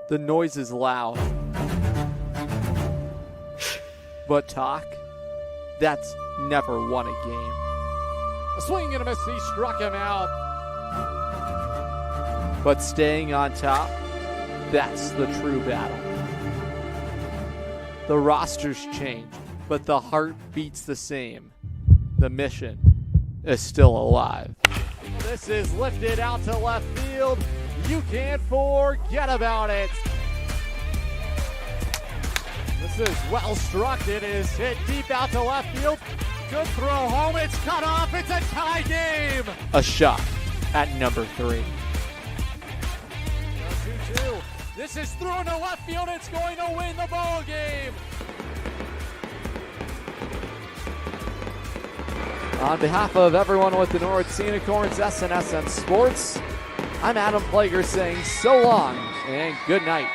The noise is loud. But talk, that's never won a game. A swing and a miss, he struck him out. But staying on top, that's the true battle. The rosters change, but the heart beats the same. The mission is still alive. This is lifted out to left field. You can't forget about it. This is well struck. It is hit deep out to left field. Good throw home. It's cut off. It's a tie game. A shot at number 3. 2-2. This is thrown to left field. It's going to win the ball game. On behalf of everyone with the Norwich Sea Unicorns, SNSN Sports, I'm Adam Plager saying so long and good night.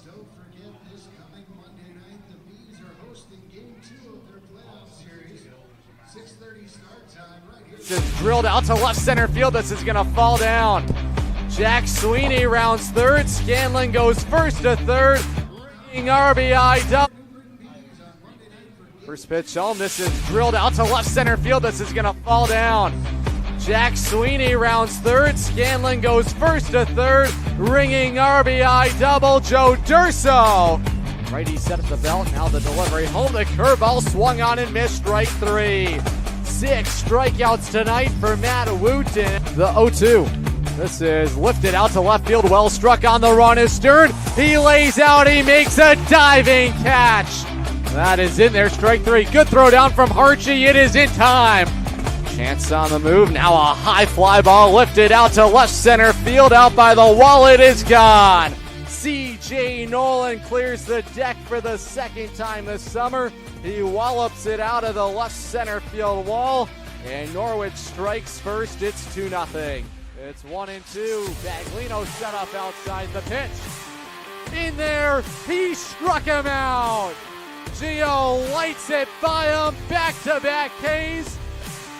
Don't forget this coming Monday night, the Bees are hosting Game 2 of their playoff series. 6:30 start time right here. This is drilled out to left center field. This is going to fall down. Jack Sweeney rounds third. Scanlon goes first to third. Ringing RBI double. First pitch home. This is drilled out to left center field. This is going to fall down. Jack Sweeney rounds third. Scanlon goes first to third. Ringing RBI double, Joe Durso. Righty set at the belt. Now the delivery home. The curveball swung on and missed. Strike 3. 6 strikeouts tonight for Matt Wooten. The 0-2. This is lifted out to left field. Well struck on the run is Stern. He lays out. He makes a diving catch. That is in there. Strike 3. Good throw down from Harchie. It is in time. Chance on the move. Now a high fly ball lifted out to left center field. Out by the wall. It is gone. C.J. Nolan clears the deck for the second time this summer. He wallops it out of the left center field wall. And Norwich strikes first. It's 2-0. It's 1-2. Baglino set up outside the pitch. In there. He struck him out. Gio lights it by him. Back-to-back Ks.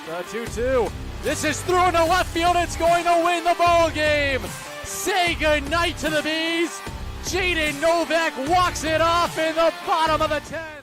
The 2-2. This is thrown to left field. It's going to win the ball game. Say goodnight to the Bees. Jaden Novak walks it off in the bottom of the 10th.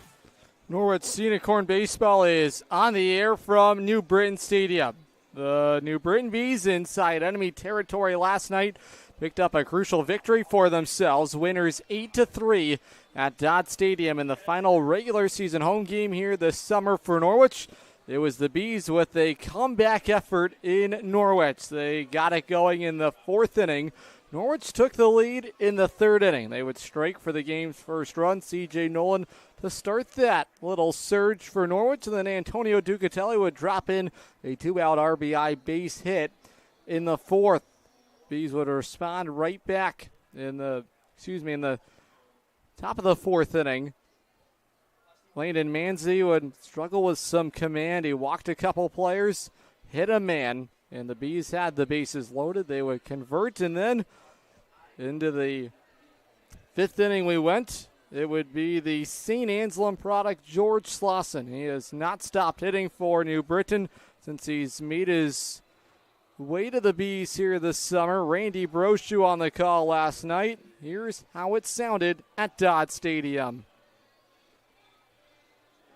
Norwich Sea Unicorn baseball is on the air from New Britain Stadium. The New Britain Bees inside enemy territory last night picked up a crucial victory for themselves. Winners 8-3 at Dodd Stadium in the final regular season home game here this summer for Norwich. It was the Bees with a comeback effort in Norwich. They got it going in the 4th inning. Norwich took the lead in the 3rd inning. They would strike for the game's first run. C.J. Nolan to start that little surge for Norwich, and then Antonio Ducatelli would drop in a 2-out RBI base hit in the 4th. Bees would respond right back in the top of the 4th inning. Landon Manzi would struggle with some command. He walked a couple players, hit a man, and the Bees had the bases loaded. They would convert, and then into the 5th inning we went. It would be the St. Anselm product, George Slauson. He has not stopped hitting for New Britain since he's made his way to the Bees here this summer. Randy Brochu on the call last night. Here's how it sounded at Dodd Stadium.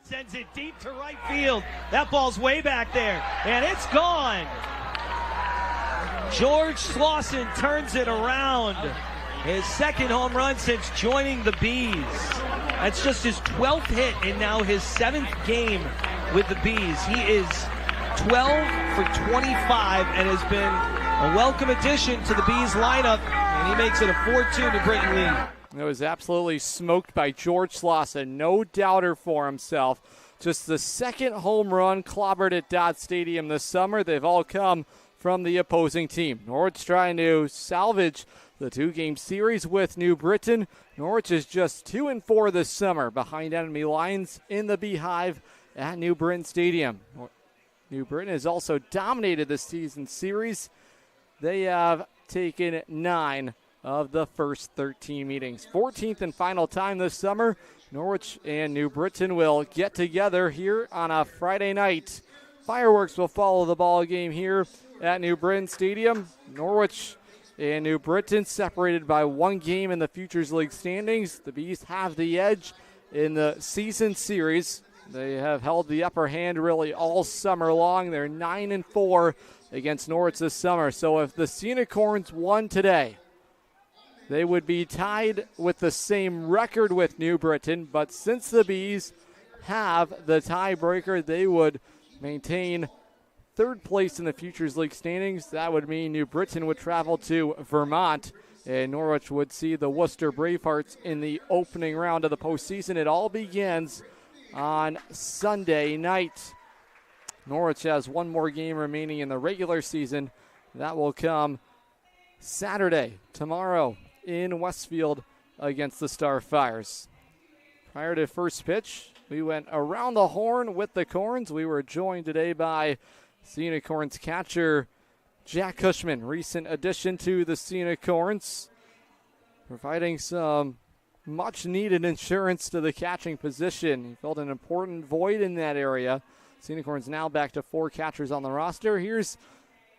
Sends it deep to right field. That ball's way back there, and it's gone. George Slauson turns it around. His 2nd home run since joining the Bees. That's just his 12th hit and now his 7th game with the Bees. He is 12 for 25 and has been a welcome addition to the Bees lineup, and he makes it a 4-2 New Britain lead. It was absolutely smoked by George Slauson. No doubter for himself. Just the second home run clobbered at Dodd Stadium this summer. They've all come from the opposing team. Norwich trying to salvage the 2-game series with New Britain. Norwich is just 2-4 this summer behind enemy lines in the Beehive at New Britain Stadium. New Britain has also dominated the season series. They have taken 9 of the first 13 meetings. 14th and final time this summer. Norwich and New Britain will get together here on a Friday night. Fireworks will follow the ball game here at New Britain Stadium. Norwich and New Britain separated by 1 game in the Futures League standings. The Bees have the edge in the season series. They have held the upper hand really all summer long. They're 9-4 against Norwich this summer. So if the Sea Unicorns won today, they would be tied with the same record with New Britain. But since the Bees have the tiebreaker, they would maintain 3rd place in the Futures League standings. That would mean New Britain would travel to Vermont, and Norwich would see the Worcester Bravehearts in the opening round of the postseason. It all begins on Sunday night. Norwich has 1 more game remaining in the regular season. That will come Saturday, tomorrow, in Westfield against the Starfires. Prior to first pitch, we went around the horn with the Corns. We were joined today by Sea Unicorns catcher Jack Cushman, recent addition to the Sea Unicorns, providing some much-needed insurance to the catching position. He filled an important void in that area. Sea Unicorns now back to 4 catchers on the roster. Here's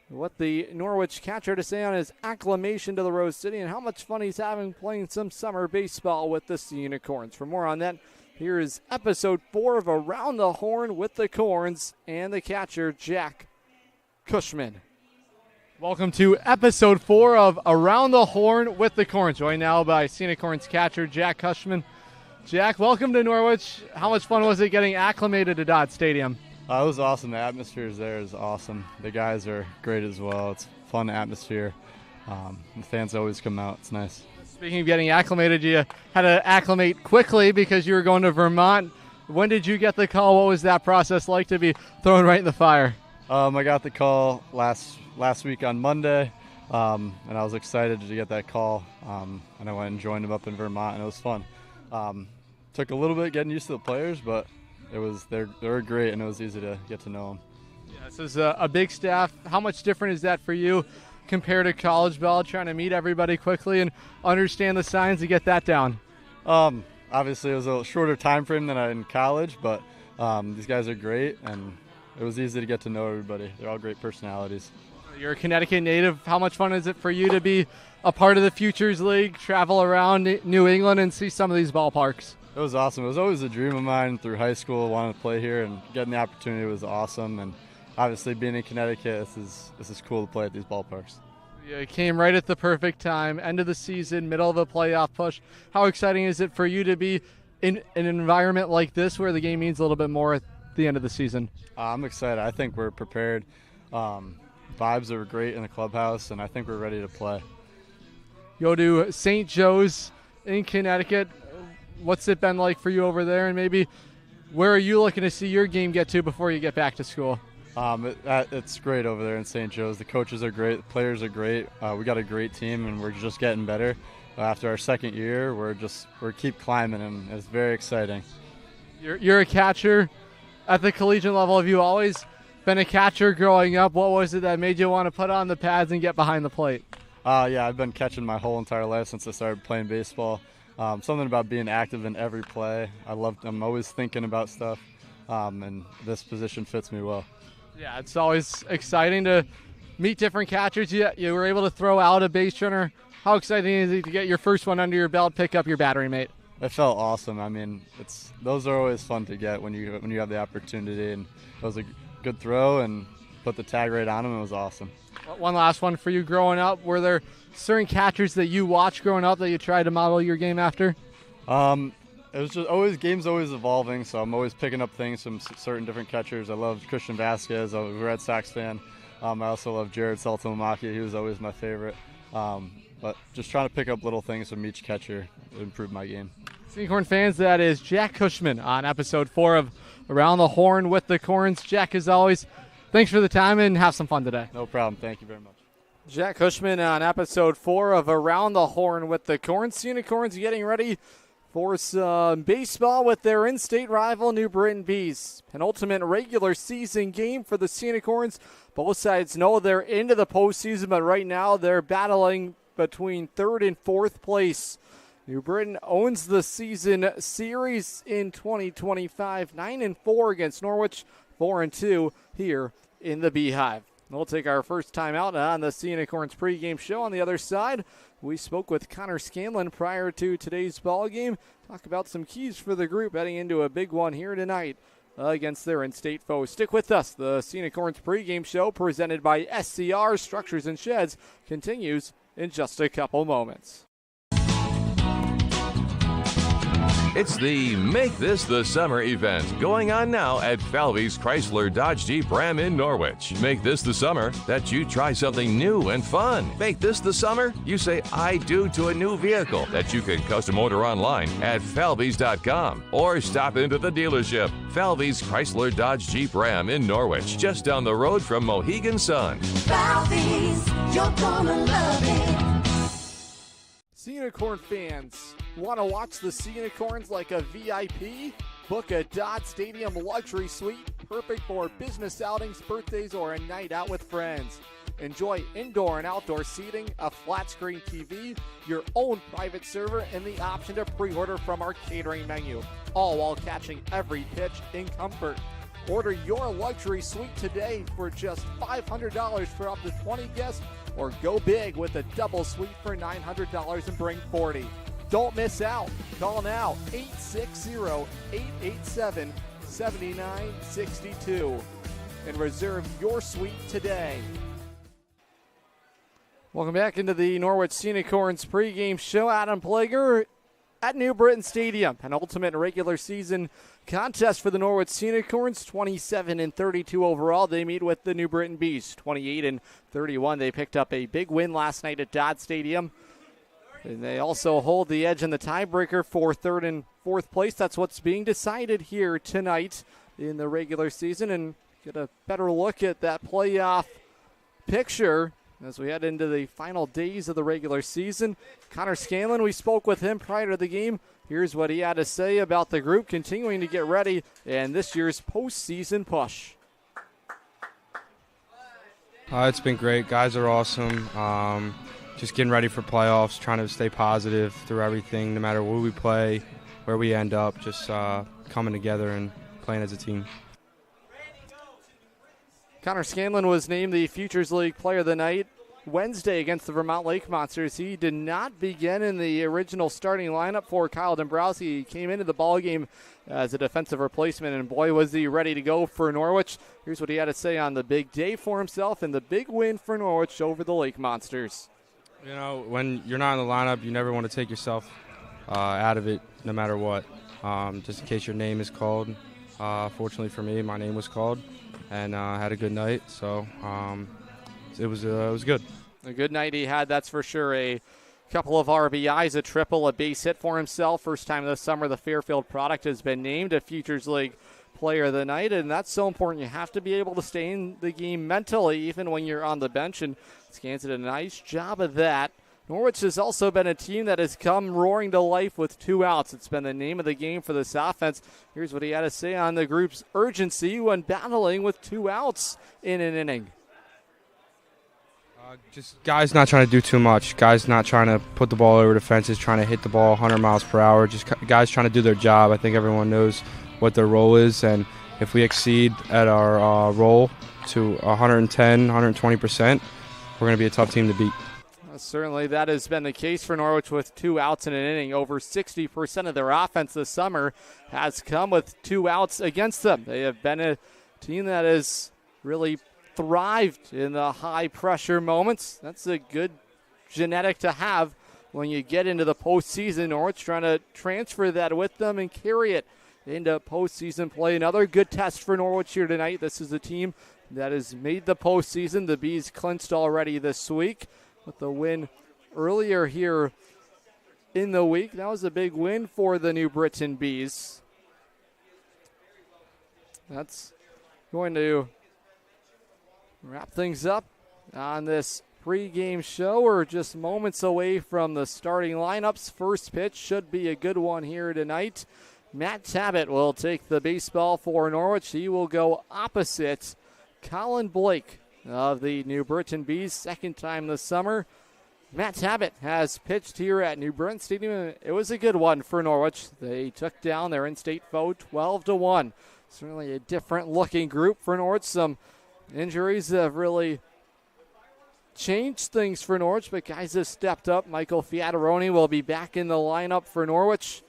what the Norwich catcher had to say on his acclimation to the Rose City and how much fun he's having playing some summer baseball with the Sea Unicorns. For more on that, here is episode 4 of Around the Horn with the Corns and the catcher, Jack Cushman. Welcome to episode 4 of Around the Horn with the Corns, joined now by Sea Unicorns catcher, Jack Cushman. Jack, welcome to Norwich. How much fun was it getting acclimated to Dodd Stadium? It was awesome. The atmosphere there is awesome. The guys are great as well. It's a fun atmosphere. The fans always come out. It's nice. Speaking of getting acclimated, you had to acclimate quickly because you were going to Vermont. When did you get the call? What was that process like to be thrown right in the fire? I got the call last week on Monday, and I was excited to get that call. And I went and joined them up in Vermont, and it was fun. Took a little bit getting used to the players, but they were great, and it was easy to get to know them. Yeah, this is a big staff. How much different is that for you compared to college ball, trying to meet everybody quickly and understand the signs to get that down? Obviously, it was a shorter time frame than in college, but these guys are great, and it was easy to get to know everybody. They're all great personalities. You're a Connecticut native. How much fun is it for you to be a part of the Futures League, travel around New England, and see some of these ballparks? It was awesome. It was always a dream of mine through high school, wanting to play here, and getting the opportunity was awesome. And obviously, being in Connecticut, this is cool to play at these ballparks. Yeah, it came right at the perfect time. End of the season, middle of a playoff push. How exciting is it for you to be in an environment like this where the game means a little bit more at the end of the season? I'm excited. I think we're prepared. Vibes are great in the clubhouse, and I think we're ready to play. Go to St. Joe's in Connecticut. What's it been like for you over there, and maybe where are you looking to see your game get to before you get back to school? It's great over there in St. Joe's. The coaches are great. The players are great. We got a great team, and we're just getting better. After our second year, we're keep climbing, and it's very exciting. You're a catcher at the collegiate level. Have you always been a catcher growing up? What was it that made you want to put on the pads and get behind the plate? Yeah, I've been catching my whole entire life since I started playing baseball. Something about being active in every play. I'm always thinking about stuff, and this position fits me well. Yeah, it's always exciting to meet different catchers. You were able to throw out a base runner. How exciting is it to get your first one under your belt, pick up your battery mate? It felt awesome. I mean, those are always fun to get when you have the opportunity, and it was a good throw and put the tag right on him. It was awesome. One last one for you growing up. Were there certain catchers that you watched growing up that you tried to model your game after? It was just game's always evolving, so I'm always picking up things from certain different catchers. I loved Christian Vasquez. I was a Red Sox fan. I also love Jared Saltalamacchia. He was always my favorite. But just trying to pick up little things from each catcher to improve my game. Unicorn fans, that is Jack Cushman on episode 4 of Around the Horn with the Corns. Jack, as always, thanks for the time and have some fun today. No problem. Thank you very much. Jack Cushman on episode 4 of Around the Horn with the Corns. Unicorns getting ready for some baseball with their in-state rival, New Britain Bees. Penultimate regular season game for the Unicorns. Both sides know they're into the postseason, but right now they're battling between 3rd and 4th place. New Britain owns the season series in 2025, 9-4 against Norwich, 4-2 here in the Beehive. We'll take our first time out on the Unicorns pregame show. On the other side, we spoke with Connor Scanlon prior to today's ball game. Talk about some keys for the group heading into a big one here tonight against their in-state foes. Stick with us. The Unicorns pregame show presented by SCR Structures and Sheds continues in just a couple moments. It's the Make This the Summer event going on now at Falvey's Chrysler Dodge Jeep Ram in Norwich. Make this the summer that you try something new and fun. Make this the summer you say I do to a new vehicle that you can custom order online at falveys.com or stop into the dealership. Falvey's Chrysler Dodge Jeep Ram in Norwich, just down the road from Mohegan Sun. Falvey's, you're gonna love it. Unicorn fans, want to watch the Unicorns like a VIP? Book a Dodd Stadium luxury suite, perfect for business outings, birthdays, or a night out with friends. Enjoy indoor and outdoor seating, a flat screen TV, your own private server, and the option to pre-order from our catering menu, all while catching every pitch in comfort. Order your luxury suite today for just $500 for up to 20 guests, or go big with a double suite for $900 and bring 40. Don't miss out. Call now, 860-887-7962 and reserve your suite today. Welcome back into the Norwich Unicorns pregame show. Adam Plager at New Britain Stadium. An ultimate regular season contest for the Norwich Unicorns, 27-32 overall. They meet with the New Britain Bees, 28-31. They picked up a big win last night at Dodd Stadium. And they also hold the edge in the tiebreaker for 3rd and 4th place. That's what's being decided here tonight in the regular season. And get a better look at that playoff picture as we head into the final days of the regular season. Connor Scanlon, we spoke with him prior to the game. Here's what he had to say about the group continuing to get ready and this year's postseason push. It's been great. Guys are awesome. Just getting ready for playoffs, trying to stay positive through everything, no matter who we play, where we end up, just coming together and playing as a team. Connor Scanlon was named the Futures League Player of the Night Wednesday against the Vermont Lake Monsters. He did not begin in the original starting lineup for Kyle Dombrowski. He came into the ballgame as a defensive replacement, and boy, was he ready to go for Norwich. Here's what he had to say on the big day for himself and the big win for Norwich over the Lake Monsters. You know, when you're not in the lineup, you never want to take yourself out of it, no matter what, just in case your name is called. Fortunately for me, my name was called, and I had a good night, so it was good. A good night he had, that's for sure. A couple of RBIs, a triple, a base hit for himself. First time this summer the Fairfield product has been named a Futures League Player of the Night, and that's so important. You have to be able to stay in the game mentally, even when you're on the bench, and Scans did a nice job of that. Norwich has also been a team that has come roaring to life with 2 outs. It's been the name of the game for this offense. Here's what he had to say on the group's urgency when battling with 2 outs in an inning. Just guys not trying to do too much. Guys not trying to put the ball over the fences, trying to hit the ball 100 miles per hour. Just guys trying to do their job. I think everyone knows what their role is, and if we exceed at our role to 110, 120%, we're going to be a tough team to beat. Certainly that has been the case for Norwich with 2 outs in an inning. Over 60% of their offense this summer has come with 2 outs against them. They have been a team that has really thrived in the high-pressure moments. That's a good genetic to have when you get into the postseason. Norwich trying to transfer that with them and carry it into postseason play. Another good test for Norwich here tonight. This is a team that has made the postseason. The Bees clinched already this week with the win earlier here in the week. That was a big win for the New Britain Bees. That's going to wrap things up on this pregame show. We're just moments away from the starting lineups. First pitch should be a good one here tonight. Matt Tabbitt will take the baseball for Norwich. He will go opposite Colin Blake of the New Britain Bees, second time this summer. Matt Tabbitt has pitched here at New Britain Stadium. It was a good one for Norwich. They took down their in-state foe 12-1. Certainly a different-looking group for Norwich. Some injuries have really changed things for Norwich, but guys have stepped up. Michael Fiataroni will be back in the lineup for Norwich.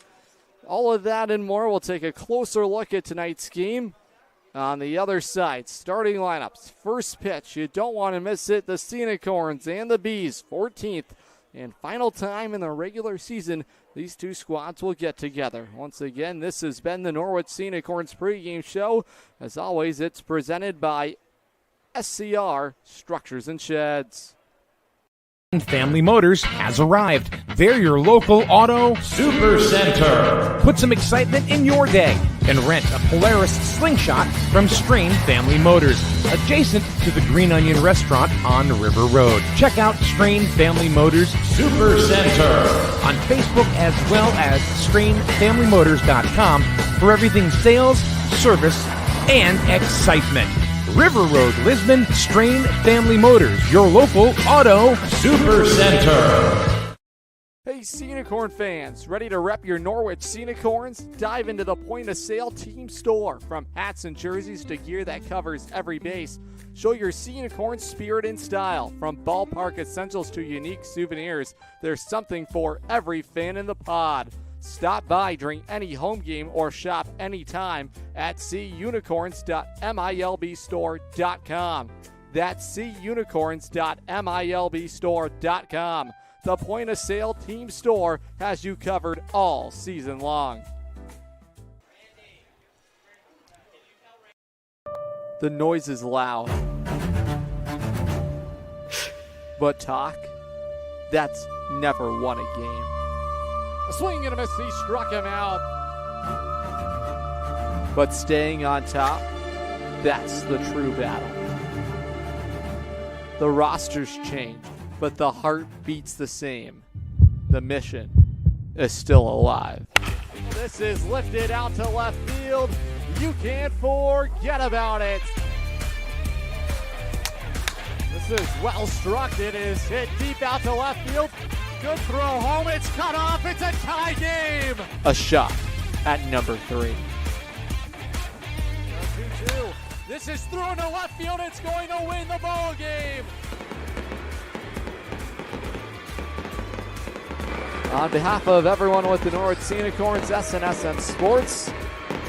All of that and more. We'll take a closer look at tonight's game. On the other side, starting lineups. First pitch, you don't want to miss it. The Unicorns and the Bees, 14th and final time in the regular season these two squads will get together. Once again, this has been the Norwich Sea Unicorns pregame show. As always, it's presented by SCR Structures and Sheds. Family Motors has arrived. They're your local auto super center. Put some excitement in your day and rent a Polaris Slingshot from Strain Family Motors, adjacent to the Green Onion Restaurant on River Road. Check out Strain Family Motors Super Center on Facebook as well as strainfamilymotors.com for everything sales, service, and excitement. River Road, Lisbon, Strain Family Motors, your local auto super center. Hey, Sea Unicorn fans, ready to rep your Norwich Sea Unicorns? Dive into the point-of-sale team store. From hats and jerseys to gear that covers every base, show your Sea Unicorn spirit and style. From ballpark essentials to unique souvenirs, there's something for every fan in the pod. Stop by during any home game or shop anytime at seaunicorns.milbstore.com. That's seaunicorns.milbstore.com. The point-of-sale team store has you covered all season long. The noise is loud. But talk, that's never won a game. A swing and a miss, he struck him out. But staying on top, that's the true battle. The rosters change, but the heart beats the same. The mission is still alive. This is lifted out to left field. You can't forget about it. This is well struck. It is hit deep out to left field. Good throw home. It's cut off. It's a tie game. A shot at number 3. 2-2. This is thrown to left field. It's going to win the ball game. On behalf of everyone with the Norwich Sea Unicorns, SNSN Sports,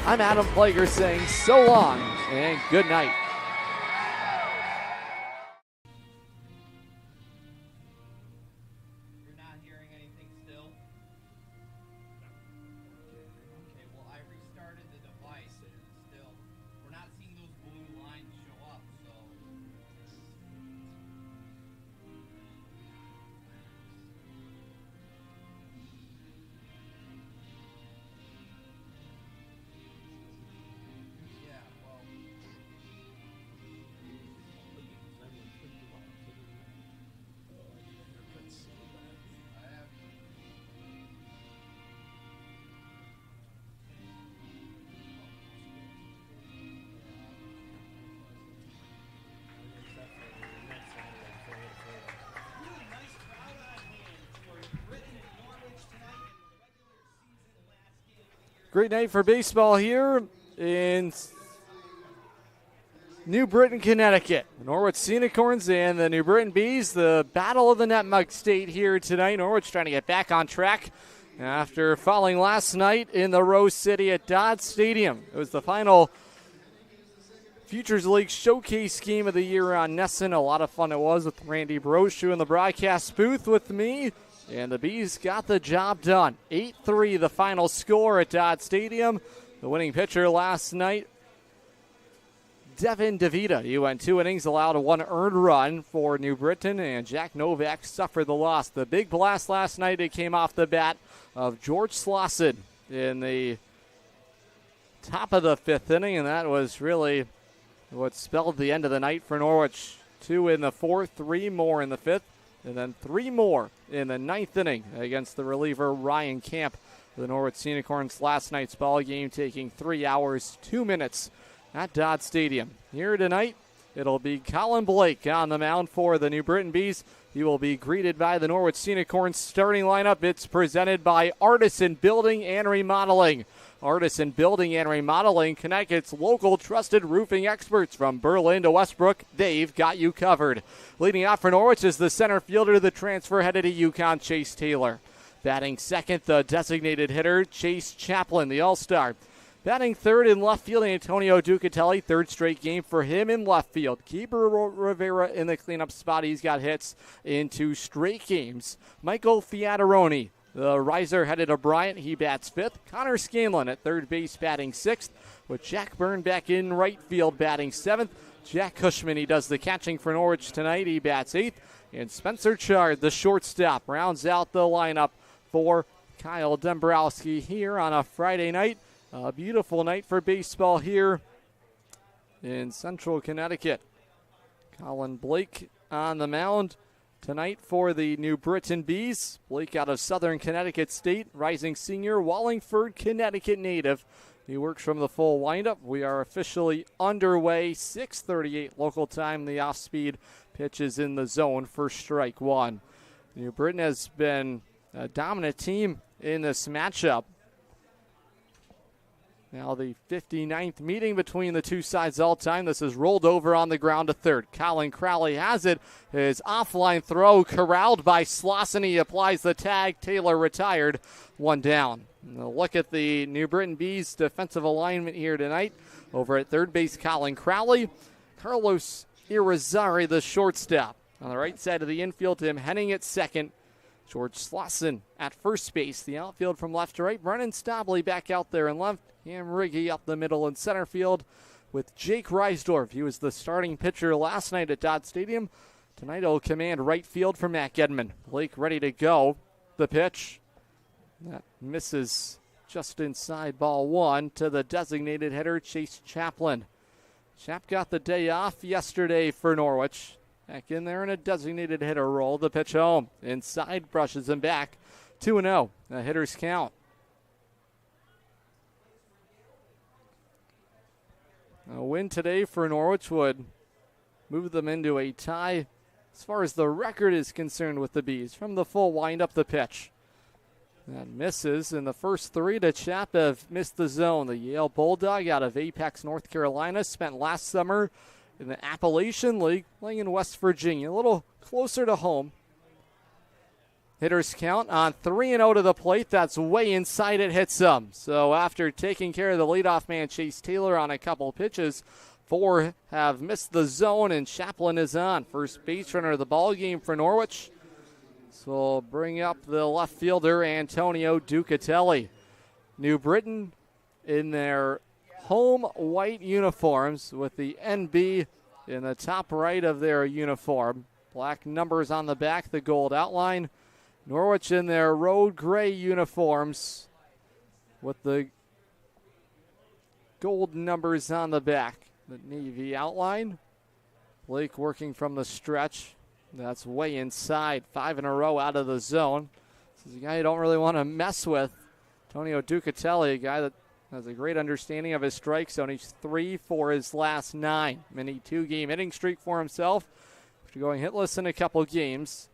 I'm Adam Plager saying so long and good night. Great night for baseball here in New Britain, Connecticut. The Norwich Sea Unicorns and the New Britain Bees, the battle of the Nutmeg State here tonight. Norwich trying to get back on track after falling last night in the Rose City at Dodd Stadium. It was the final Futures League Showcase game of the year on NESN. A lot of fun it was with Randy Brochu in the broadcast booth with me. And the Bees got the job done. 8-3 the final score at Dodd Stadium. The winning pitcher last night, Devin DeVita. He went 2 innings, allowed a 1 earned run for New Britain, and Jack Novak suffered the loss. The big blast last night, it came off the bat of George Slauson in the top of the 5th inning, and that was really what spelled the end of the night for Norwich. 2 in the 4th, 3 more in the 5th, and then 3 more in the 9th inning against the reliever Ryan Camp. The Norwich Sea Unicorns last night's ball game taking 3 hours, 2 minutes at Dodd Stadium. Here tonight, it'll be Colin Blake on the mound for the New Britain Bees. He will be greeted by the Norwich Sea Unicorns starting lineup. It's presented by Artisan Building and Remodeling. Artisan Building and Remodeling, Connecticut's local trusted roofing experts from Berlin to Westbrook. They've got you covered. Leading off for Norwich is the center fielder, the transfer headed to UConn, Chase Taylor. Batting second, the designated hitter, Chase Chaplin, the All-Star. Batting third in left field, Antonio Ducatelli. 3rd straight game for him in left field. Keeper Rivera in the cleanup spot. He's got hits in 2 straight games. Michael Fiataroni, the riser headed to Bryant. He bats 5th. Connor Scanlon at 3rd base batting 6th. With Jack Byrne back in right field batting 7th. Jack Cushman, he does the catching for Norwich tonight. He bats 8th. And Spencer Chard, the shortstop, rounds out the lineup for Kyle Dombrowski here on a Friday night. A beautiful night for baseball here in central Connecticut. Colin Blake on the mound tonight for the New Britain Bees. Blake out of Southern Connecticut State, rising senior, Wallingford, Connecticut native. He works from the full windup. We are officially underway. 6:38 local time. The off-speed pitch is in the zone for strike 1. New Britain has been a dominant team in this matchup. Now the 59th meeting between the two sides all time. This is rolled over on the ground to 3rd. Colin Crowley has it. His offline throw corralled by Slauson. He applies the tag. Taylor retired. 1 down. Now look at the New Britain Bees defensive alignment here tonight. Over at 3rd base, Colin Crowley. Carlos Irizarry, the shortstop. On the right side of the infield, Tim Henning at 2nd. George Slauson at 1st base. The outfield from left to right. Brennan Stabley back out there in left. Cam Riggy up the middle in center field with Jake Reisdorf. He was the starting pitcher last night at Dodd Stadium. Tonight he'll command right field for Mac Edmond. Blake ready to go. The pitch. That misses just inside ball 1 to the designated hitter, Chase Chaplin. Chap got the day off yesterday for Norwich. Back in there in a designated hitter role. The pitch home. Inside, brushes him back. 2-0. A hitter's count. A win today for Norwich would move them into a tie as far as the record is concerned with the Bees. From the full wind-up, the pitch. That misses, and the first 3 to Chap have missed the zone. The Yale Bulldog out of Apex, North Carolina, spent last summer in the Appalachian League, playing in West Virginia, a little closer to home. Hitters count on 3-0 to the plate. That's way inside. It hits him. So after taking care of the leadoff man, Chase Taylor, on a couple pitches, 4 have missed the zone, and Chaplin is on. First base runner of the ball game for Norwich. So we'll bring up the left fielder, Antonio Ducatelli. New Britain in their home white uniforms with the NB in the top right of their uniform. Black numbers on the back, the gold outline. Norwich in their road gray uniforms with the gold numbers on the back. The navy outline. Blake working from the stretch. That's way inside. 5 in a row out of the zone. This is a guy you don't really want to mess with. Antonio Ducatelli, a guy that has a great understanding of his strike zone. He's 3 for his last 9. Mini 2-game hitting streak for himself. After going hitless in a couple games.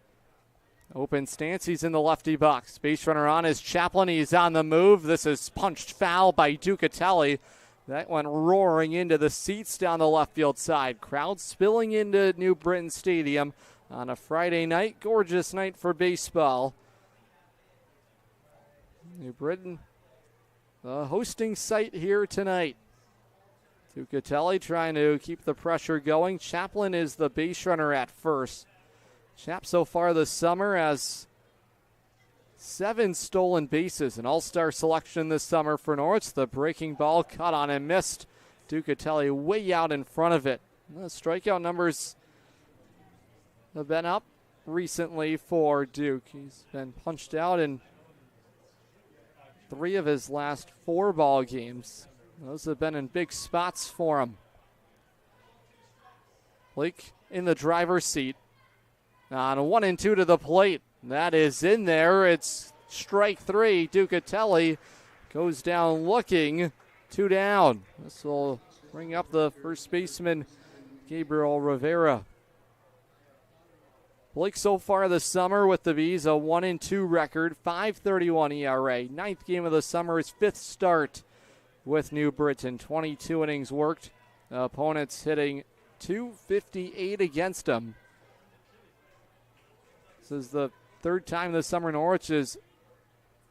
Open stance, he's in the lefty box. Base runner on is Chaplin. He's on the move. This is punched foul by Ducatelli. That went roaring into the seats down the left field side. Crowd spilling into New Britain Stadium on a Friday night. Gorgeous night for baseball. New Britain, the hosting site here tonight. Ducatelli trying to keep the pressure going. Chaplin is the base runner at first. Chap so far this summer has 7 stolen bases, an all-star selection this summer for Norwich. The breaking ball caught on and missed. Ducatelli way out in front of it. The strikeout numbers have been up recently for Duke. He's been punched out in 3 of his last 4 ball games. Those have been in big spots for him. Blake in the driver's seat. On 1-2 to the plate. That is in there. It's strike 3. Ducatelli goes down looking. 2 down. This will bring up the first baseman, Gabriel Rivera. Blake so far this summer with the Bees, a 1-2 record, 5.31 ERA. 9th game of the summer, his 5th start with New Britain. 22 innings worked. Opponents hitting .258 against him. This is the 3rd time this summer Norwich is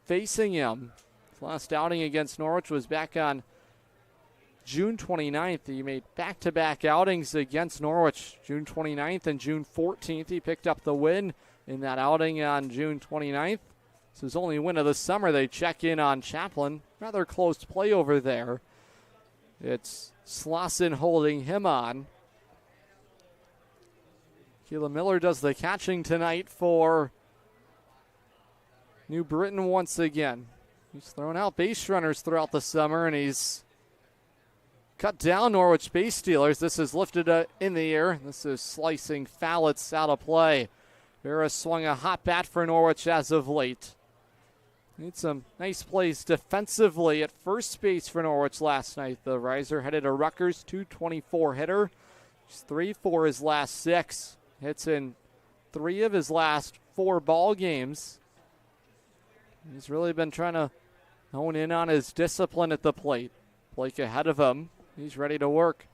facing him. His last outing against Norwich was back on June 29th. He made back-to-back outings against Norwich. June 29th and June 14th. He picked up the win in that outing on June 29th. It's his only win of the summer. They check in on Chaplin. Rather close play over there. It's Slauson holding him on. Keelan Miller does the catching tonight for New Britain once again. He's thrown out base runners throughout the summer, and he's cut down Norwich base stealers. This is lifted in the air. This is slicing foul. It's out of play. Vera swung a hot bat for Norwich as of late. Need some nice plays defensively at first base for Norwich last night. The riser headed a Rutgers .224 hitter. He's 3 for his last 6. Hits in 3 of his last 4 ball games. He's really been trying to hone in on his discipline at the plate. Blake ahead of him. He's ready to work.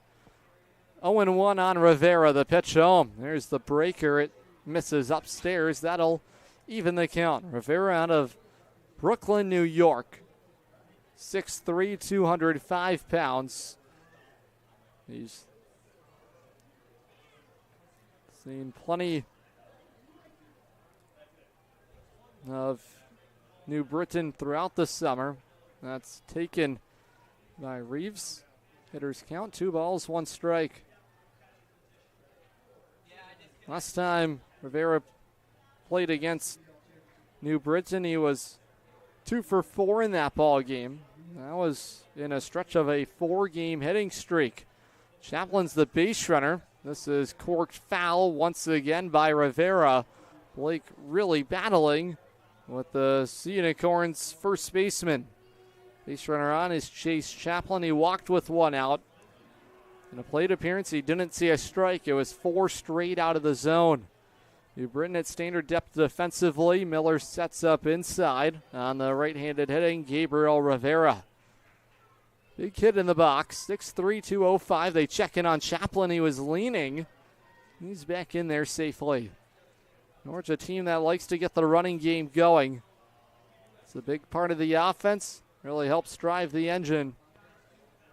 0-1 on Rivera. The pitch home. There's the breaker. It misses upstairs. That'll even the count. Rivera out of Brooklyn, New York. 6'3", 205 pounds. He's seen plenty of New Britain throughout the summer. That's taken by Reeves. Hitters count 2 balls, 1 strike. Last time Rivera played against New Britain, he was 2 for 4 in that ball game. That was in a stretch of a 4-game hitting streak. Chaplin's the base runner. This is corked foul once again by Rivera. Blake really battling with the Sea Unicorns first baseman. Base runner on is Chase Chaplin. He walked with 1 out. In a plate appearance, he didn't see a strike. It was 4 straight out of the zone. New Britain at standard depth defensively. Miller sets up inside on the right-handed hitting Gabriel Rivera. Big hit in the box, 6'3", 205. They check in on Chaplin. He was leaning. He's back in there safely. Norwich, a team that likes to get the running game going. It's a big part of the offense. Really helps drive the engine.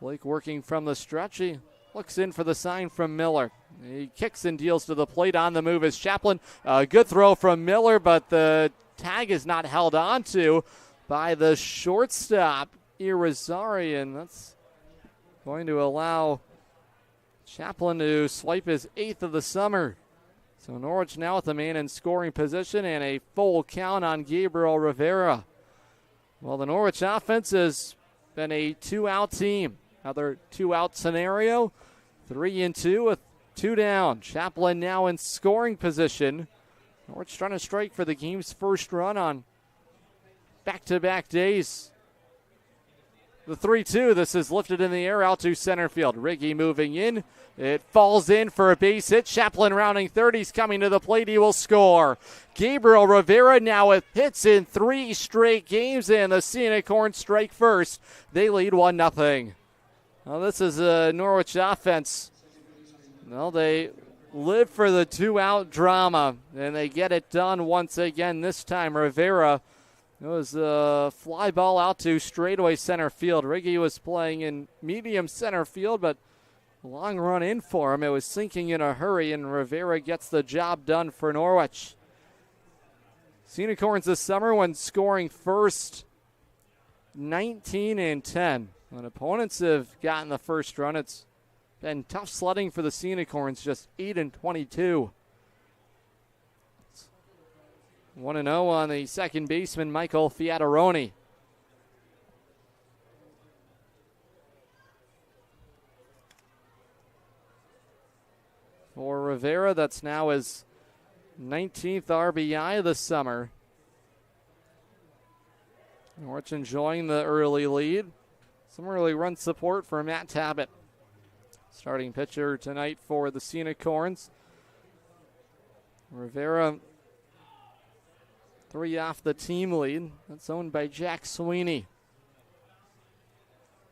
Blake working from the stretch. He looks in for the sign from Miller. He kicks and deals to the plate. On the move is Chaplin. A good throw from Miller, but the tag is not held on to by the shortstop, Irizarry. That's going to allow Chaplin to swipe his 8th of the summer. So Norwich now with a man in scoring position and a full count on Gabriel Rivera. Well, the Norwich offense has been a 2-out team. Another 2-out scenario. 3-2 with 2 down. Chaplin now in scoring position. Norwich trying to strike for the game's first run on back-to-back days. The 3-2, this is lifted in the air out to center field. Riggy moving in. It falls in for a base hit. Chaplin rounding third. He's coming to the plate. He will score. Gabriel Rivera now with hits in 3 straight games, and the Sea Unicorns strike first. They lead 1-0. Well, this is a Norwich offense. Well, they live for the 2-out drama, and they get it done once again. This time, Rivera. It was a fly ball out to straightaway center field. Riggy was playing in medium center field, but a long run in for him. It was sinking in a hurry, and Rivera gets the job done for Norwich. Sea Unicorns this summer when scoring first, 19-10. When opponents have gotten the first run, it's been tough sledding for the Sea Unicorns, just 8-22. 1-0 on the second baseman, Michael Fiataroni. For Rivera, that's now his 19th RBI of the summer. Norwich enjoying the early lead. Some early run support for Matt Tabbitt. Starting pitcher tonight for the Sea Unicorns. Rivera, 3 off the team lead. That's owned by Jack Sweeney.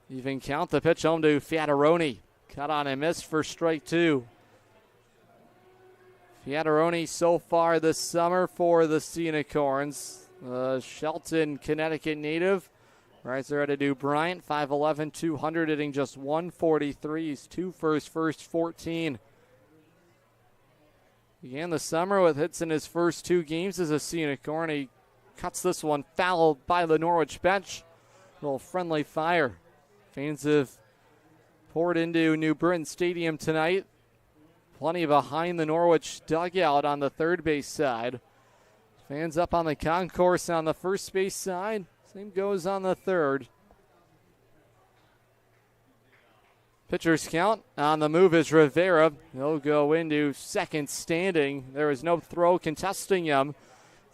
Even count, the pitch home to Fiataroni. Cut on and missed for strike 2. Fiataroni so far this summer for the Sea Unicorns. Shelton, Connecticut native. Rides there to New Bryant, 5'11", 200, hitting just 143. He's 2 for his first 14. Began the summer with hits in his first 2 games as a Sea Unicorn. He cuts this one foul by the Norwich bench. A little friendly fire. Fans have poured into New Britain Stadium tonight. Plenty behind the Norwich dugout on the third base side. Fans up on the concourse on the first base side. Same goes on the third. Pitcher's count on the move is Rivera. He'll go into second standing. There is no throw contesting him.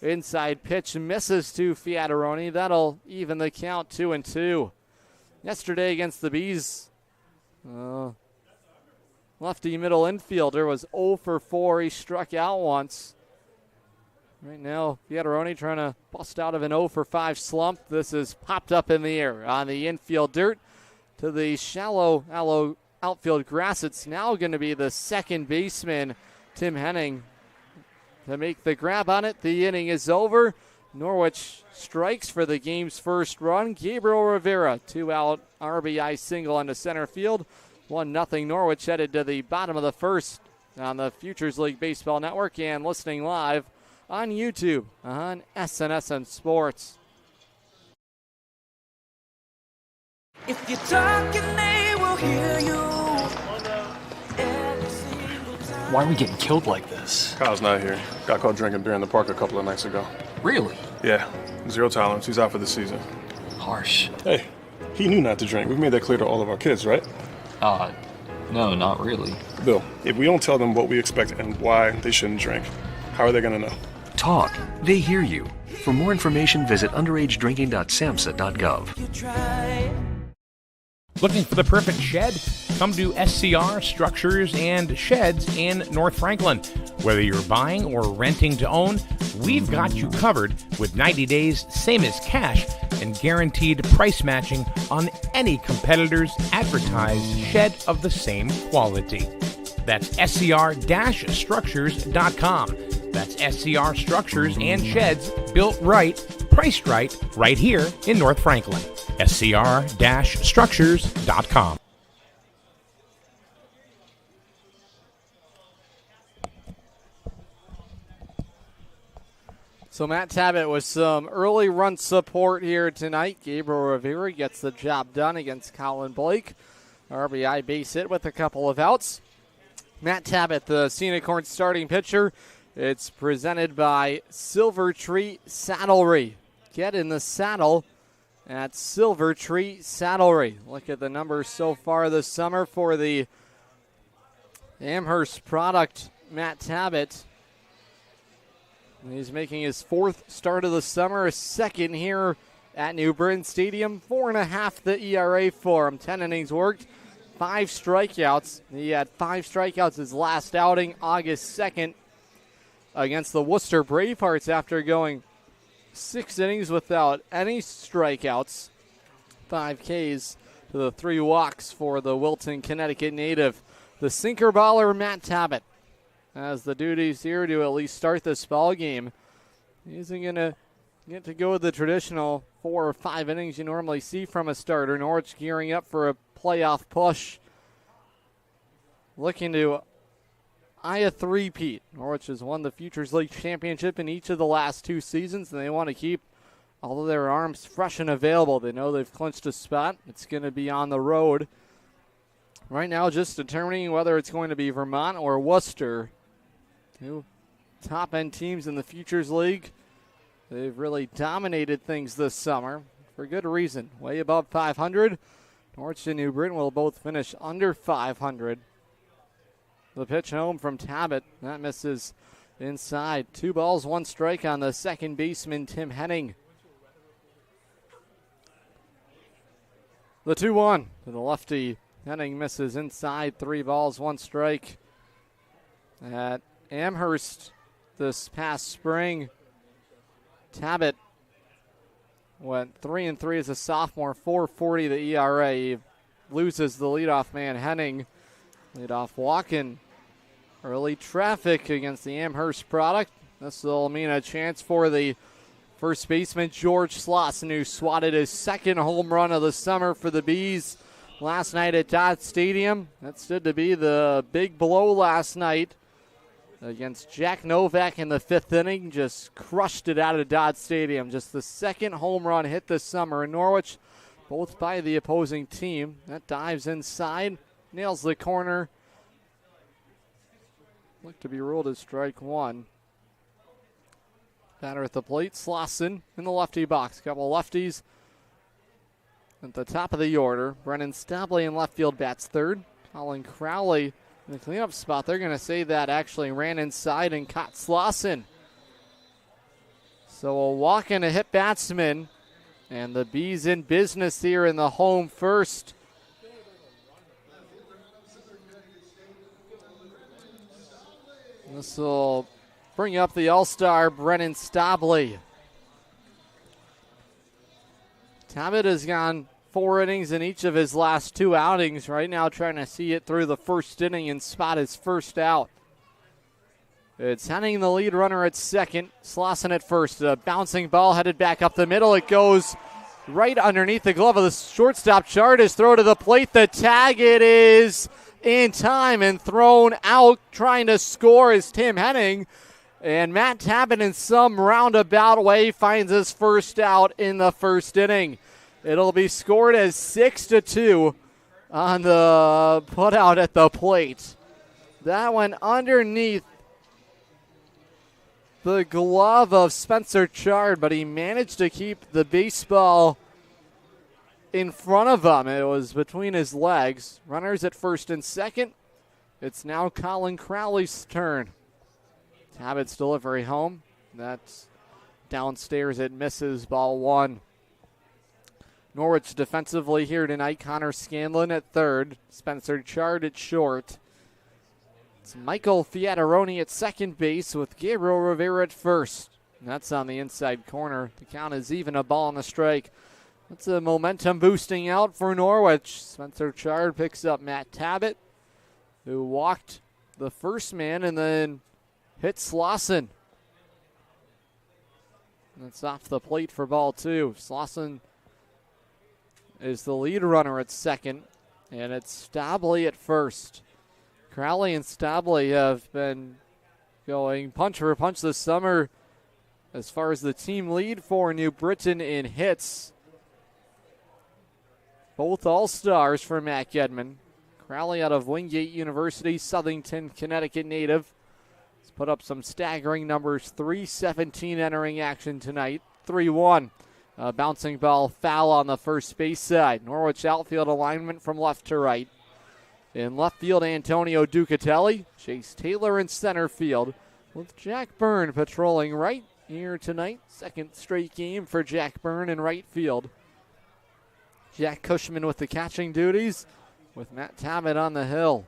Inside pitch misses to Fiataroni. That'll even the count 2-2. Yesterday against the Bees, lefty middle infielder was 0 for 4. He struck out once. Right now, Fiataroni trying to bust out of an 0 for 5 slump. This is popped up in the air on the infield dirt to the shallow outfield grass. It's now going to be the second baseman, Tim Henning, to make the grab on it. The inning is over. Norwich strikes for the game's first run. Gabriel Rivera, 2-out RBI single into center field. 1-0 Norwich headed to the bottom of the first on the Futures League Baseball Network and listening live on YouTube on SNSN Sports. If you're talking, they will hear you. Why are we getting killed like this? Kyle's not here. Got caught drinking beer in the park a couple of nights ago. Really? Yeah. 0 tolerance. He's out for the season. Harsh. Hey, he knew not to drink. We've made that clear to all of our kids, right? No, not really. Bill, if we don't tell them what we expect and why they shouldn't drink, how are they going to know? Talk. They hear you. For more information, visit underagedrinking.samhsa.gov. Looking for the perfect shed? Come to SCR Structures and Sheds in North Franklin. Whether you're buying or renting to own, we've got you covered with 90 days, same as cash, and guaranteed price matching on any competitor's advertised shed of the same quality. That's scr-structures.com. That's SCR Structures and Sheds, built right, priced right here in North Franklin. scr-structures.com. So Matt Tabbitt with some early run support here tonight. Gabriel Rivera gets the job done against Colin Blake. RBI base hit with a couple of outs. Matt Tabbitt, the Sea Unicorns starting pitcher. It's presented by Silver Tree Saddlery. Get in the saddle at Silver Tree Saddlery. Look at the numbers so far this summer for the Amherst product, Matt Tabbitt. He's making his 4th start of the summer, his 2nd here at New Britain Stadium. 4.5 the ERA for him. 10 innings worked, 5 strikeouts. He had 5 strikeouts his last outing, August 2nd, against the Worcester Bravehearts after going 6 innings without any strikeouts. 5 Ks to the 3 walks for the Wilton, Connecticut native. The sinker baller, Matt Tabbitt, has the duties here to at least start this ball game. He isn't going to get to go with the traditional 4 or 5 innings you normally see from a starter. Norwich gearing up for a playoff push, looking to eye a three-peat. Norwich has won the Futures League Championship in each of the last 2 seasons, and they want to keep although their arms fresh and available, they know they've clinched a spot. It's going to be on the road. Right now, just determining whether it's going to be Vermont or Worcester. Two top-end teams in the Futures League. They've really dominated things this summer for good reason. Way above 500. Norwich and New Britain will both finish under 500. The pitch home from Tabbitt. That misses inside. 2 balls, 1 strike on the second baseman, Tim Henning. The 2-1 to the lefty. Henning misses inside. 3 balls, 1 strike. At Amherst this past spring, Tabbitt went 3-3 as a sophomore, 4.40 the ERA. He loses the leadoff man, Henning. Leadoff walk-in. Early traffic against the Amherst product. This will mean a chance for the first baseman, George Slauson, who swatted his second home run of the summer for the Bees last night at Dodd Stadium. That stood to be the big blow last night against Jack Novak in the 5th inning. Just crushed it out of Dodd Stadium. Just the second home run hit this summer in Norwich, both by the opposing team. That dives inside, nails the corner. Looked to be ruled as strike 1. Batter at the plate, Slauson in the lefty box. Couple lefties at the top of the order. Brennan Stabley in left field bats third. Colin Crowley in the cleanup spot. They're going to say that actually ran inside and caught Slauson. So a walk and a hit batsman. And the Bees in business here in the home first. This will bring up the All-Star Brennan Stabley. Tabbitt has gone 4 innings in each of his last 2 outings. Right now trying to see it through the first inning and spot his first out. It's Henning the lead runner at second. Slauson at first. A bouncing ball headed back up the middle. It goes right underneath the glove of the shortstop. Chardas throw to the plate. The tag, it is in time and thrown out. Trying to score is Tim Henning. And Matt Tabbitt in some roundabout way finds his first out in the first inning. It'll be scored as 6-2 on the putout at the plate. That went underneath the glove of Spencer Chard, but he managed to keep the baseball in front of him. It was between his legs. Runners at first and second. It's now Colin Crowley's turn. Tabbitt's delivery home. That's downstairs. It misses, ball 1. Norwich defensively here tonight. Connor Scanlon at third. Spencer Chard at short. It's Michael Fiataroni at second base with Gabriel Rivera at first. And that's on the inside corner. The count is even, a ball and a strike. That's a momentum boosting out for Norwich. Spencer Chard picks up Matt Tabbitt, who walked the first man and then hit Slauson. That's off the plate for ball 2. Slauson is the lead runner at second, and it's Stabley at first. Crowley and Stabley have been going punch for punch this summer as far as the team lead for New Britain in hits. Both all-stars for Matt Gedman. Crowley out of Wingate University, Southington, Connecticut native. He's put up some staggering numbers. 3-17 entering action tonight. 3-1. Bouncing ball foul on the first base side. Norwich outfield alignment from left to right. In left field, Antonio Ducatelli. Chase Taylor in center field with Jack Byrne patrolling right here tonight. Second straight game for Jack Byrne in right field. Jack Cushman with the catching duties with Matt Tabbitt on the hill.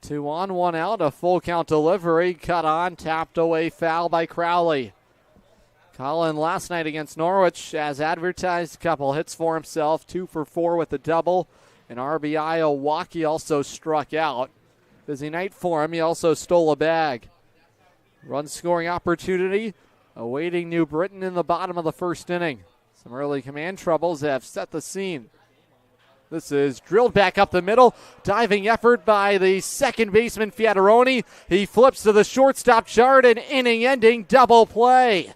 2 on, 1 out, a full count delivery. Cut on, tapped away, foul by Crowley. Colin last night against Norwich, as advertised, couple hits for himself. 2 for 4 with a double. An RBI, a walk. He also struck out. Busy night for him. He also stole a bag. Run scoring opportunity awaiting New Britain in the bottom of the first inning. Some early command troubles have set the scene. This is drilled back up the middle. Diving effort by the second baseman, Fiataroni. He flips to the shortstop, Chard, an inning-ending double play.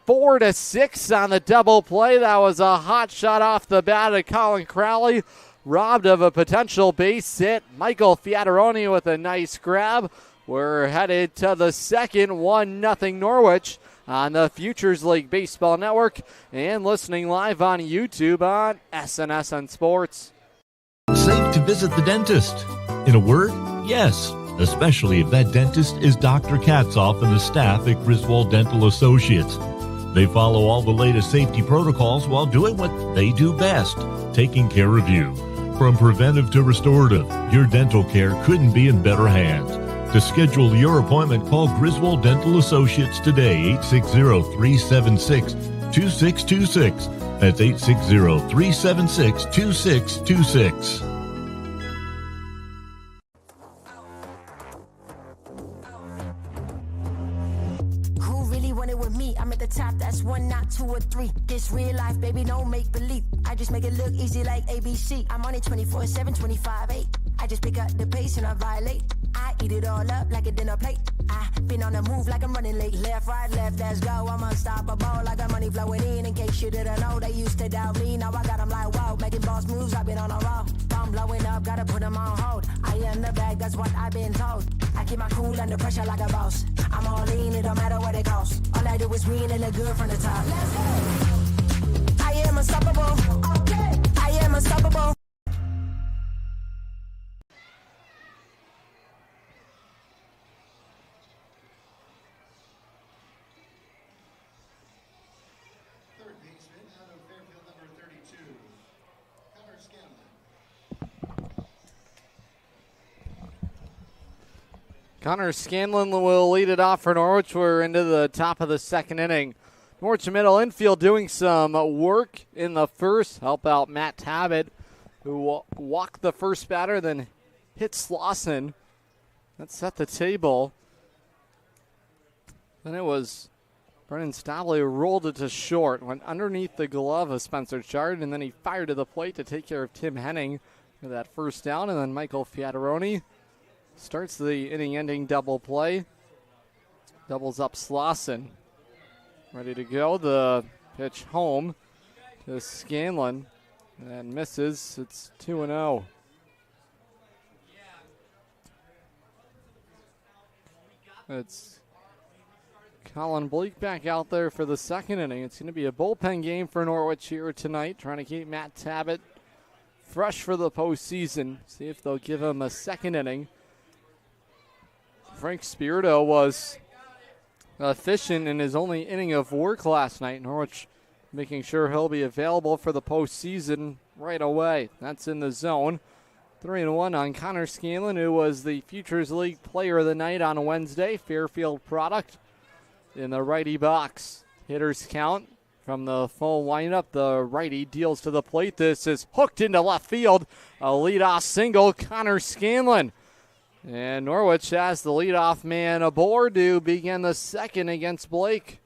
4-6 on the double play. That was a hot shot off the bat of Colin Crowley, robbed of a potential base hit. Michael Fiataroni with a nice grab. We're headed to the second, 1-0 Norwich on the Futures League Baseball Network and listening live on YouTube on SNSN Sports. Safe to visit the dentist. In a word, yes, especially if that dentist is Dr. Katzoff and the staff at Griswold Dental Associates. They follow all the latest safety protocols while doing what they do best, taking care of you. From preventive to restorative, your dental care couldn't be in better hands. To schedule your appointment, call Griswold Dental Associates today, 860-376-2626. That's 860-376-2626. Who really wanted with me? I'm at the top, that's 1, not 2 or 3. This real life, baby, no make believe. I just make it look easy like ABC. I'm on it 24/7, 25/8. I just pick up the pace and I violate. I eat it all up like a dinner plate. I been on the move like I'm running late. Left, right, left, let's go. I'm unstoppable. I got money flowing in case you didn't know. They used to doubt me, now I got them like, wow. Making boss moves, I've been on a roll. I'm blowing up, gotta put them on hold. I am the bag, that's what I've been told. I keep my cool under pressure like a boss. I'm all in, it don't matter what it costs. All I do is win and look good from the top. Let's go. I am unstoppable. Okay. I am unstoppable. Connor Scanlon will lead it off for Norwich. We're into the top of the second inning. Norwich middle infield doing some work in the first. Help out Matt Tabbitt, who walked the first batter, then hit Slauson. That set the table. Then it was Brennan Stabley who rolled it to short, went underneath the glove of Spencer Chard, and then he fired to the plate to take care of Tim Henning for that first down, and then Michael Fiataroni starts the inning-ending double play. Doubles up Slauson. Ready to go. The pitch home to Scanlon. And misses. It's 2-0. It's Colin Bleak back out there for the second inning. It's going to be a bullpen game for Norwich here tonight, trying to keep Matt Tabbitt fresh for the postseason. See if they'll give him a second inning. Frank Spirito was efficient in his only inning of work last night. Norwich making sure he'll be available for the postseason right away. That's in the zone. 3-1 on Connor Scanlon, who was the Futures League Player of the Night on Wednesday. Fairfield product in the righty box. Hitters count from the full lineup. The righty deals to the plate. This is hooked into left field. A leadoff single, Connor Scanlon. And Norwich has the leadoff man aboard to begin the second against Blake.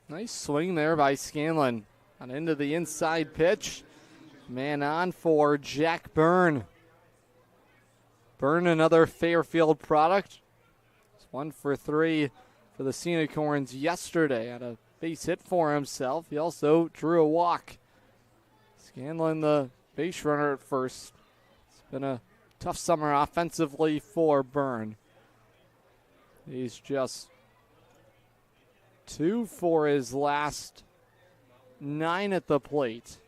Nice swing there by Scanlon. On into the inside pitch. Man on for Jack Byrne. Byrne, another Fairfield product. It's 1 for 3 for the Sea Unicorns yesterday. Had a base hit for himself. He also drew a walk. Scanlon, the base runner at first. It's been a tough summer offensively for Byrne. He's just 2 for his last 9 at the plate.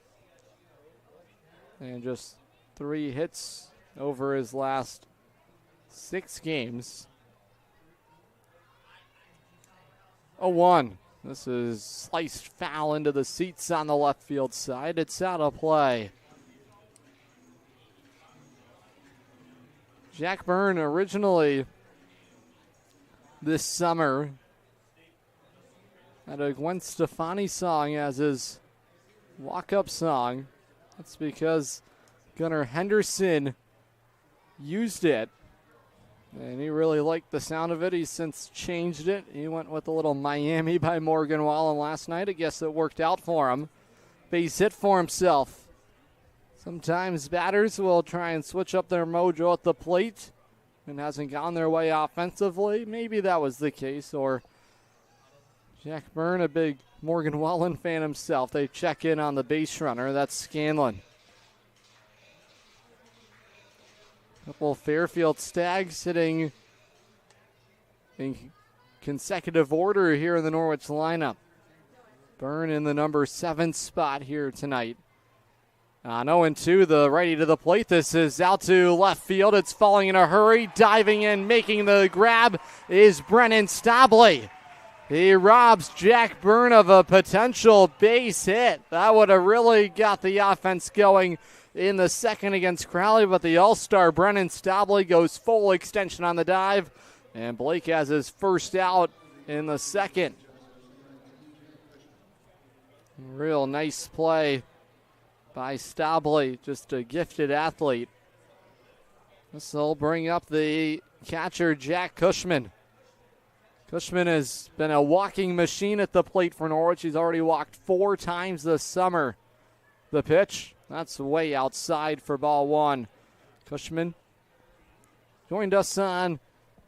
And just 3 hits over his last 6 games. 0-1. This is sliced foul into the seats on the left field side. It's out of play. Jack Byrne originally this summer had a Gwen Stefani song as his walk-up song. That's because Gunnar Henderson used it, and he really liked the sound of it. He's since changed it. He went with a little Miami by Morgan Wallen last night. I guess it worked out for him. Base hit for himself. Sometimes batters will try and switch up their mojo at the plate. and hasn't gone their way offensively. Maybe that was the case, or Jack Byrne, a big Morgan Wallen fan himself. They check in on the base runner. That's Scanlon. Couple Fairfield Stags hitting in consecutive order here in the Norwich lineup. Byrne in the number 7 spot here tonight. 0-2, the righty to the plate. This is out to left field. It's falling in a hurry. Diving in, making the grab is Brennan Stabley. He robs Jack Byrne of a potential base hit. That would have really got the offense going in the second against Crowley, but the all-star Brennan Stabley goes full extension on the dive, and Blake has his first out in the second. Real nice play by Stabley, just a gifted athlete. This will bring up the catcher, Jack Cushman. Cushman has been a walking machine at the plate for Norwich. He's already walked 4 times this summer. The pitch, that's way outside for ball 1. Cushman joined us on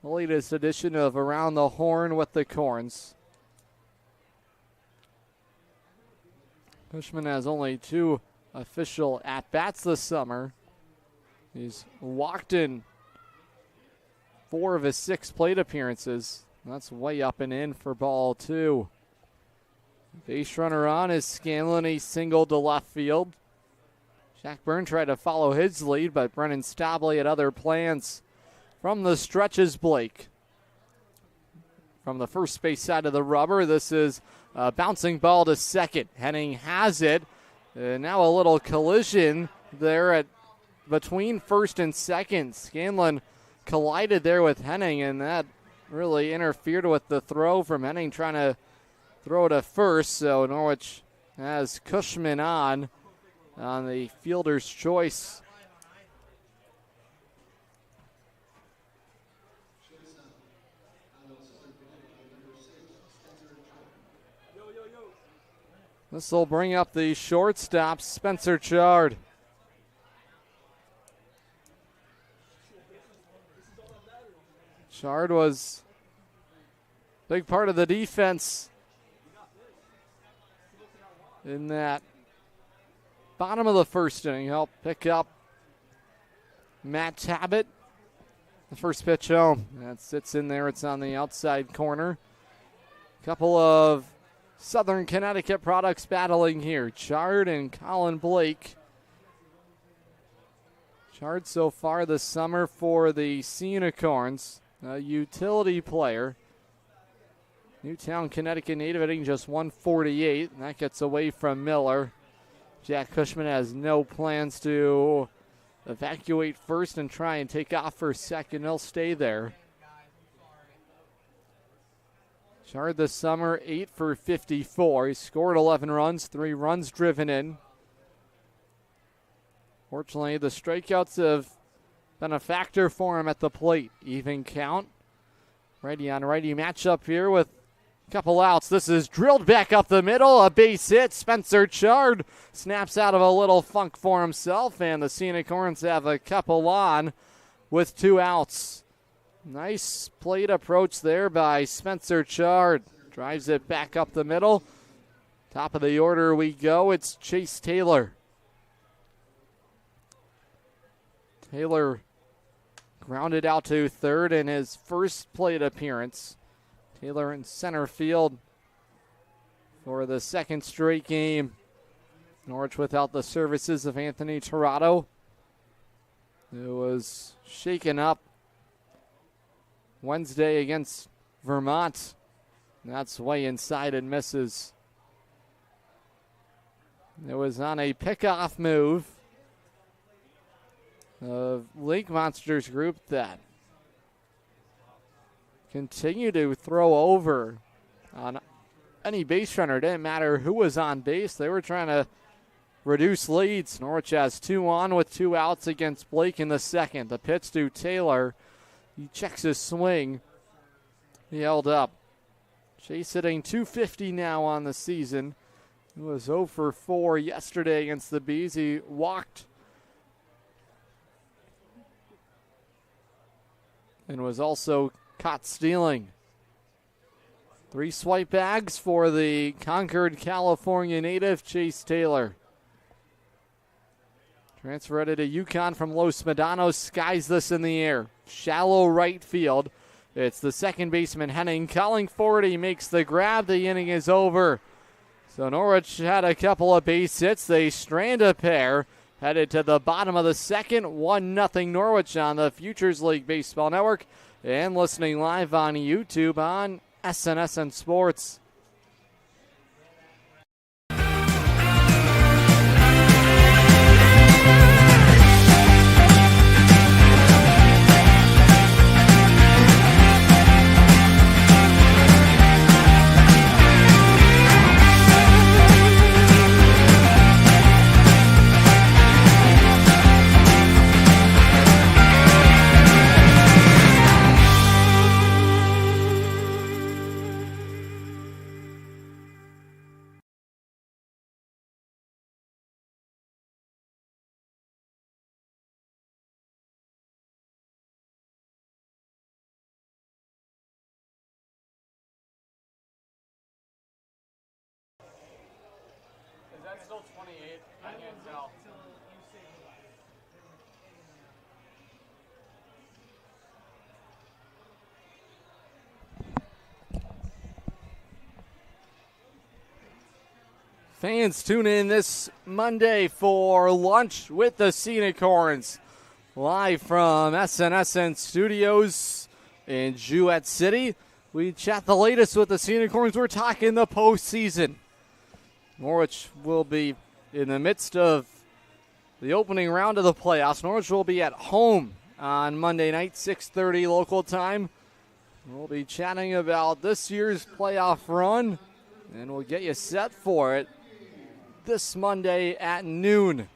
the latest edition of Around the Horn with the Corns. Cushman has only 2 official at-bats this summer. He's walked in 4 of his 6 plate appearances. That's way up and in for ball 2. Base runner on is Scanlon. He singled to left field. Jack Byrne tried to follow his lead, but Brennan Stabley had other plans. From the stretches, Blake. From the first base side of the rubber, this is a bouncing ball to second. Henning has it. Now a little collision there at between first and second. Scanlon collided there with Henning, and that really interfered with the throw from Henning trying to throw to first. So Norwich has Cushman on the fielder's choice. This will bring up the shortstop, Spencer Chard. Chard was a big part of the defense in that bottom of the first inning. Helped pick up Matt Tabbitt. The first pitch home. That sits in there. It's on the outside corner. Couple of Southern Connecticut products battling here. Chard and Colin Blake. Chard so far this summer for the Sea Unicorns, a utility player. Newtown, Connecticut native, hitting just 148, and that gets away from Miller. Jack Cushman has no plans to evacuate first and try and take off for second. He'll stay there. Chard this summer, 8 for 54. He scored 11 runs, 3 runs driven in. Fortunately, the strikeouts have been a factor for him at the plate. Even count. Righty on righty matchup here with a couple outs. This is drilled back up the middle. A base hit. Spencer Chard snaps out of a little funk for himself, and the Sea Unicorns have a couple on with 2 outs. Nice plate approach there by Spencer Chard. Drives it back up the middle. Top of the order we go. It's Chase Taylor. Taylor grounded out to third in his first plate appearance. Taylor in center field for the second straight game. Norwich without the services of Anthony Tirado, who was shaken up Wednesday against Vermont. That's way inside and misses. It was on a pickoff move of Lake Monsters group that continue to throw over on any base runner. It didn't matter who was on base. They were trying to reduce leads. Norwich has 2 on with 2 outs against Blake in the second. The pitch to Taylor. He checks his swing. He held up. Chase hitting .250 now on the season. He was 0 for 4 yesterday against the Bees. He walked and was also caught stealing. 3 swipe bags for the Concord, California native, Chase Taylor. Transferred it to UConn from Los Medanos, skies this in the air. Shallow right field. It's the second baseman, Henning, calling forward. He makes the grab. The inning is over. So Norwich had a couple of base hits. They strand a pair. Headed to the bottom of the second. 1-0 Norwich on the Futures League Baseball Network. And listening live on YouTube on SNSN Sports. That's still 28. I can't tell. Fans, tune in this Monday for lunch with the Sea Unicorns. Live from SNSN Studios in Jewett City. We chat the latest with the Sea Unicorns. We're talking the postseason. Norwich will be in the midst of the opening round of the playoffs. Norwich will be at home on Monday night, 6:30 local time. We'll be chatting about this year's playoff run, and we'll get you set for it this Monday at noon.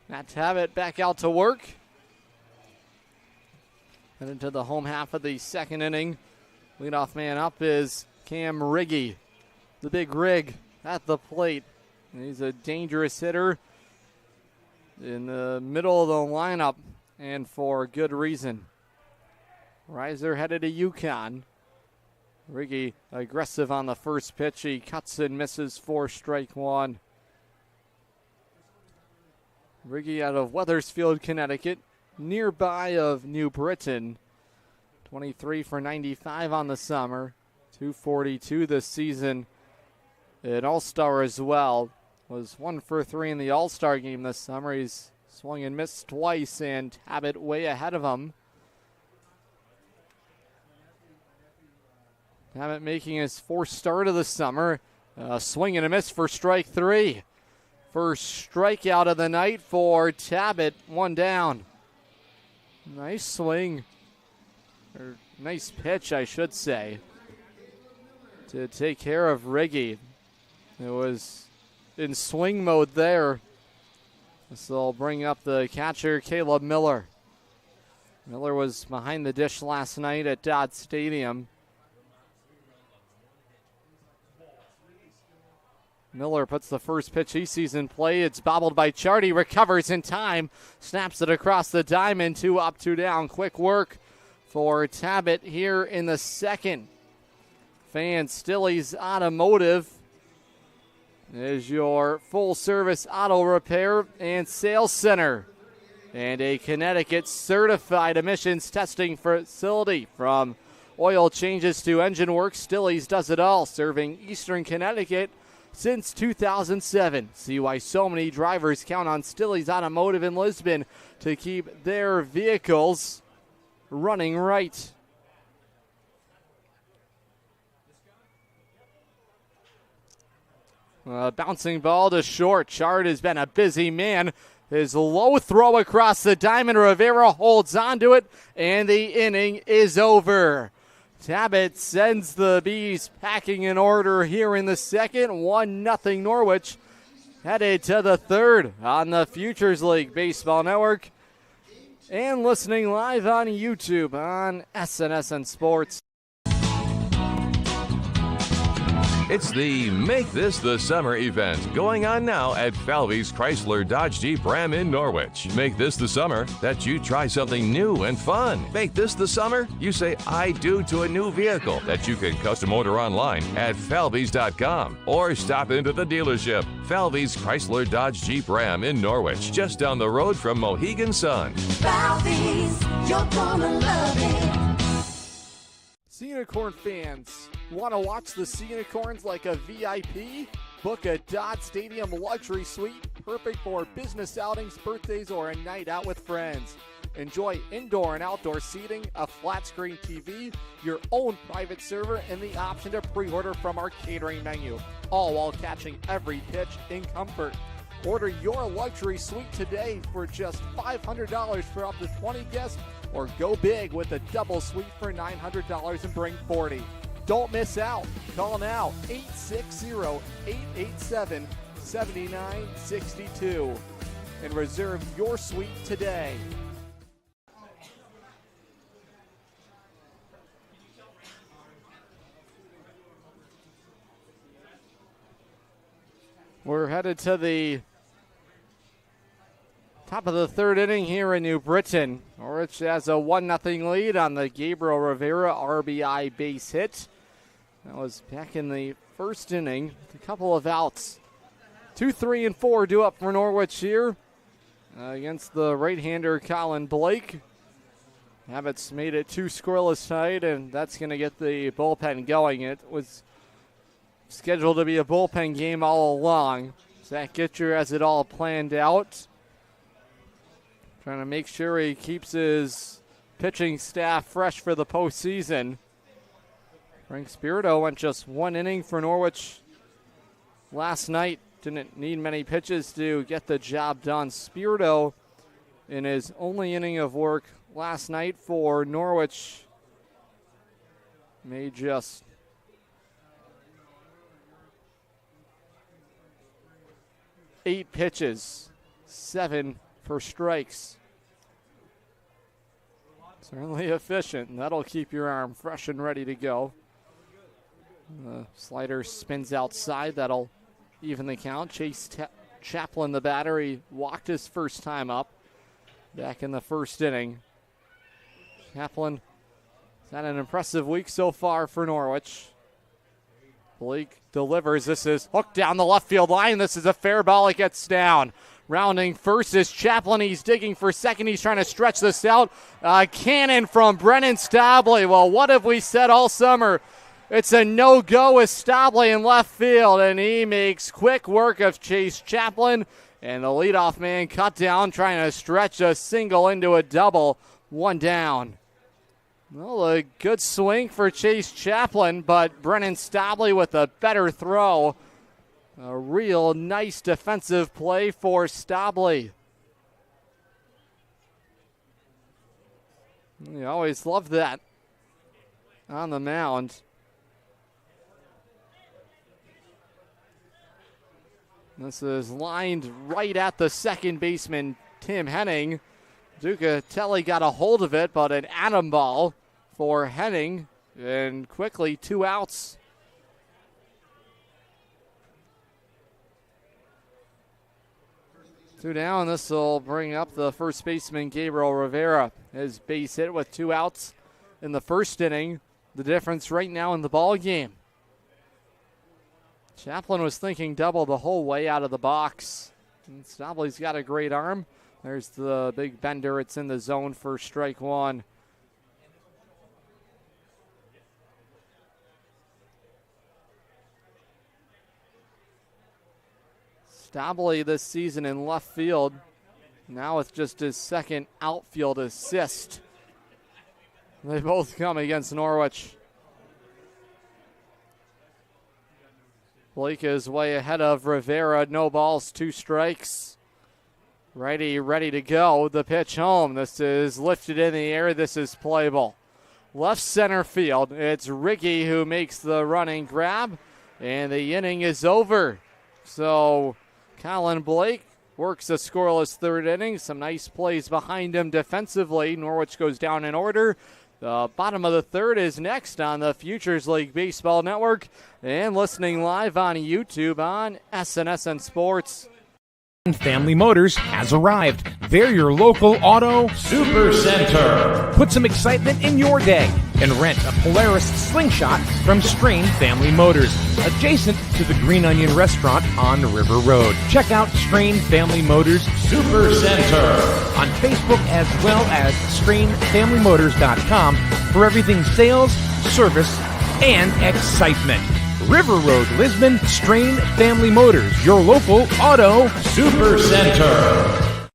Matt Tabbitt back out to work. Headed into the home half of the second inning. Leadoff man up is Cam Riggy. The big rig at the plate. And he's a dangerous hitter in the middle of the lineup, and for good reason. Reiser headed to UConn. Riggy aggressive on the first pitch. He cuts and misses for strike one. Riggy out of Wethersfield, Connecticut, nearby of New Britain. 23 for 95 on the summer. 242 this season. An All-Star as well. Was 1 for 3 in the All-Star game this summer. He's swung and missed twice, and Tabbitt way ahead of him. Tabbitt making his fourth start of the summer. Swing and a miss for strike 3. First strikeout of the night for Tabbitt. 1 down. Nice swing. Or nice pitch, I should say, to take care of Riggy. It was in swing mode there. This will bring up the catcher, Caleb Miller. Miller was behind the dish last night at Dodd Stadium. Miller puts the first pitch he sees in play. It's bobbled by Chardy, recovers in time, snaps it across the diamond. 2 up, 2 down. Quick work for Tabbitt here in the second. Fans, Stilley's Automotive is your full-service auto repair and sales center and a Connecticut certified emissions testing facility. From oil changes to engine work, Stilley's does it all, serving Eastern Connecticut since 2007. See why so many drivers count on Stilley's Automotive in Lisbon to keep their vehicles running right. Bouncing ball to short. Chard has been a busy man. His low throw across the diamond. Rivera holds onto it, and the inning is over. Tabbitt sends the Bees packing in order here in the second. 1-0 Norwich. Headed to the third on the Futures League Baseball Network. And listening live on YouTube on SNSN Sports. It's the Make This the Summer event going on now at Falvey's Chrysler Dodge Jeep Ram in Norwich. Make this the summer that you try something new and fun. Make this the summer you say I do to a new vehicle that you can custom order online at falveys.com or stop into the dealership. Falvey's Chrysler Dodge Jeep Ram in Norwich, just down the road from Mohegan Sun. Falvey's, you're gonna love it. Sea Unicorn fans, want to watch the Sea Unicorns like a VIP? Book a Dodge Stadium luxury suite, perfect for business outings, birthdays, or a night out with friends. Enjoy indoor and outdoor seating, a flat screen TV, your own private server, and the option to pre-order from our catering menu, all while catching every pitch in comfort. Order your luxury suite today for just $500 for up to 20 guests, or go big with a double suite for $900 and bring 40. Don't miss out. Call now, 860-887-7962, and reserve your suite today. We're headed to the top of the third inning here in New Britain. Norwich has a 1-0 lead on the Gabriel Rivera RBI base hit. That was back in the first inning. A couple of outs. 2, 3, and 4 due up for Norwich here against the right-hander Colin Blake. Abbott's made it 2 scoreless tonight, and that's going to get the bullpen going. It was scheduled to be a bullpen game all along. Zach Gitcher has it all planned out. Trying to make sure he keeps his pitching staff fresh for the postseason. Frank Spirito went just 1 inning for Norwich last night. Didn't need many pitches to get the job done. Spirito, in his only inning of work last night for Norwich, made just 8 pitches, 7 for strikes. Certainly efficient, and that'll keep your arm fresh and ready to go. The slider spins outside. That'll even the count. Chase Chaplin, the batter, he walked his first time up back in the first inning. Chaplin has had an impressive week so far for Norwich. Blake delivers. This is hooked down the left field line. This is a fair ball. It gets down. Rounding first is Chaplin. He's digging for second. He's trying to stretch this out. Cannon from Brennan Stabley. Well, what have we said all summer? It's a no-go with Stabley in left field, and he makes quick work of Chase Chaplin. And the leadoff man cut down, trying to stretch a single into a double. 1 down. Well, a good swing for Chase Chaplin, but Brennan Stabley with a better throw. A real nice defensive play for Stabley. You always love that on the mound. This is lined right at the second baseman, Tim Henning. Ducatelli got a hold of it, but an atom ball for Henning, and quickly 2 outs. Two down. This will bring up the first baseman, Gabriel Rivera. His base hit with 2 outs in the first inning. The difference right now in the ball game. Chaplin was thinking double the whole way out of the box. Stabley's got a great arm. There's the big bender. It's in the zone for strike 1. Stabley this season in left field, now with just his second outfield assist. They both come against Norwich. Blake is way ahead of Rivera. No balls, 2 strikes. Righty ready to go. The pitch home. This is lifted in the air. This is playable. Left center field. It's Ricky who makes the running grab, and the inning is over. So Colin Blake works a scoreless third inning. Some nice plays behind him defensively. Norwich goes down in order. The bottom of the third is next on the Futures League Baseball Network and listening live on YouTube on SNSN Sports. Family Motors has arrived. They're your local auto super center. Put some excitement in your day and rent a Polaris Slingshot from Strain Family Motors, adjacent to the Green Onion Restaurant on River Road. Check out Strain Family Motors Super Center on Facebook as well as strainfamilymotors.com for everything sales, service, and excitement. River Road, Lisbon, Strain Family Motors, your local auto super center.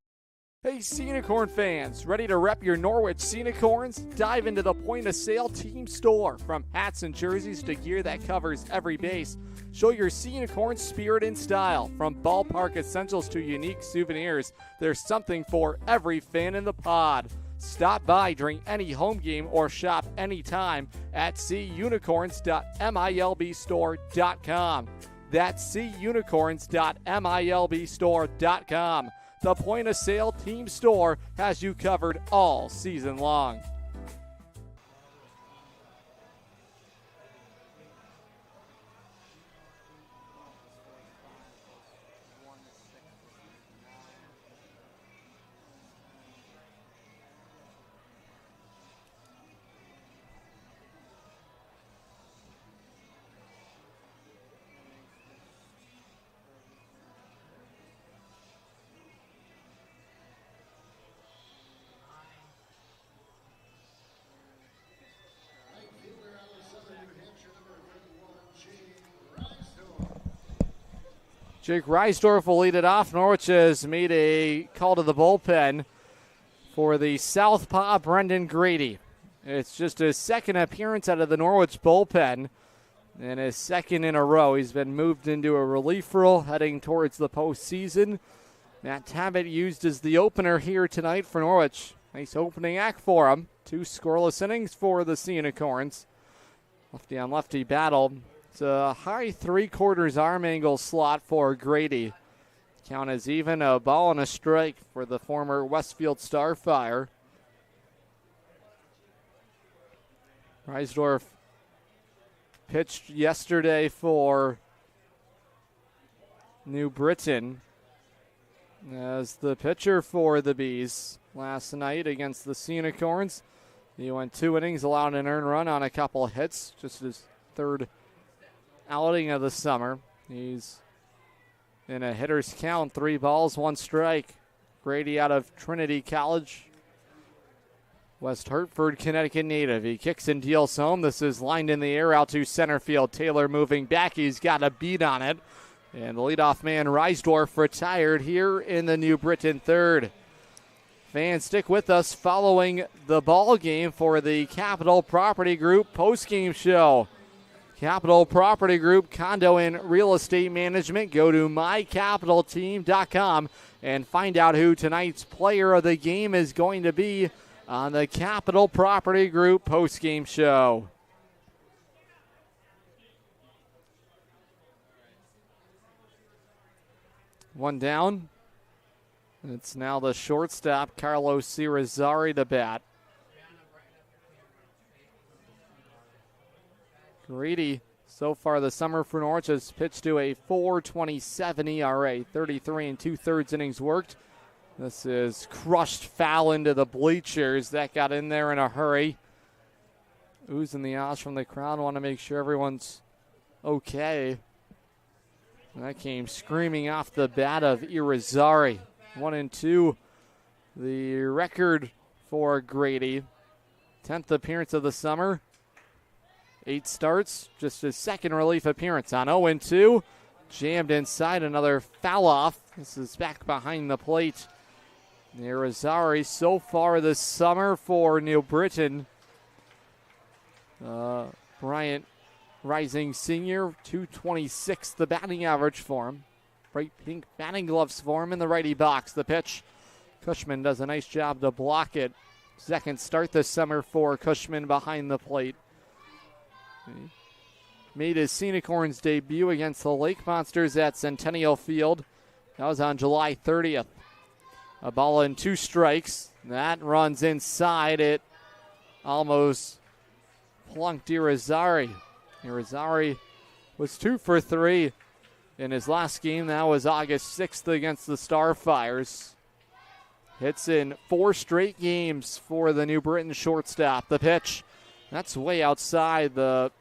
Hey, Sea Unicorn fans, ready to rep your Norwich Sea Unicorns? Dive into the point-of-sale team store. From hats and jerseys to gear that covers every base, show your Sea Unicorn spirit and style. From ballpark essentials to unique souvenirs, there's something for every fan in the pod. Stop by during any home game or shop anytime at seaunicorns.milbstore.com. That's seaunicorns.milbstore.com. The point-of-sale team store has you covered all season long. Jake Reisdorf will lead it off. Norwich has made a call to the bullpen for the southpaw Brendan Grady. It's just his second appearance out of the Norwich bullpen and his second in a row. He's been moved into a relief role heading towards the postseason. Matt Tabbitt used as the opener here tonight for Norwich. Nice opening act for him. 2 scoreless innings for the Sea Unicorns. Lefty on lefty battle. It's a high 3/4 arm angle slot for Grady. Count is even, a ball and a strike for the former Westfield Starfire. Reisdorf pitched yesterday for New Britain as the pitcher for the Bees last night against the Sea Unicorns. He went 2 innings, allowed an earned run on a couple of hits, just his third outing of the summer. He's in a hitter's count, 3 balls, 1 strike. Grady out of Trinity College, West Hartford, Connecticut native. He kicks and deals home. This is lined in the air out to center field. Taylor moving back. He's got a beat on it. And the leadoff man, Reisdorf, retired here in the New Britain third. Fans, stick with us following the ball game for the Capital Property Group postgame show. Capital Property Group, condo and real estate management. Go to mycapitalteam.com and find out who tonight's player of the game is going to be on the Capital Property Group postgame show. One down. It's now the shortstop, Carlos Cirizari, to bat. Grady, so far the summer for Norwich, has pitched to a 4.27 ERA, 33 2/3 innings worked. This is crushed foul into the bleachers. That got in there in a hurry. Oohs and the ahs from the crowd. Want to make sure everyone's okay. And that came screaming off the bat of Irizarry. 1-2. The record for Grady. 10th appearance of the summer. 8 starts, just his second relief appearance on 0-2. Jammed inside, another foul off. This is back behind the plate. Irizarry so far this summer for New Britain. Bryant Rising Senior, 226 the batting average for him. Bright pink batting gloves for him in the righty box. The pitch, Cushman does a nice job to block it. Second start this summer for Cushman behind the plate. He made his Sea Unicorns debut against the Lake Monsters at Centennial Field. That was on July 30th. A ball and 2 strikes. That runs inside. It almost plunked Irizarry. Irizarry was 2 for 3 in his last game. That was August 6th against the Starfires. Hits in 4 straight games for the New Britain shortstop. The pitch, that's way outside. The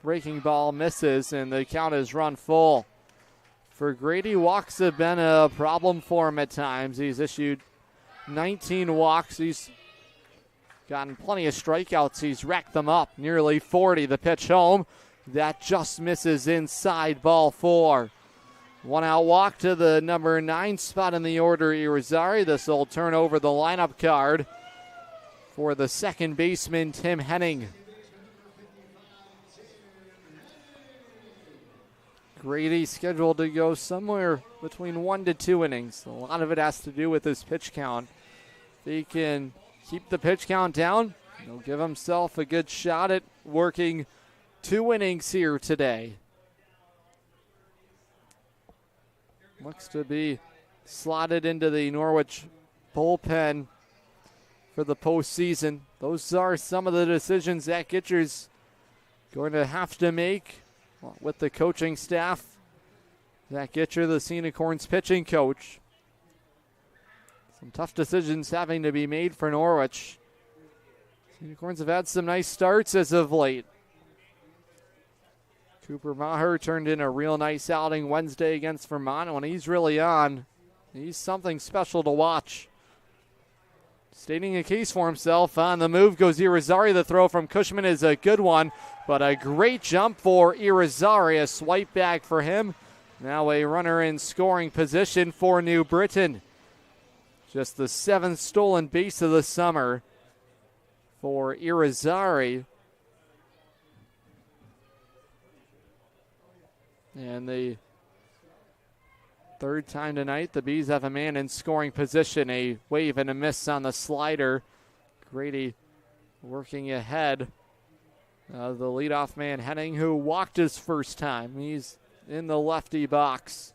breaking ball misses, and the count is run full. For Grady, walks have been a problem for him at times. He's issued 19 walks. He's gotten plenty of strikeouts. He's racked them up, nearly 40. The pitch home, that just misses inside, ball 4. 1 out walk to the number 9 spot in the order, Irizarry. This will turn over the lineup card for the second baseman, Tim Henning. Grady scheduled to go somewhere between 1 to 2 innings. A lot of it has to do with his pitch count. If he can keep the pitch count down, he'll give himself a good shot at working 2 innings here today. Looks to be slotted into the Norwich bullpen for the postseason. Those are some of the decisions Zach Gitcher's going to have to make with the coaching staff. Zach Gitcher, the Sea Unicorns pitching coach. Some tough decisions having to be made for Norwich. Sea Unicorns have had some nice starts as of late. Cooper Maher turned in a real nice outing Wednesday against Vermont. When he's really on, he's something special to watch. Stating a case for himself. On the move goes Irizarry. The throw from Cushman is a good one, but a great jump for Irizarry. A swipe back for him. Now a runner in scoring position for New Britain. Just the 7th stolen base of the summer for Irizarry. And the 3rd time tonight, the Bees have a man in scoring position. A wave and a miss on the slider. Grady working ahead. The leadoff man, Henning, who walked his first time. He's in the lefty box.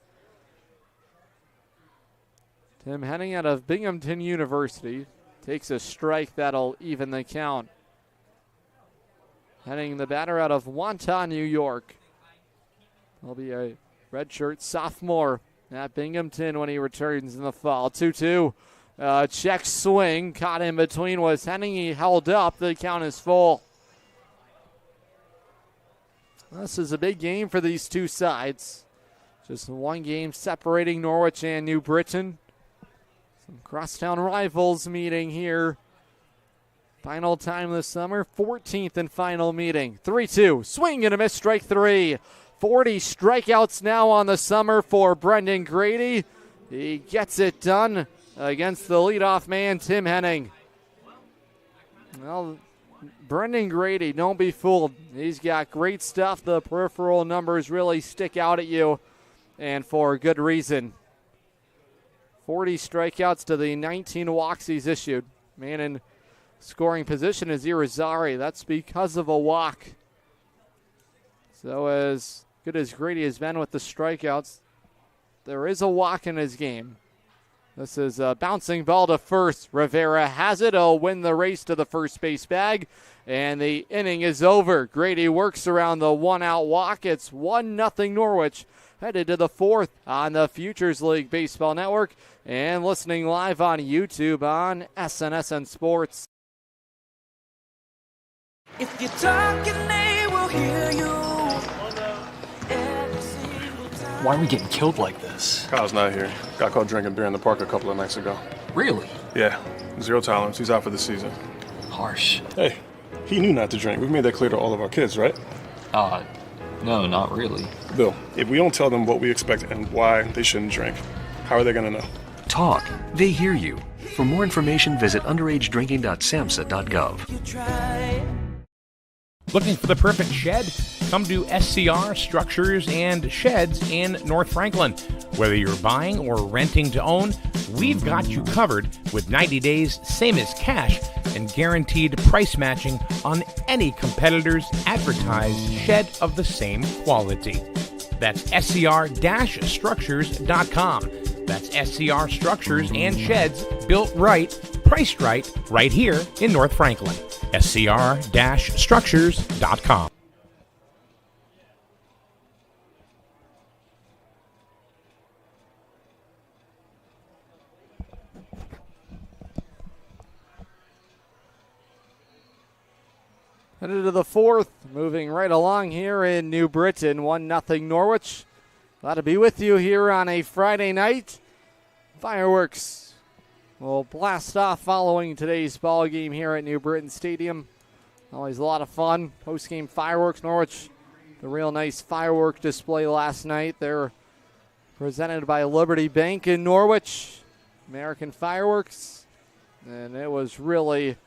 Tim Henning out of Binghamton University takes a strike that'll even the count. Henning, the batter out of Wantagh, New York. He'll be a redshirt sophomore at Binghamton when he returns in the fall. 2-2. Check swing. Caught in between was Henning. He held up. The count is full. This is a big game for these two sides. Just one game separating Norwich and New Britain. Some crosstown rivals meeting here. Final time this summer, 14th and final meeting. 3-2. Swing and a miss, strike 3. 40 strikeouts now on the summer for Brendan Grady. He gets it done against the leadoff man, Tim Henning. Well, Brendan Grady, don't be fooled. He's got great stuff. The peripheral numbers really stick out at you, and for good reason. 40 strikeouts to the 19 walks he's issued. Man in scoring position is Irizarry. That's because of a walk. So as good as Grady has been with the strikeouts, there is a walk in his game. This is a bouncing ball to first. Rivera has it. He'll win the race to the first base bag, and the inning is over. Grady works around the 1-out walk. It's 1-0 Norwich. Headed to the 4th on the Futures League Baseball Network and listening live on YouTube on SNSN Sports. If you're talking, they will hear you. Why are we getting killed like this? Kyle's not here. Got caught drinking beer in the park a couple of nights ago. Really? Yeah, 0 tolerance. He's out for the season. Harsh. Hey, he knew not to drink. We've made that clear to all of our kids, right? No, not really. Bill, if we don't tell them what we expect and why they shouldn't drink, how are they going to know? Talk. They hear you. For more information, visit underagedrinking.samhsa.gov. Looking for the perfect shed? Come to SCR Structures and Sheds in North Franklin. Whether you're buying or renting to own, we've got you covered with 90 days, same as cash, and guaranteed price matching on any competitor's advertised shed of the same quality. That's scr-structures.com. That's SCR Structures and Sheds, built right, priced right here in North Franklin. scr-structures.com. Headed to the fourth, moving right along here in New Britain, 1-0 Norwich. Glad to be with you here on a Friday night. Fireworks will blast off following today's ball game here at New Britain Stadium. Always a lot of fun. Post-game fireworks. Norwich, the real nice firework display last night. They're presented by Liberty Bank in Norwich. American Fireworks. And it was really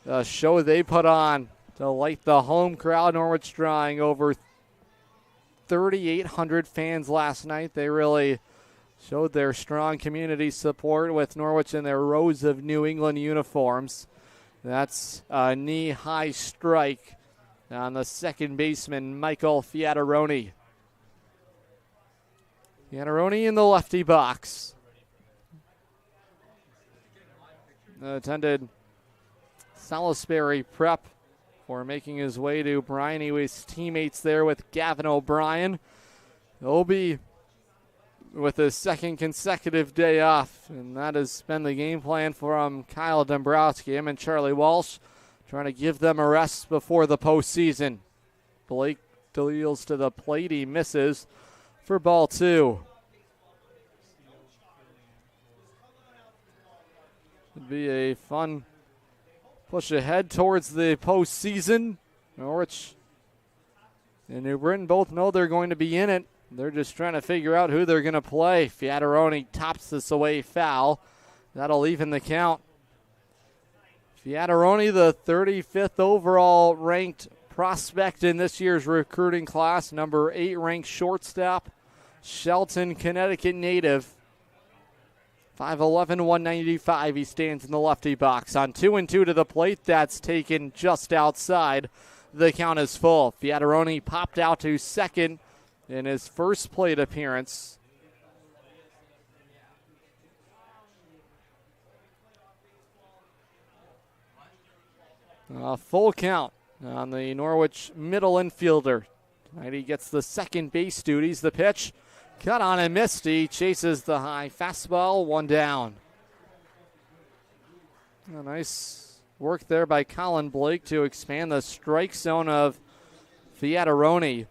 a show they put on to light the home crowd. Norwich drawing over 3,800 fans last night. They really showed their strong community support with Norwich in their rows of New England uniforms. That's a knee-high strike on the second baseman, Michael Fiataroni. Fiataroni in the lefty box. Attended Salisbury Prep for making his way to Bryan. He was teammates there with Gavin O'Brien. He'll be with his second consecutive day off, and that has been the game plan from Kyle Dombrowski. Him and Charlie Walsh trying to give them a rest before the postseason. Blake deals to the plate. He misses for ball two. It'd be a fun push ahead towards the postseason. Norwich and New Britain both know they're going to be in it. They're just trying to figure out who they're going to play. Fiataroni tops this away foul. That'll even the count. Fiataroni, the 35th overall ranked prospect in this year's recruiting class, number 8 ranked shortstop, Shelton, Connecticut native. 5'11", 195. He stands in the lefty box. On 2-2 to the plate, that's taken just outside. The count is full. Fiataroni popped out to second in his first plate appearance. A full count on the Norwich middle infielder. Tonight he gets the second base duties. The pitch cut on and missed. He chases the high fastball, one down. A nice work there by Colin Blake to expand the strike zone of Fiataroni.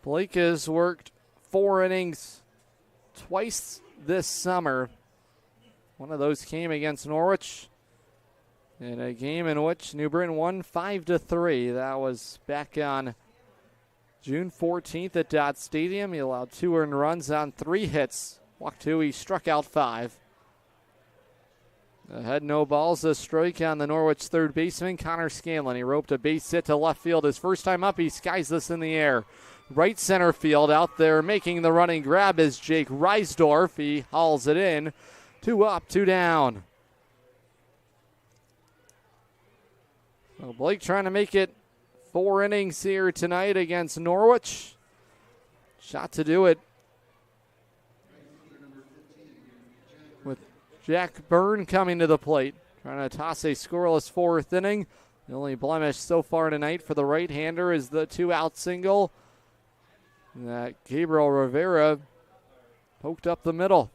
Blake has worked 4 innings twice this summer. One of those came against Norwich in a game in which New Britain won 5-3. That was back on June 14th at Dodd Stadium. He allowed 2 earned runs on 3 hits. Walked 2, he struck out 5. Ahead, no balls, a strike on the Norwich third baseman, Connor Scanlon. He roped a base hit to left field. His first time up, he skies this in the air. Right center field out there making the running grab is Jake Reisdorf. He hauls it in. 2 up, 2 down. So Blake trying to make it 4 innings here tonight against Norwich. Shot to do it with Jack Byrne coming to the plate. Trying to toss a scoreless 4th inning. The only blemish so far tonight for the right-hander is the 2-out single that Gabriel Rivera poked up the middle.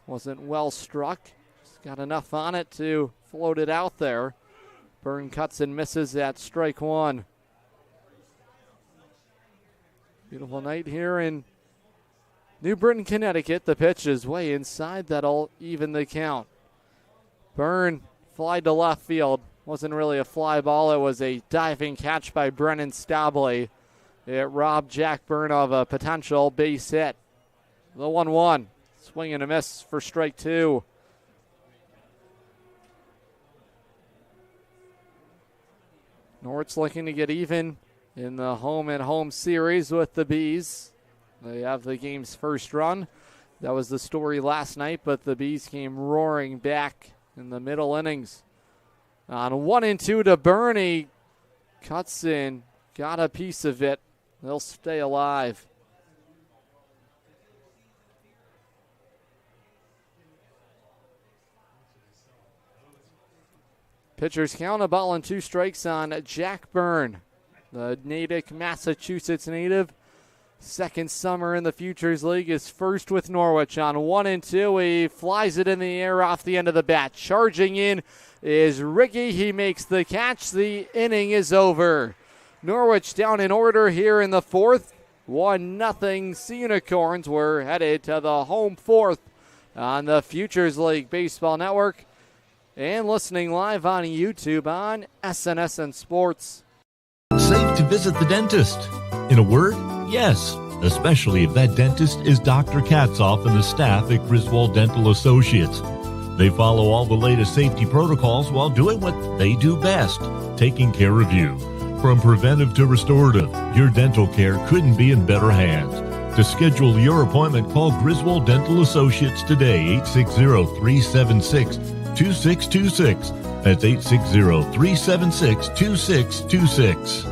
Wasn't well struck. Just got enough on it to float it out there. Byrne cuts and misses at strike 1. Beautiful night here in New Britain, Connecticut. The pitch is way inside. That'll even the count. Byrne fly to left field. Wasn't really a fly ball. It was a diving catch by Brennan Stabley. It robbed Jack Byrne of a potential base hit. The 1-1. Swing and a miss for strike 2. Norwich looking to get even in the home-and-home series with the Bees. They have the game's first run. That was the story last night, but the Bees came roaring back in the middle innings. On 1-2 to Byrne, he cuts in, got a piece of it. They'll stay alive. Pitchers count, a ball and 2 strikes on Jack Byrne, the Natick, Massachusetts native. Second summer in the Futures League, is first with Norwich on 1-2. He flies it in the air off the end of the bat. Charging in is Ricky. He makes the catch. The inning is over. Norwich down in order here in the 4th. 1-0 Sea Unicorns. We're headed to the home 4th on the Futures League Baseball Network and listening live on YouTube on SNSN Sports. Safe to visit the dentist. In a word, yes, especially if that dentist is Dr. Katzoff and the staff at Griswold Dental Associates. They follow all the latest safety protocols while doing what they do best, taking care of you. From preventive to restorative, your dental care couldn't be in better hands. To schedule your appointment, call Griswold Dental Associates today, 860-376-2626. That's 860-376-2626.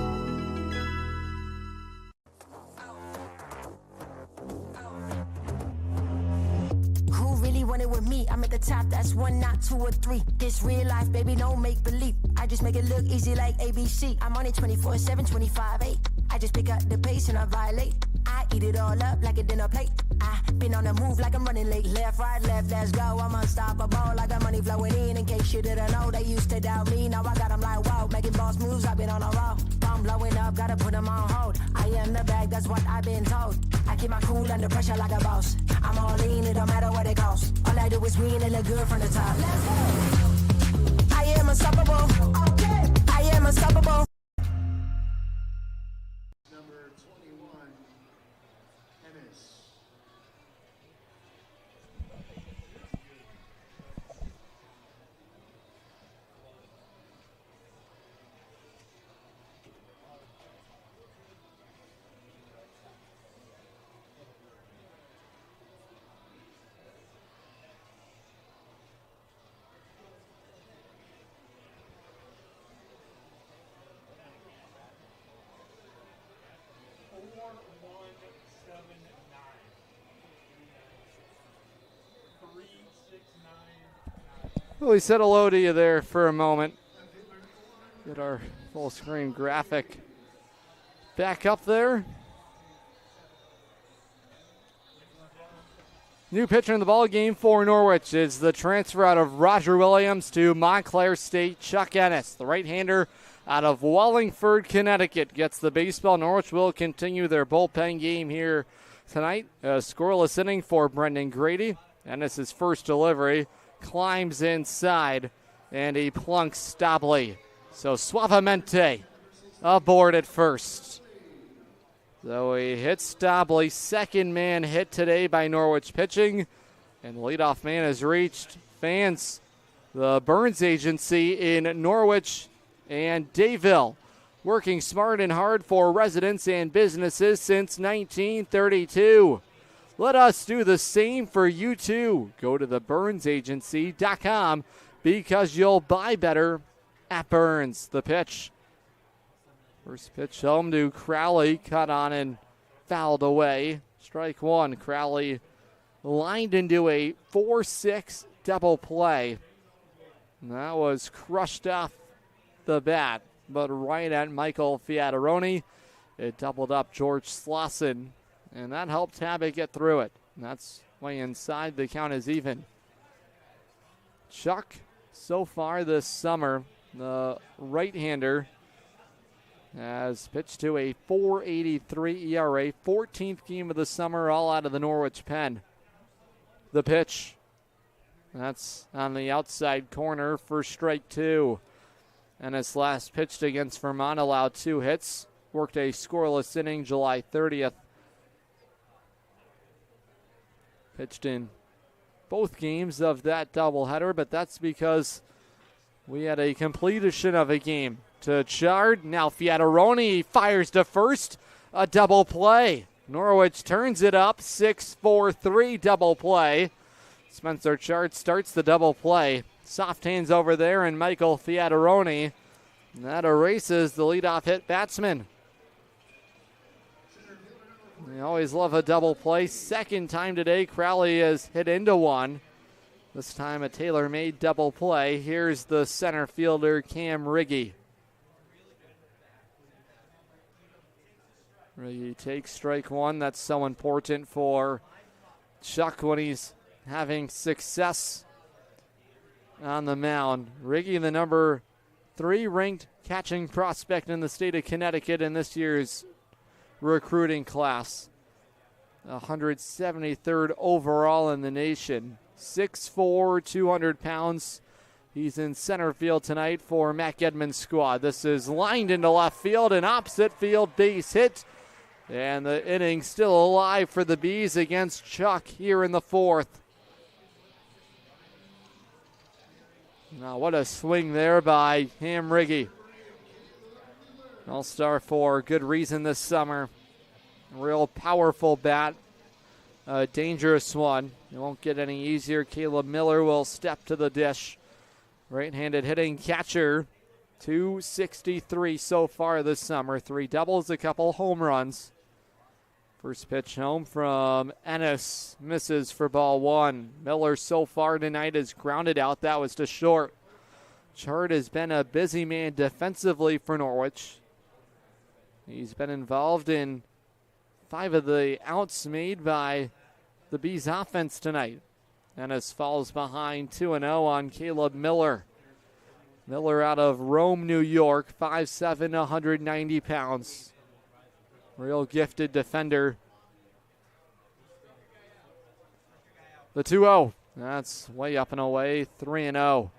Who really wanted with me? I'm at the top, that's 1, not 2 or 3. This real life, baby, don't make believe. I just make it look easy like ABC. I'm on it 24/7, 25/8. I just pick up the pace and I violate. I eat it all up like a dinner plate. I been on the move like I'm running late. Left, right, left, let's go. I'm unstoppable. I got money flowing in case you didn't know. They used to doubt me, now I got them like wow. Making boss moves, I've been on a roll. I'm blowing up, gotta put them on hold. I am the bag, that's what I've been told. I keep my cool under pressure like a boss. I'm all in, it don't matter what it costs. All I do is win and look good from the top. Let's go. I am unstoppable. Okay. I am unstoppable. Number 21, Ennis. Well, we said hello to you there for a moment. Get our full screen graphic back up there. New pitcher in the ball game for Norwich is the transfer out of Roger Williams to Montclair State, Chuck Ennis. The right-hander out of Wallingford, Connecticut, gets the baseball. Norwich will continue their bullpen game here tonight. A scoreless inning for Brendan Grady. Ennis' first delivery climbs inside, and he plunks Stabley. So Suavemente aboard at first. So he hits Stabley, second man hit today by Norwich pitching, and the leadoff man has reached. Fans, the Burns Agency in Norwich and Dayville, working smart and hard for residents and businesses since 1932. Let us do the same for you too. Go to theburnsagency.com because you'll buy better at Burns. The pitch. First pitch home to Crowley, cut on and fouled away. Strike one. Crowley lined into a 4-6 double play. And that was crushed off the bat, but right at Michael Fiataroni. It doubled up George Slauson, and that helped Habit get through it. And that's why inside the count is even. Chuck, so far this summer, the right-hander, has pitched to a 4.83 ERA, 14th game of the summer, all out of the Norwich pen. The pitch. That's on the outside corner for strike two. And his last pitched against Vermont, allowed 2 hits. Worked a scoreless inning July 30th. Pitched in both games of that doubleheader, but that's because we had a completion of a game. To Chard, now Fiataroni fires to first, a double play. Norwich turns it up, 6-4-3 double play. Spencer Chard starts the double play. Soft hands over there, and Michael Fiataroni. And that erases the leadoff hit batsman. We always love a double play. Second time today, Crowley has hit into one. This time a tailor-made double play. Here's the center fielder, Cam Riggy. Riggy takes strike one. That's so important for Chuck when he's having success on the mound. Riggy, the number 3 ranked catching prospect in the state of Connecticut in this year's recruiting class. 173rd overall in the nation. 6'4", 200 pounds. He's in center field tonight for Mac Edmonds' squad. This is lined into left field, an opposite field base hit. And the inning still alive for the Bees against Chuck here in the 4th. Now what a swing there by Cam Riggy. All-star for good reason this summer. Real powerful bat. A dangerous one. It won't get any easier. Caleb Miller will step to the dish. Right-handed hitting catcher. 263 so far this summer. 3 doubles, a couple home runs. First pitch home from Ennis. Misses for ball 1. Miller so far tonight is grounded out. That was to short. Chard has been a busy man defensively for Norwich. He's been involved in 5 of the outs made by the Bees offense tonight. Ennis falls behind 2-0 on Caleb Miller. Miller out of Rome, New York, 5'7", 190 pounds. Real gifted defender. The 2-0. That's way up and away. 3-0.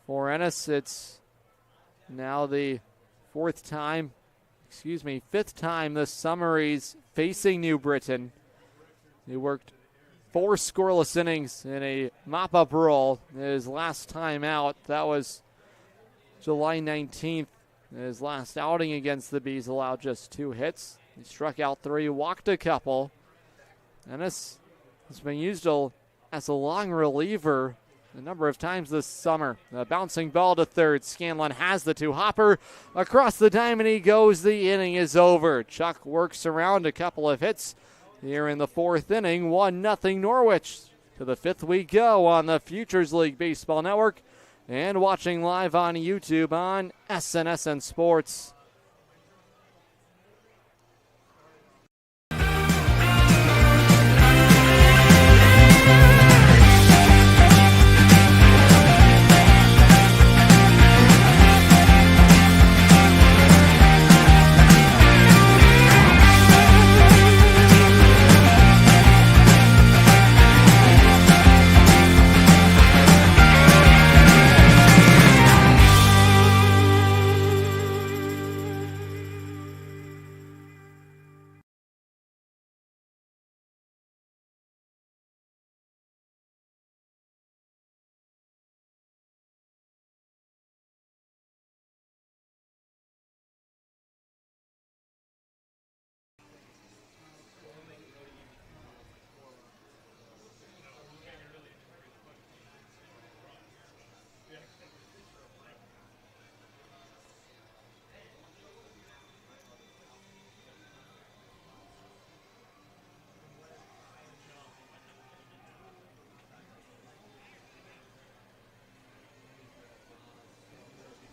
For Ennis, it's now the fifth time this summer he's facing New Britain. He worked 4 scoreless innings in a mop-up role. His last time out, that was July 19th. His last outing against the Bees allowed just 2 hits. He struck out 3, walked a couple. Ennis has been used as a long reliever a number of times this summer. A bouncing ball to third. Scanlon has the 2-hopper. Across the diamond he goes. The inning is over. Chuck works around a couple of hits here in the 4th inning. 1-0 Norwich. To the 5th we go on the Futures League Baseball Network and watching live on YouTube on SNSN Sports.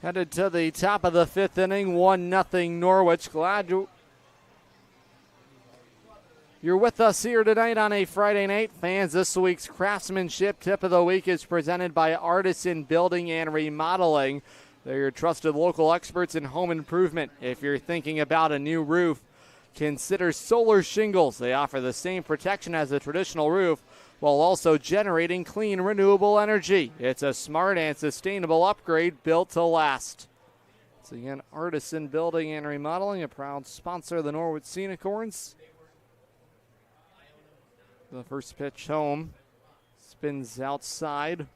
Headed to the top of the 5th inning, 1-0 Norwich. Glad you're with us here tonight on a Friday night. Fans, this week's Craftsmanship Tip of the Week is presented by Artisan Building and Remodeling. They're your trusted local experts in home improvement. If you're thinking about a new roof, consider solar shingles. They offer the same protection as a traditional roof, while also generating clean, renewable energy. It's a smart and sustainable upgrade built to last. So again, Artisan Building and Remodeling, a proud sponsor of the Norwich Sea Unicorns. The first pitch home, spins outside.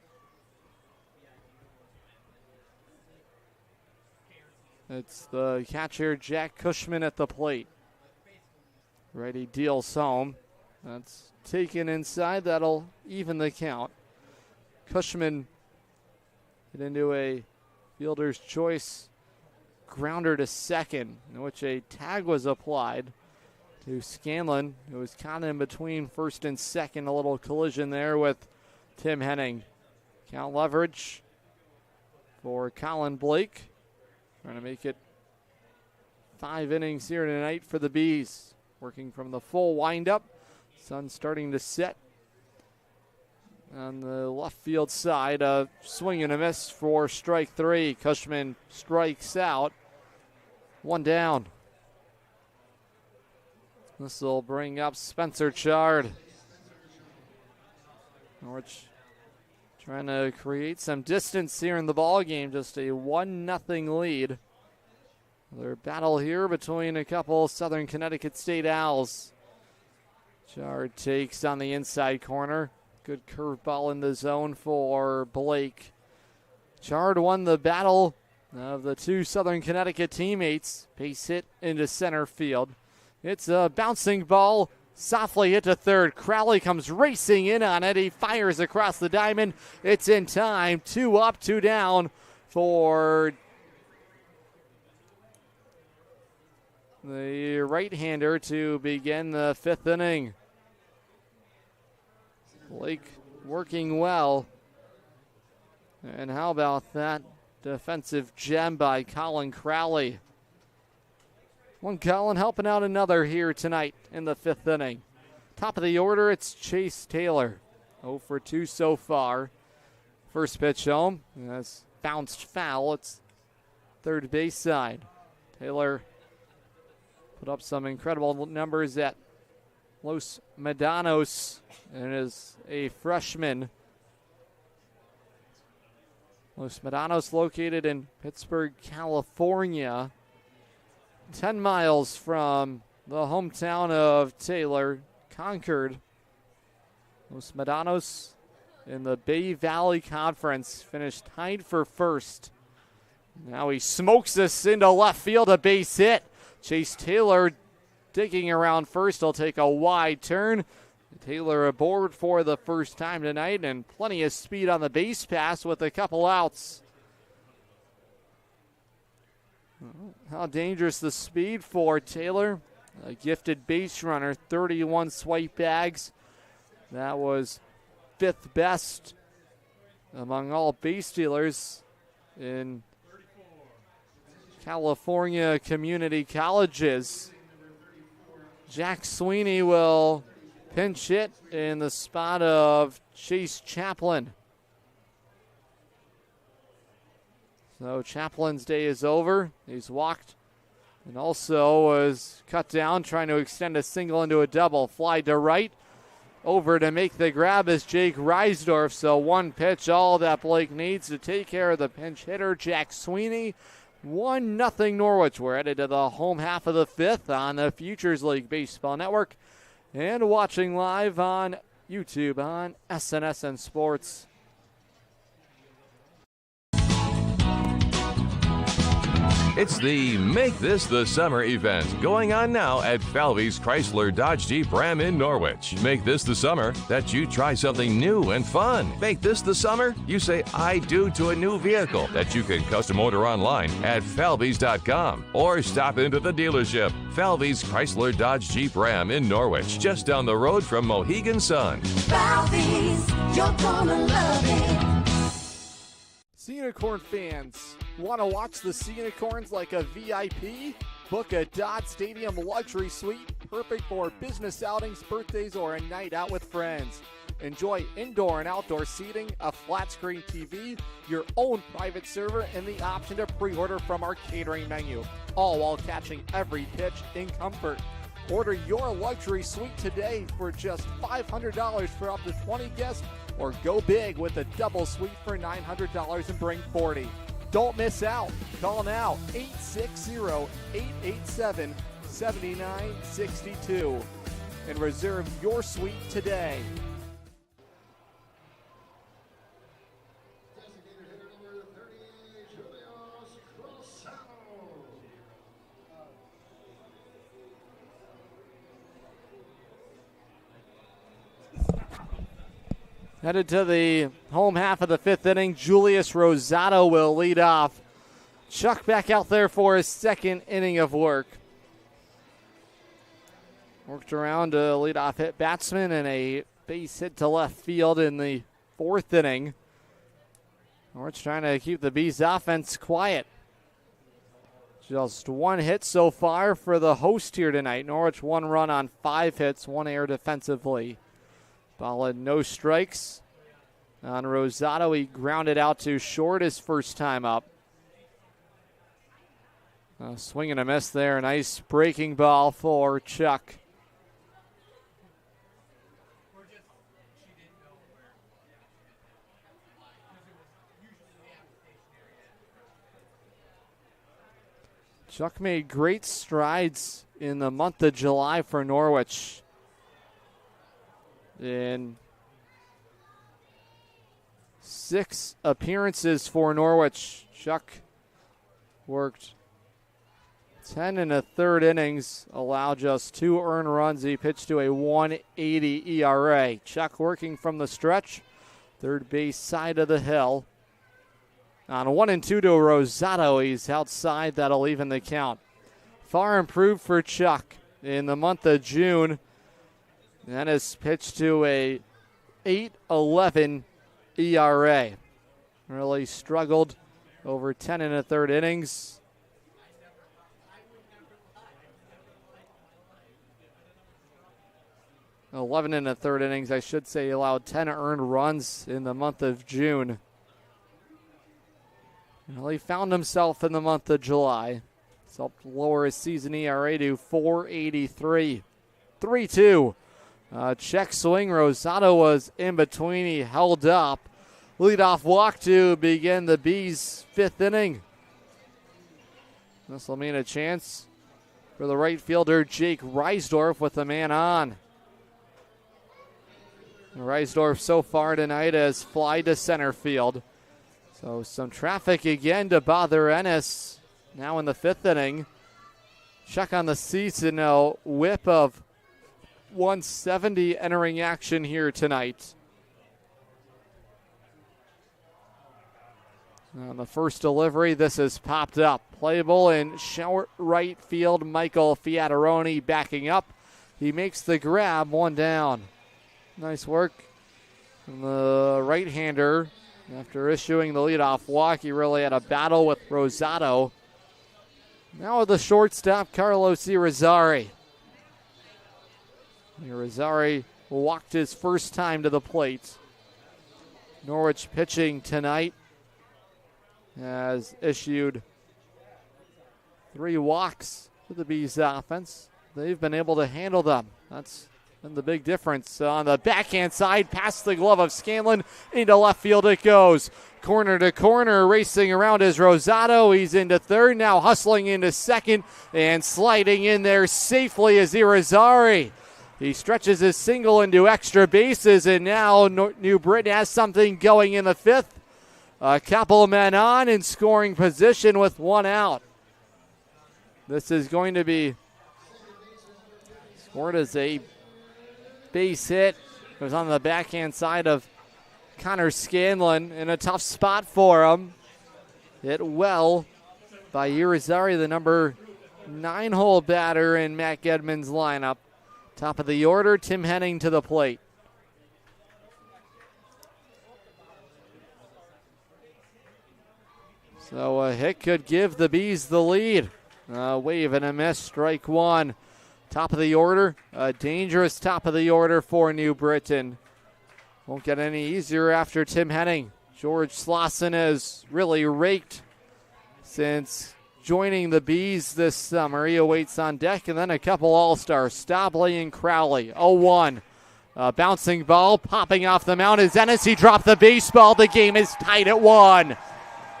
It's the catcher, Jack Cushman, at the plate. Righty deals home. That's taken inside. That'll even the count. Cushman hit into a fielder's choice grounder to second, in which a tag was applied to Scanlon, who was kind of in between first and second. A little collision there with Tim Henning. Count leverage for Colin Blake. Trying to make it 5 innings here tonight for the Bees. Working from the full windup. Sun starting to set. On the left field side, a swing and a miss for strike 3. Cushman strikes out. 1 down. This will bring up Spencer Chard. Norwich trying to create some distance here in the ball game. Just a 1-0 lead. Another battle here between a couple Southern Connecticut State Owls. Chard takes on the inside corner. Good curveball in the zone for Blake. Chard won the battle of the 2 Southern Connecticut teammates. Base hit into center field. It's a bouncing ball, softly hit to third. Crowley comes racing in on it. He fires across the diamond. It's in time. 2 up, 2 down for the right-hander to begin the 5th inning. Blake working well. And how about that defensive gem by Colin Crowley? One Colin helping out another here tonight in the 5th inning. Top of the order, it's Chase Taylor. 0 for 2 so far. First pitch home. That's bounced foul. It's third base side. Taylor put up some incredible numbers at Los Medanos and is a freshman. Los Medanos located in Pittsburgh, California. 10 miles from the hometown of Taylor, Concord. Los Medanos in the Bay Valley Conference finished tied for first. Now he smokes this into left field, a base hit. Chase Taylor digging around first. He'll take a wide turn. Taylor aboard for the first time tonight, and plenty of speed on the base pass with a couple outs. How dangerous the speed for Taylor. A gifted base runner, 31 swipe bags. That was 5th best among all base stealers in California community colleges. Jack Sweeney will pinch hit in the spot of Chase Chaplin. So Chaplin's day is over. He's walked and also was cut down trying to extend a single into a double. Fly to right. Over to make the grab is Jake Reisdorf. So 1 pitch, all that Blake needs to take care of the pinch hitter, Jack Sweeney. 1-0 Norwich. We're headed to the home half of the 5th on the Futures League Baseball Network and watching live on YouTube on SNSN Sports. It's the Make This the Summer event going on now at Falvey's Chrysler Dodge Jeep Ram in Norwich. Make this the summer that you try something new and fun. Make this the summer you say I do to a new vehicle that you can custom order online at falveys.com or stop into the dealership. Falvey's Chrysler Dodge Jeep Ram in Norwich, just down the road from Mohegan Sun. Falvey's, you're gonna love it. Sea Unicorn fans, want to watch the Sea Unicorns like a VIP? Book a Dodd Stadium luxury suite, perfect for business outings, birthdays, or a night out with friends. Enjoy indoor and outdoor seating, a flat screen TV, your own private server, and the option to pre-order from our catering menu, all while catching every pitch in comfort. Order your luxury suite today for just $500 for up to 20 guests, or go big with a double suite for $900 and bring 40. Don't miss out. Call now, 860-887-7962, and reserve your suite today. Headed to the home half of the 5th inning, Julius Rosado will lead off. Chuck back out there for his 2nd inning of work. Worked around a leadoff hit batsman and a base hit to left field in the 4th inning. Norwich trying to keep the Bees offense quiet. Just 1 hit so far for the host here tonight. Norwich 1 run on 5 hits, 1 error defensively. Ball and no strikes. On Rosado, he grounded out to short his first time up. Swing and a miss there. Nice breaking ball for Chuck. Chuck made great strides in the month of July for Norwich. In 6 appearances for Norwich, Chuck worked 10 1/3 innings, allowed just 2 earned runs. He pitched to a 1.80 ERA. Chuck working from the stretch, third base side of the hill. On 1-2 to Rosado, he's outside. That'll even the count. Far improved for Chuck in the month of June. That is pitched to a 8.11 ERA. Really struggled over 10 1/3 innings. $11 1/3 innings, I should say. He allowed 10 earned runs in the month of June. Well, he found himself in the month of July. It's helped lower his season ERA to 4.83. 3-2. Check swing. Rosado was in between. He held up. Leadoff walk to begin the Bees' 5th inning. This will mean a chance for the right fielder, Jake Reisdorf, with the man on. Reisdorf so far tonight has fly to center field. So some traffic again to bother Ennis now in the 5th inning. Check on the season, a whip of 170 entering action here tonight. On the first delivery, this is popped up. Playable in short right field. Michael Fiataroni backing up. He makes the grab, 1 down. Nice work from the right-hander. After issuing the leadoff walk, he really had a battle with Rosado. Now with the shortstop, Carlos Irizarry. Irizarry walked his first time to the plate. Norwich pitching tonight has issued 3 walks to the Bees offense. They've been able to handle them. That's been the big difference. On the backhand side, past the glove of Scanlon, into left field it goes. Corner to corner, racing around is Rosado. He's into third, now hustling into second, and sliding in there safely is Irizarry. He stretches his single into extra bases, and now New Britain has something going in the 5th. A couple men on in scoring position with 1 out. This is going to be scored as a base hit. It was on the backhand side of Connor Scanlon in a tough spot for him. Hit well by Irizarry, the number 9-hole batter in Matt Gedman's lineup. Top of the order, Tim Henning to the plate. So a hit could give the Bees the lead. Wave and a miss, strike 1. Top of the order, a dangerous top of the order for New Britain. Won't get any easier after Tim Henning. George Slauson has really raked since joining the Bees this summer. He awaits on deck, and then a couple All-Stars, Stobley and Crowley. 0-1. Bouncing ball, popping off the mound is Ennis. He dropped the baseball. The game is tied at 1.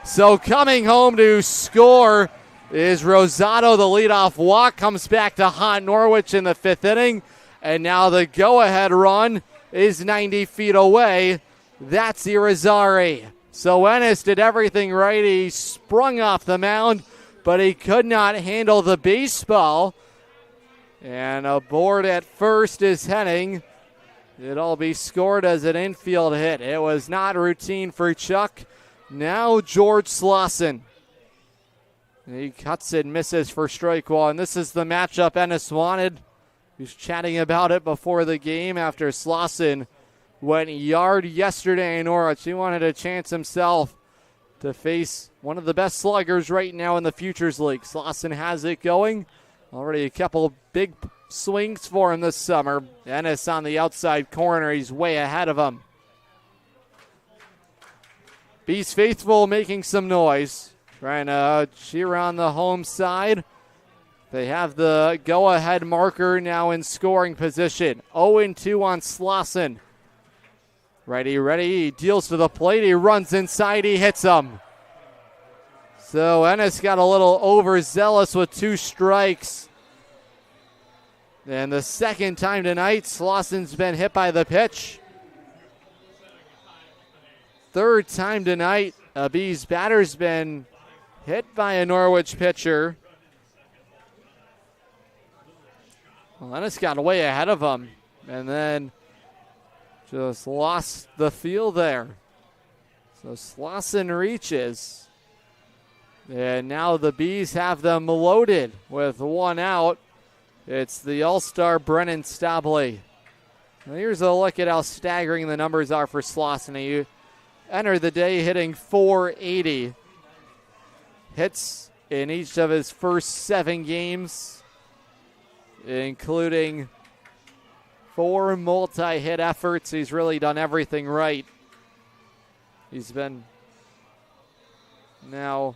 So coming home to score is Rosado. The leadoff walk comes back to haunt Norwich in the 5th inning. And now the go-ahead run is 90 feet away. That's Irizarry. So Ennis did everything right. He sprung off the mound, but he could not handle the baseball. And aboard at first is Henning. It'll be scored as an infield hit. It was not routine for Chuck. Now George Slauson. He cuts and misses for strike 1. This is the matchup Ennis wanted. He was chatting about it before the game after Slauson went yard yesterday in Norwich. He wanted a chance himself to face one of the best sluggers right now in the Futures League. Slauson has it going. Already a couple big swings for him this summer. Ennis on the outside corner. He's way ahead of him. Bees faithful making some noise. Trying to cheer on the home side. They have the go-ahead marker now in scoring position. 0-2 on Slauson. Ready. He deals to the plate. He runs inside. He hits him. So Ennis got a little overzealous with 2 strikes. And the second time tonight, Slauson's been hit by the pitch. Third time tonight, a Bees batter's been hit by a Norwich pitcher. Well, Ennis got way ahead of him and then just lost the field there. So Slauson reaches. And now the Bees have them loaded with 1 out. It's the all-star Brennan Stabley. Now here's a look at how staggering the numbers are for Slauson. He entered the day hitting .480. Hits in each of his first 7 games, including 4 multi-hit efforts. He's really done everything right. He's been now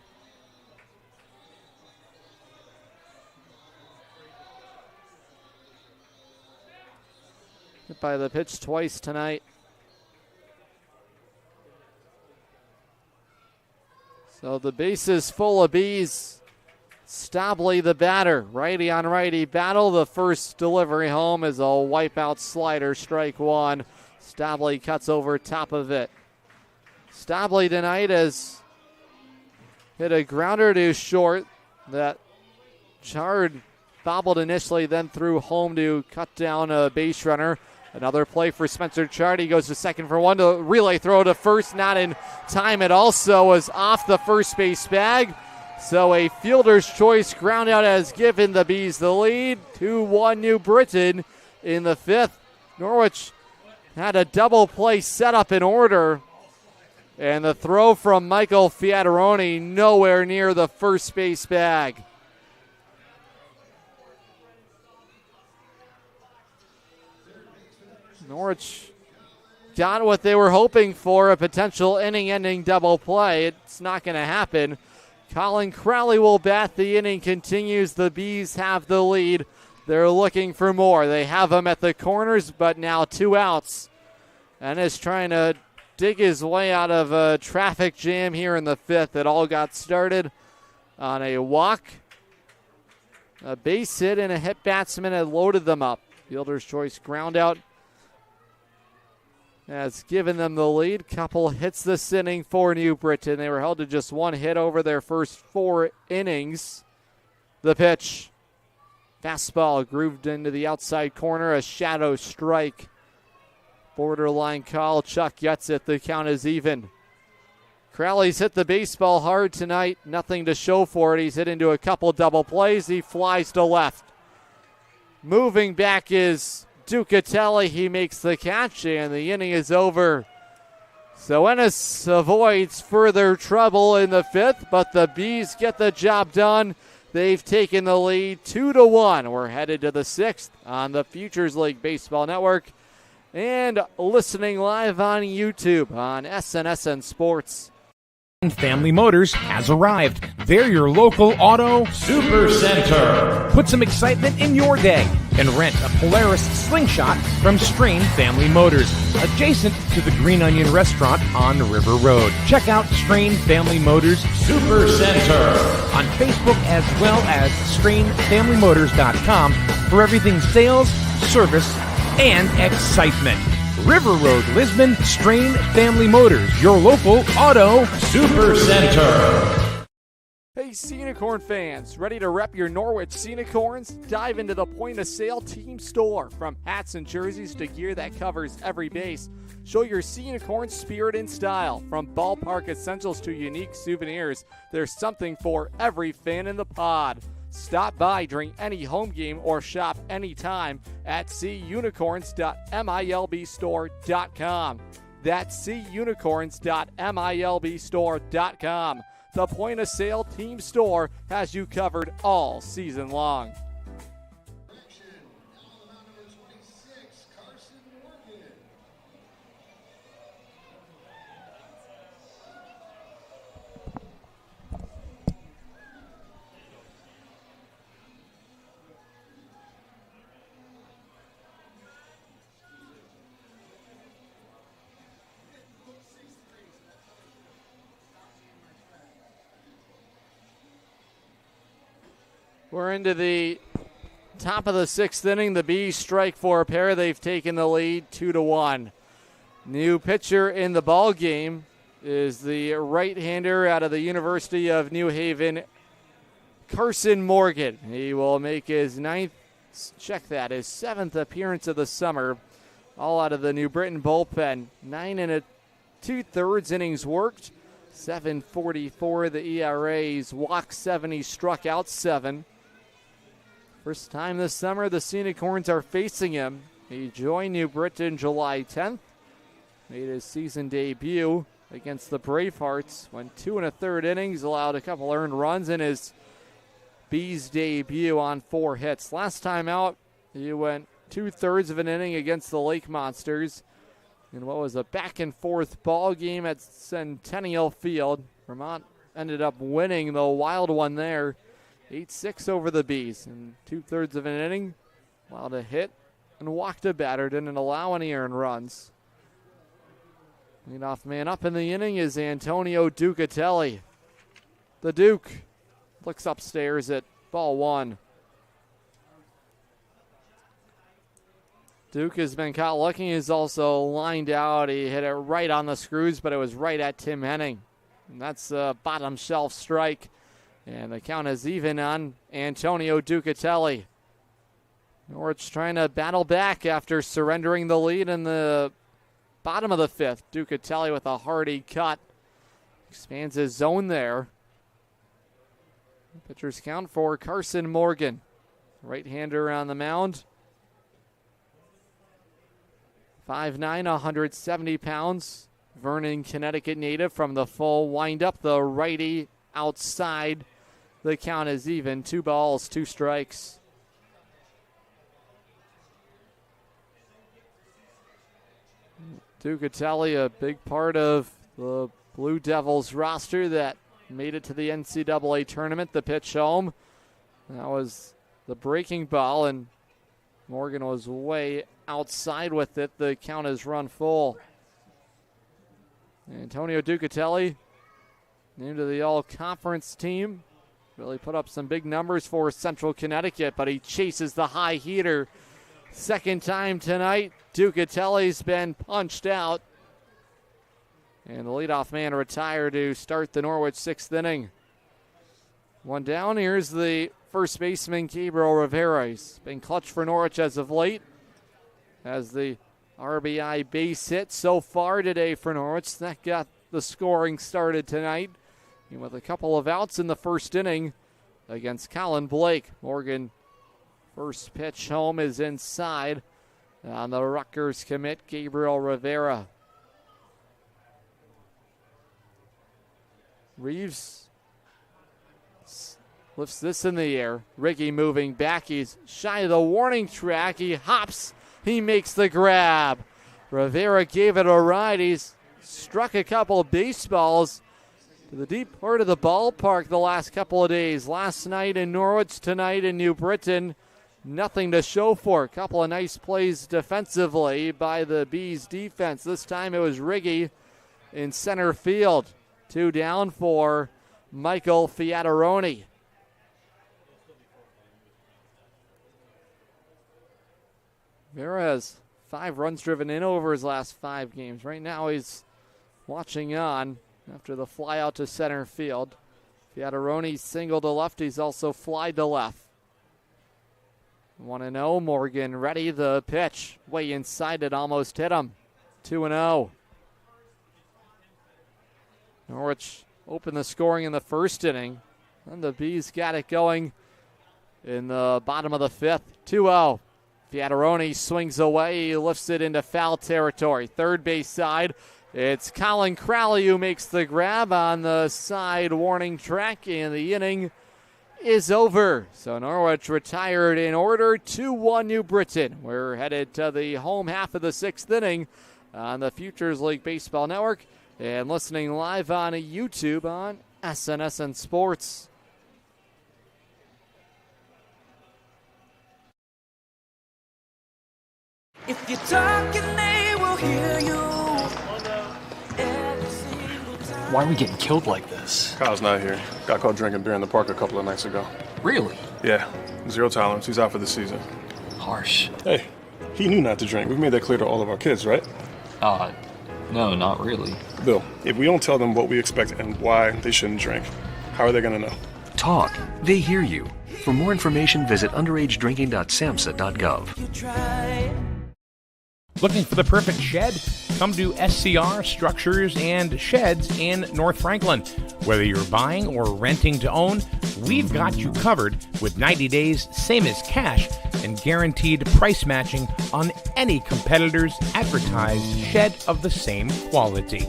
hit by the pitch twice tonight. So the base is full of Bees. Stabley, the batter, righty on righty battle. The first delivery home is a wipeout slider, strike 1. Stabley cuts over top of it. Stabley tonight has hit a grounder to short that Chard bobbled initially, then threw home to cut down a base runner. Another play for Spencer Chard. He goes to second for 1. The relay throw to first, not in time. It also was off the first base bag. So a fielder's choice ground out has given the Bees the lead. 2-1 New Britain in the 5th. Norwich had a double play set up in order. And the throw from Michael Fiataroni nowhere near the first base bag. Norwich got what they were hoping for, a potential inning-ending double play. It's not going to happen. Colin Crowley will bat. The inning continues. The Bees have the lead. They're looking for more. They have him at the corners, but now 2 outs. Ennis trying to dig his way out of a traffic jam here in the 5th. It all got started on a walk, a base hit, and a hit batsman had loaded them up. Fielder's choice ground out has given them the lead. Couple hits this inning for New Britain. They were held to just 1 hit over their first 4 innings. The pitch. Fastball grooved into the outside corner. A shadow strike. Borderline call. Chuck gets it. The count is even. Crowley's hit the baseball hard tonight. Nothing to show for it. He's hit into a couple double plays. He flies to left. Moving back is Ducatelli. He makes the catch, and the inning is over. So Ennis avoids further trouble in the 5th, but the Bees get the job done. They've taken the lead 2-1. We're headed to the 6th on the Futures League Baseball Network and listening live on YouTube on SNSN Sports. Family Motors has arrived. They're your local auto super center. Put some excitement in your day and rent a Polaris Slingshot from Strain Family Motors, adjacent to the Green Onion Restaurant on River Road. Check out Strain Family Motors Super Center on Facebook as well as strainfamilymotors.com for everything sales, service, and excitement. River Road, Lisbon, Strain Family Motors, your local auto super center. Hey, Sea Unicorn fans, ready to rep your Norwich Sea Unicorns? Dive into the point-of-sale team store. From hats and jerseys to gear that covers every base, show your Sea Unicorn spirit and style. From ballpark essentials to unique souvenirs, there's something for every fan in the pod. Stop by during any home game or shop anytime at seaunicorns.milbstore.com. That's seaunicorns.milbstore.com. The point of sale team store has you covered all season long. We're into the top of the 6th inning. The Bees strike for a pair. They've taken the lead 2-1. New pitcher in the ball game is the right-hander out of the University of New Haven, Carson Morgan. He will make his his 7th appearance of the summer, all out of the New Britain bullpen. 9 2/3 innings worked, 7.44 the ERAs, walked 7, he struck out 7. First time this summer the Sea Unicorns are facing him. He joined New Britain July 10th, made his season debut against the Bravehearts, went 2 1/3 innings, allowed a couple earned runs in his Bees debut on 4 hits. Last time out, he went 2/3 of an inning against the Lake Monsters in what was a back-and-forth ball game at Centennial Field. Vermont ended up winning the wild one there, 8-6 over the Bees. In 2/3 of an inning, allowed a hit and walked a batter, didn't allow any earned runs. Leadoff man up in the inning is Antonio Ducatelli. The Duke looks upstairs at ball 1. Duke has been caught looking. He's also lined out. He hit it right on the screws, but it was right at Tim Henning. And that's a bottom shelf strike. And the count is even on Antonio Ducatelli. Norwich trying to battle back after surrendering the lead in the bottom of the 5th. Ducatelli with a hearty cut. Expands his zone there. Pitchers count for Carson Morgan. Right-hander on the mound. 5'9", 170 pounds. Vernon, Connecticut native from the full windup. The righty outside. The count is even. 2 balls, 2 strikes. Ducatelli, a big part of the Blue Devils roster that made it to the NCAA tournament. The pitch home. That was the breaking ball, and Morgan was way outside with it. The count is run full. Antonio Ducatelli, named to the all-conference team. Really put up some big numbers for Central Connecticut, but he chases the high heater. Second time tonight, Ducatelli's been punched out. And the leadoff man retired to start the Norwich 6th inning. 1 down. Here's the first baseman, Gabriel Rivera. He's been clutch for Norwich as of late. As the RBI base hit so far today for Norwich. That got the scoring started tonight. And with a couple of outs in the first inning against Colin Blake. Morgan, first pitch home is inside. On the Rutgers commit, Gabriel Rivera. Reeves lifts this in the air. Ricky moving back. He's shy of the warning track. He hops. He makes the grab. Rivera gave it a ride. He's struck a couple of baseballs to the deep part of the ballpark the last couple of days. Last night in Norwich, tonight in New Britain. Nothing to show for. A couple of nice plays defensively by the Bees defense. This time it was Riggy in center field. 2 down for Michael Fiataroni. Vera has 5 runs driven in over his last 5 games. Right now he's watching on after the fly out to center field. Fiataroni single to left. He's also fly to left. 1-0. Morgan ready. The pitch way inside it. Almost hit him. 2-0. Norwich opened the scoring in the first inning. And the Bees got it going in the bottom of the fifth. 2-0. Fiataroni swings away. He lifts it into foul territory. Third base side. It's Colin Crowley who makes the grab on the side warning track, and the inning is over. So Norwich retired in order. 2-1 New Britain. We're headed to the home half of the sixth inning on the Futures League Baseball Network and listening live on YouTube on SNSN Sports. If you're talking, they will hear you. Why are we getting killed like this? Kyle's not here. Got caught drinking beer in the park a couple of nights ago. Really? Yeah, 0 tolerance. He's out for the season. Harsh. Hey, he knew not to drink. We've made that clear to all of our kids, right? No, not really. Bill, if we don't tell them what we expect and why they shouldn't drink, how are they going to know? Talk. They hear you. For more information, visit underagedrinking.samhsa.gov. Looking for the perfect shed? Come to SCR Structures and Sheds in North Franklin. Whether you're buying or renting to own, we've got you covered with 90 days, same as cash, and guaranteed price matching on any competitor's advertised shed of the same quality.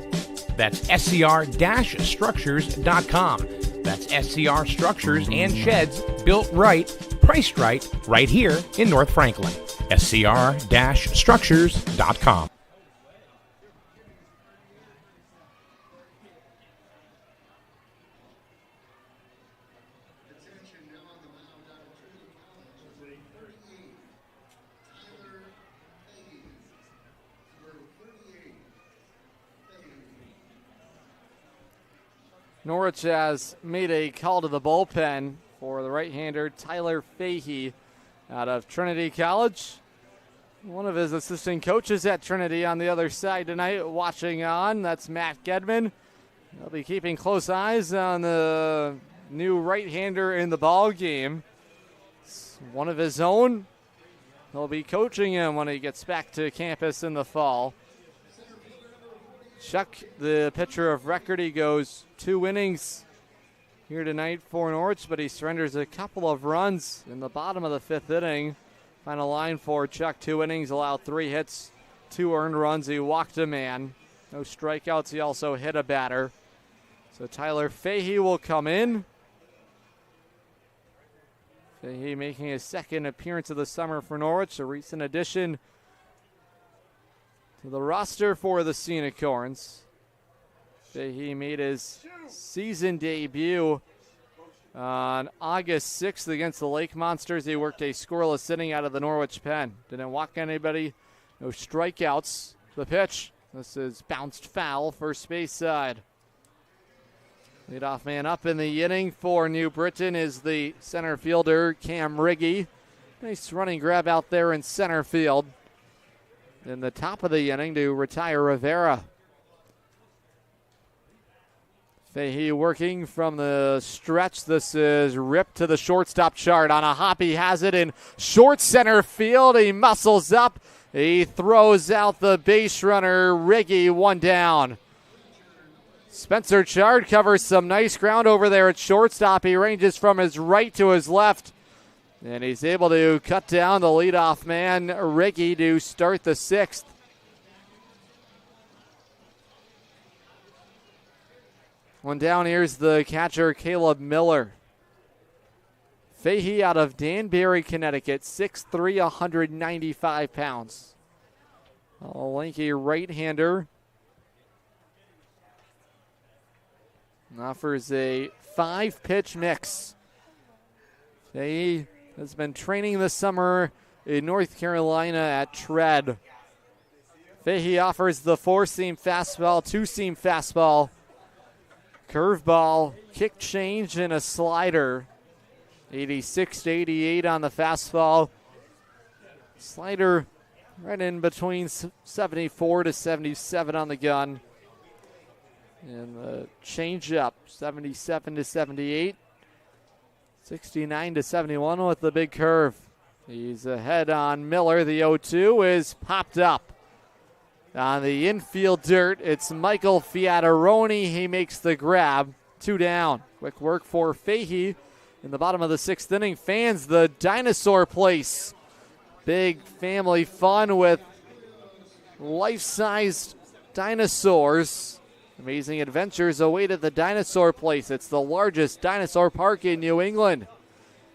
That's scr-structures.com. That's SCR Structures and Sheds, built right, priced right here in North Franklin. scr-structures.com. Norwich has made a call to the bullpen for the right-hander Tyler Fahey out of Trinity College. One of his assistant coaches at Trinity on the other side tonight watching on. That's Matt Gedman. He'll be keeping close eyes on the new right-hander in the ball game. It's one of his own. He'll be coaching him when he gets back to campus in the fall. Chuck, the pitcher of record, he goes 2 innings here tonight for Norwich, but he surrenders a couple of runs in the bottom of the fifth inning. Final line for Chuck, 2 innings, allowed 3 hits, 2 earned runs. He walked a man. No strikeouts. He also hit a batter. So Tyler Fahey will come in. Fahey making his second appearance of the summer for Norwich, a recent addition to the roster for the Sea Unicorns. He made his season debut on August 6th against the Lake Monsters. He worked a scoreless inning out of the Norwich pen. Didn't walk anybody, no strikeouts. The pitch, this is bounced foul, first base side. Leadoff man up in the inning for New Britain is the center fielder, Cam Riggy. Nice running grab out there in center field. In the top of the inning to retire Rivera. Fahey working from the stretch. This is ripped to the shortstop chart on a hop. He has it in short center field. He muscles up. He throws out the base runner. Riggy, 1 down. Spencer Chard covers some nice ground over there at shortstop. He ranges from his right to his left. And he's able to cut down the leadoff man, Riggy, to start the 6th. One down, here's the catcher, Caleb Miller. Fahey out of Danbury, Connecticut, 6'3", 195 pounds. A lanky right-hander. Offers a 5-pitch mix. Fahey has been training this summer in North Carolina at Tread. Fahey offers the 4-seam fastball, 2-seam fastball, curveball, kick change, and a slider. 86 to 88 on the fastball. Slider right in between 74 to 77 on the gun. And the changeup, 77 to 78. 69 to 71 with the big curve. He's ahead on Miller. The 0-2 is popped up. On the infield dirt, it's Michael Fiataroni. He makes the grab. 2 down. Quick work for Fahey. in the bottom of the 6th inning. Fans, the Dinosaur Place. Big family fun with life-sized dinosaurs. Amazing adventures await at the Dinosaur Place. It's the largest dinosaur park in New England,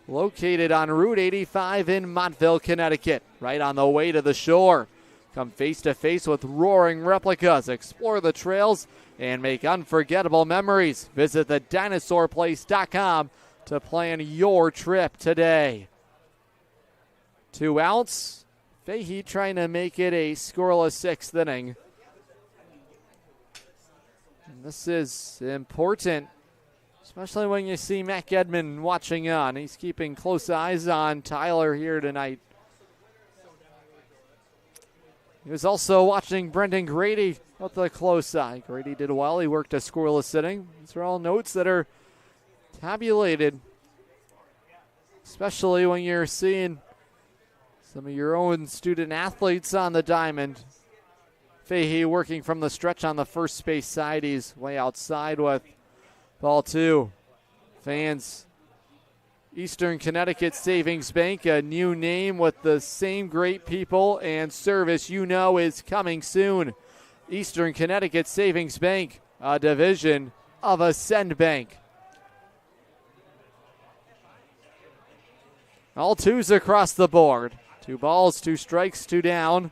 located on Route 85 in Montville, Connecticut, right on the way to the shore. Come face to face with roaring replicas, explore the trails, and make unforgettable memories. Visit thedinosaurplace.com to plan your trip today. 2 outs. Fahey trying to make it a scoreless 6th inning. And this is important, especially when you see Matt Gedman watching on. He's keeping close eyes on Tyler here tonight. He was also watching Brendan Grady with a close eye. Grady did well. He worked a scoreless inning. These are all notes that are tabulated, especially when you're seeing some of your own student athletes on the diamond. Fahey working from the stretch on the first base side. He's way outside with ball 2. Fans, Eastern Connecticut Savings Bank, a new name with the same great people and service you know is coming soon. Eastern Connecticut Savings Bank, a division of Ascend Bank. All 2s across the board. 2 balls, 2 strikes, 2 down.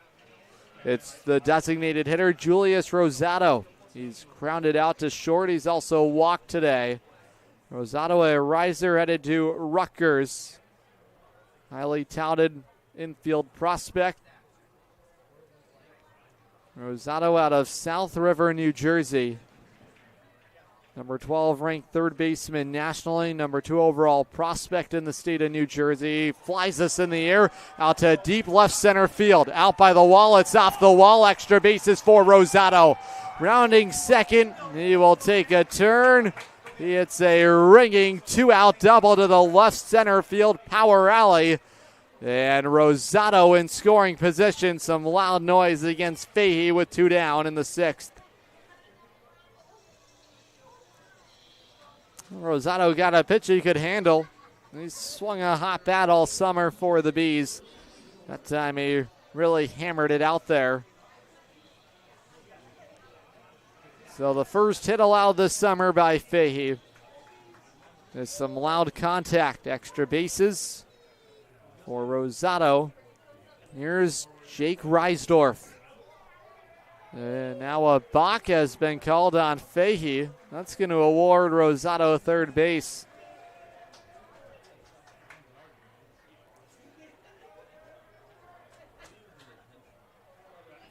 It's the designated hitter, Julius Rosado. He's grounded out to short. He's also walked today. Rosado, a riser, headed to Rutgers. Highly touted infield prospect. Rosado out of South River, New Jersey. Number 12 ranked third baseman nationally. Number 2 overall prospect in the state of New Jersey. Flies this in the air out to deep left center field. Out by the wall. It's off the wall. Extra bases for Rosado. Rounding second. He will take a turn. It's a ringing 2-out double to the left center field power alley. And Rosado in scoring position. Some loud noise against Fahey with 2 down in the 6th. Rosado got a pitch he could handle. He swung a hot bat all summer for the Bees. That time he really hammered it out there. So the first hit allowed this summer by Fahey. There's some loud contact, extra bases for Rosado. Here's Jake Reisdorf. And now a balk has been called on Fahey. That's going to award Rosado third base.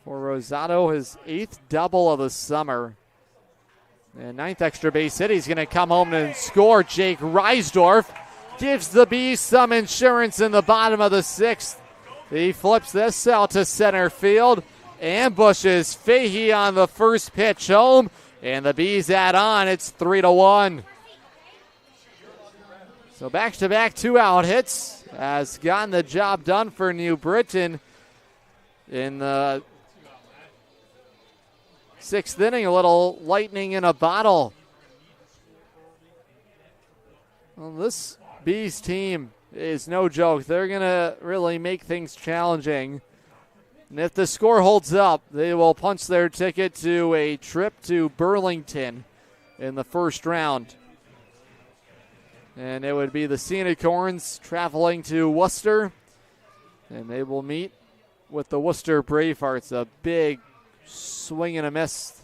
For Rosado, his 8th double of the summer. And 9th extra base hit. He's going to come home and score. Jake Reisdorf gives the Bees some insurance in the bottom of the 6th. He flips this out to center field. Ambushes Fahey on the first pitch home, and the Bees add on. It's 3-1. So back-to-back 2-out hits has gotten the job done for New Britain in the 6th inning. A little lightning in a bottle. Well, this Bees team is no joke. They're going to really make things challenging. And if the score holds up, they will punch their ticket to a trip to Burlington in the first round. And it would be the Sea Unicorns traveling to Worcester. And they will meet with the Worcester Bravehearts. A big swing and a miss.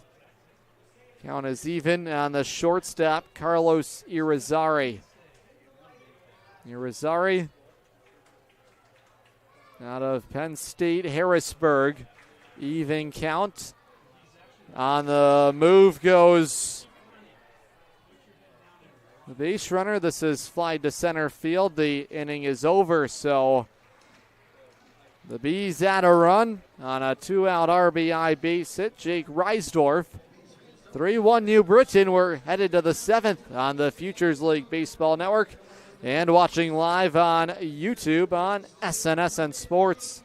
Count is even on the shortstop, Carlos Irizarry. Irizarry out of Penn State, Harrisburg. Even count. On the move goes the base runner. This is fly to center field. The inning is over, so the Bees add a run on a 2-out RBI base hit. Jake Reisdorf. 3-1 New Britain. We're headed to the 7th on the Futures League Baseball Network and watching live on YouTube on SNSN Sports.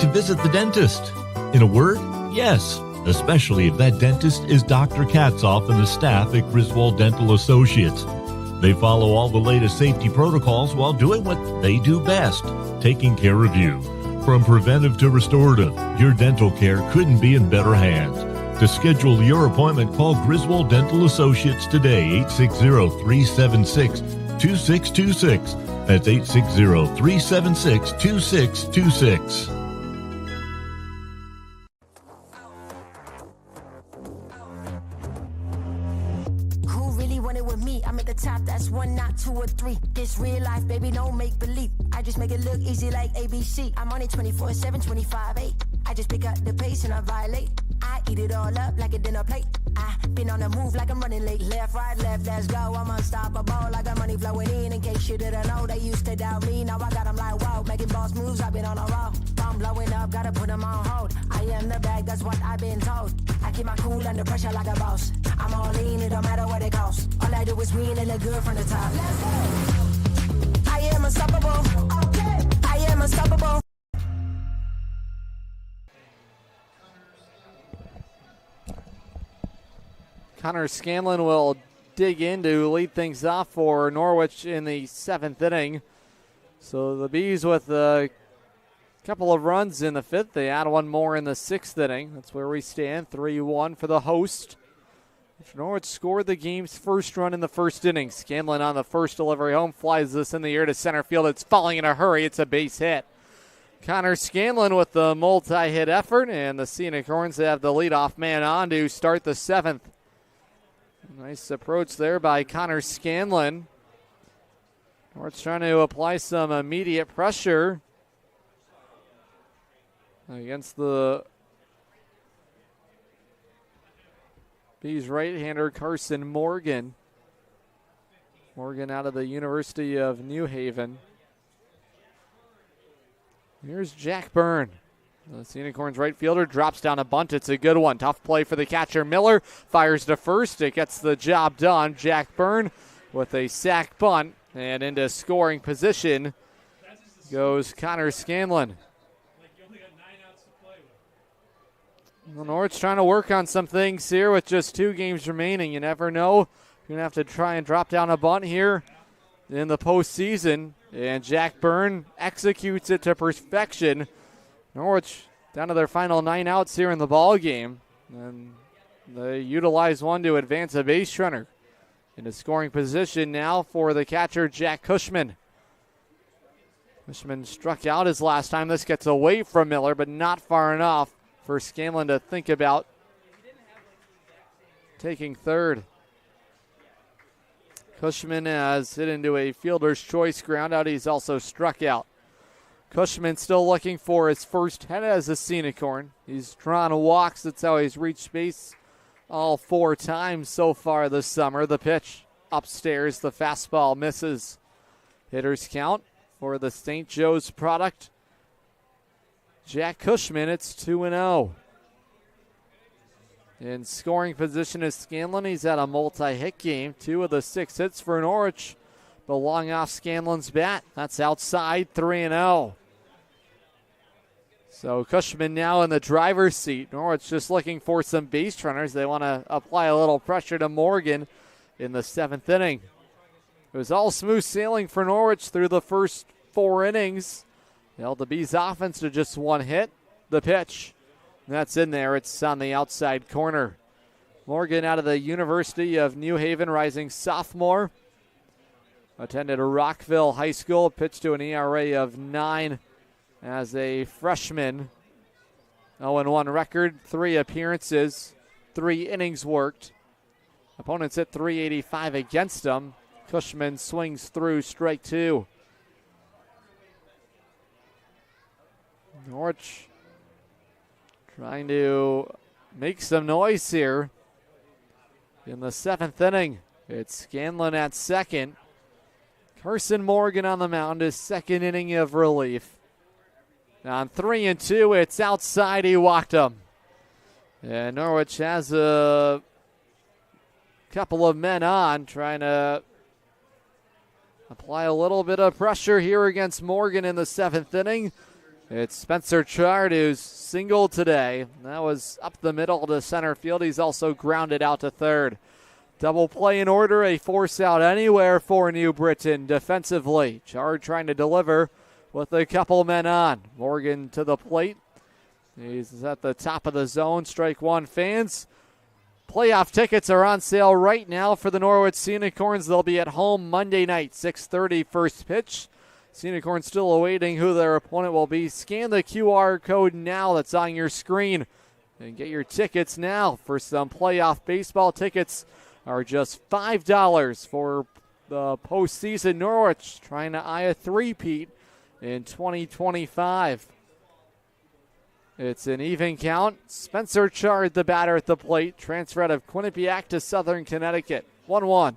to visit the dentist? In a word, yes, especially if that dentist is Dr. Katzoff and the staff at Griswold Dental Associates. They follow all the latest safety protocols while doing what they do best, taking care of you. From preventive to restorative, your dental care couldn't be in better hands. To schedule your appointment, call Griswold Dental Associates today, 860-376-2626. That's 860-376-2626. Who really want it with me? I'm at the top, that's one, not two or three. This real life, baby, don't make believe. I just make it look easy like ABC. I'm on it 24/7, 25/8. I just pick up the pace and I violate. I eat it all up like a dinner plate. I been on the move like I'm running late. Left, right, left, let's go. I'm unstoppable. I got money flowing in case you didn't know. They used to doubt me, now I got them like wow. Making boss moves, I've been on a roll. I'm blowing up, gotta put them on hold. I am the bag, that's what I've been told. I keep my cool under pressure like a boss. I'm all in, it don't matter what it costs. All I do is win and look good from the top. Let's go. I am unstoppable. Okay. I am unstoppable. Connor Scanlon will dig in to lead things off for Norwich in the 7th inning. So the Bees with a couple of runs in the 5th. They add one more in the 6th inning. That's where we stand, 3-1 for the host. Norwich scored the game's first run in the 1st inning. Scanlon on the first delivery home flies this in the air to center field. It's falling in a hurry. It's a base hit. Connor Scanlon with the multi-hit effort, and the Sea Unicorns have the leadoff man on to start the 7th. Nice approach there by Connor Scanlon. Norwich trying to apply some immediate pressure against the Bees right-hander Carson Morgan. Morgan out of the University of New Haven. Here's Jack Byrne. The Unicorns right fielder drops down a bunt. It's a good one. Tough play for the catcher. Miller fires to first. It gets the job done. Jack Byrne with a sac bunt. And into scoring position goes Connor Scanlon. Well, Norwich trying to work on some things here with just 2 games remaining. You never know. You're going to have to try and drop down a bunt here in the postseason. And Jack Byrne executes it to perfection. Norwich down to their final 9 outs here in the ball game, and they utilize one to advance a base runner. Into scoring position now for the catcher, Jack Cushman. Cushman struck out his last time. This gets away from Miller, but not far enough for Scanlon to think about taking third. Cushman has hit into a fielder's choice ground out. He's also struck out. Cushman still looking for his first hit as a Sea Unicorn. He's drawn walks. That's how he's reached base all 4 times so far this summer. The pitch upstairs. The fastball misses. Hitters count for the St. Joe's product. Jack Cushman, it's 2-0. In scoring position is Scanlon. He's had a multi-hit game. 2 of the 6 hits for Norwich belong off Scanlon's bat. That's outside, 3-0. So Cushman now in the driver's seat. Norwich just looking for some base runners. They want to apply a little pressure to Morgan in the 7th inning. It was all smooth sailing for Norwich through the first 4 innings. They held the Bees offense to just 1 hit. The pitch, that's in there. It's on the outside corner. Morgan out of the University of New Haven, rising sophomore. Attended Rockville High School, pitched to an ERA of 9 as a freshman. 0-1 record, 3 appearances, 3 innings worked. Opponents hit .385 against him. Cushman swings through, strike 2. Norwich trying to make some noise here in the 7th inning. It's Scanlon at second. Carson Morgan on the mound, his 2nd inning of relief. On 3-2, it's outside. He walked him. And Norwich has a couple of men on, trying to apply a little bit of pressure here against Morgan in the 7th inning. It's Spencer Chard who's single today. That was up the middle to center field. He's also grounded out to third. Double play in order, a force out anywhere for New Britain defensively. Chard trying to deliver with a couple men on. Morgan to the plate. He's at the top of the zone. Strike one, fans. Playoff tickets are on sale right now for the Norwich Sea Unicorns. They'll be at home Monday night, 6:30 first pitch. Sea Unicorns still awaiting who their opponent will be. Scan the QR code now that's on your screen and get your tickets now for some playoff baseball. Tickets are just $5 for the postseason. Norwich trying to eye a three-peat in 2025. It's an even count. Spencer Chard, the batter at the plate. Transfer out of Quinnipiac to Southern Connecticut. 1-1.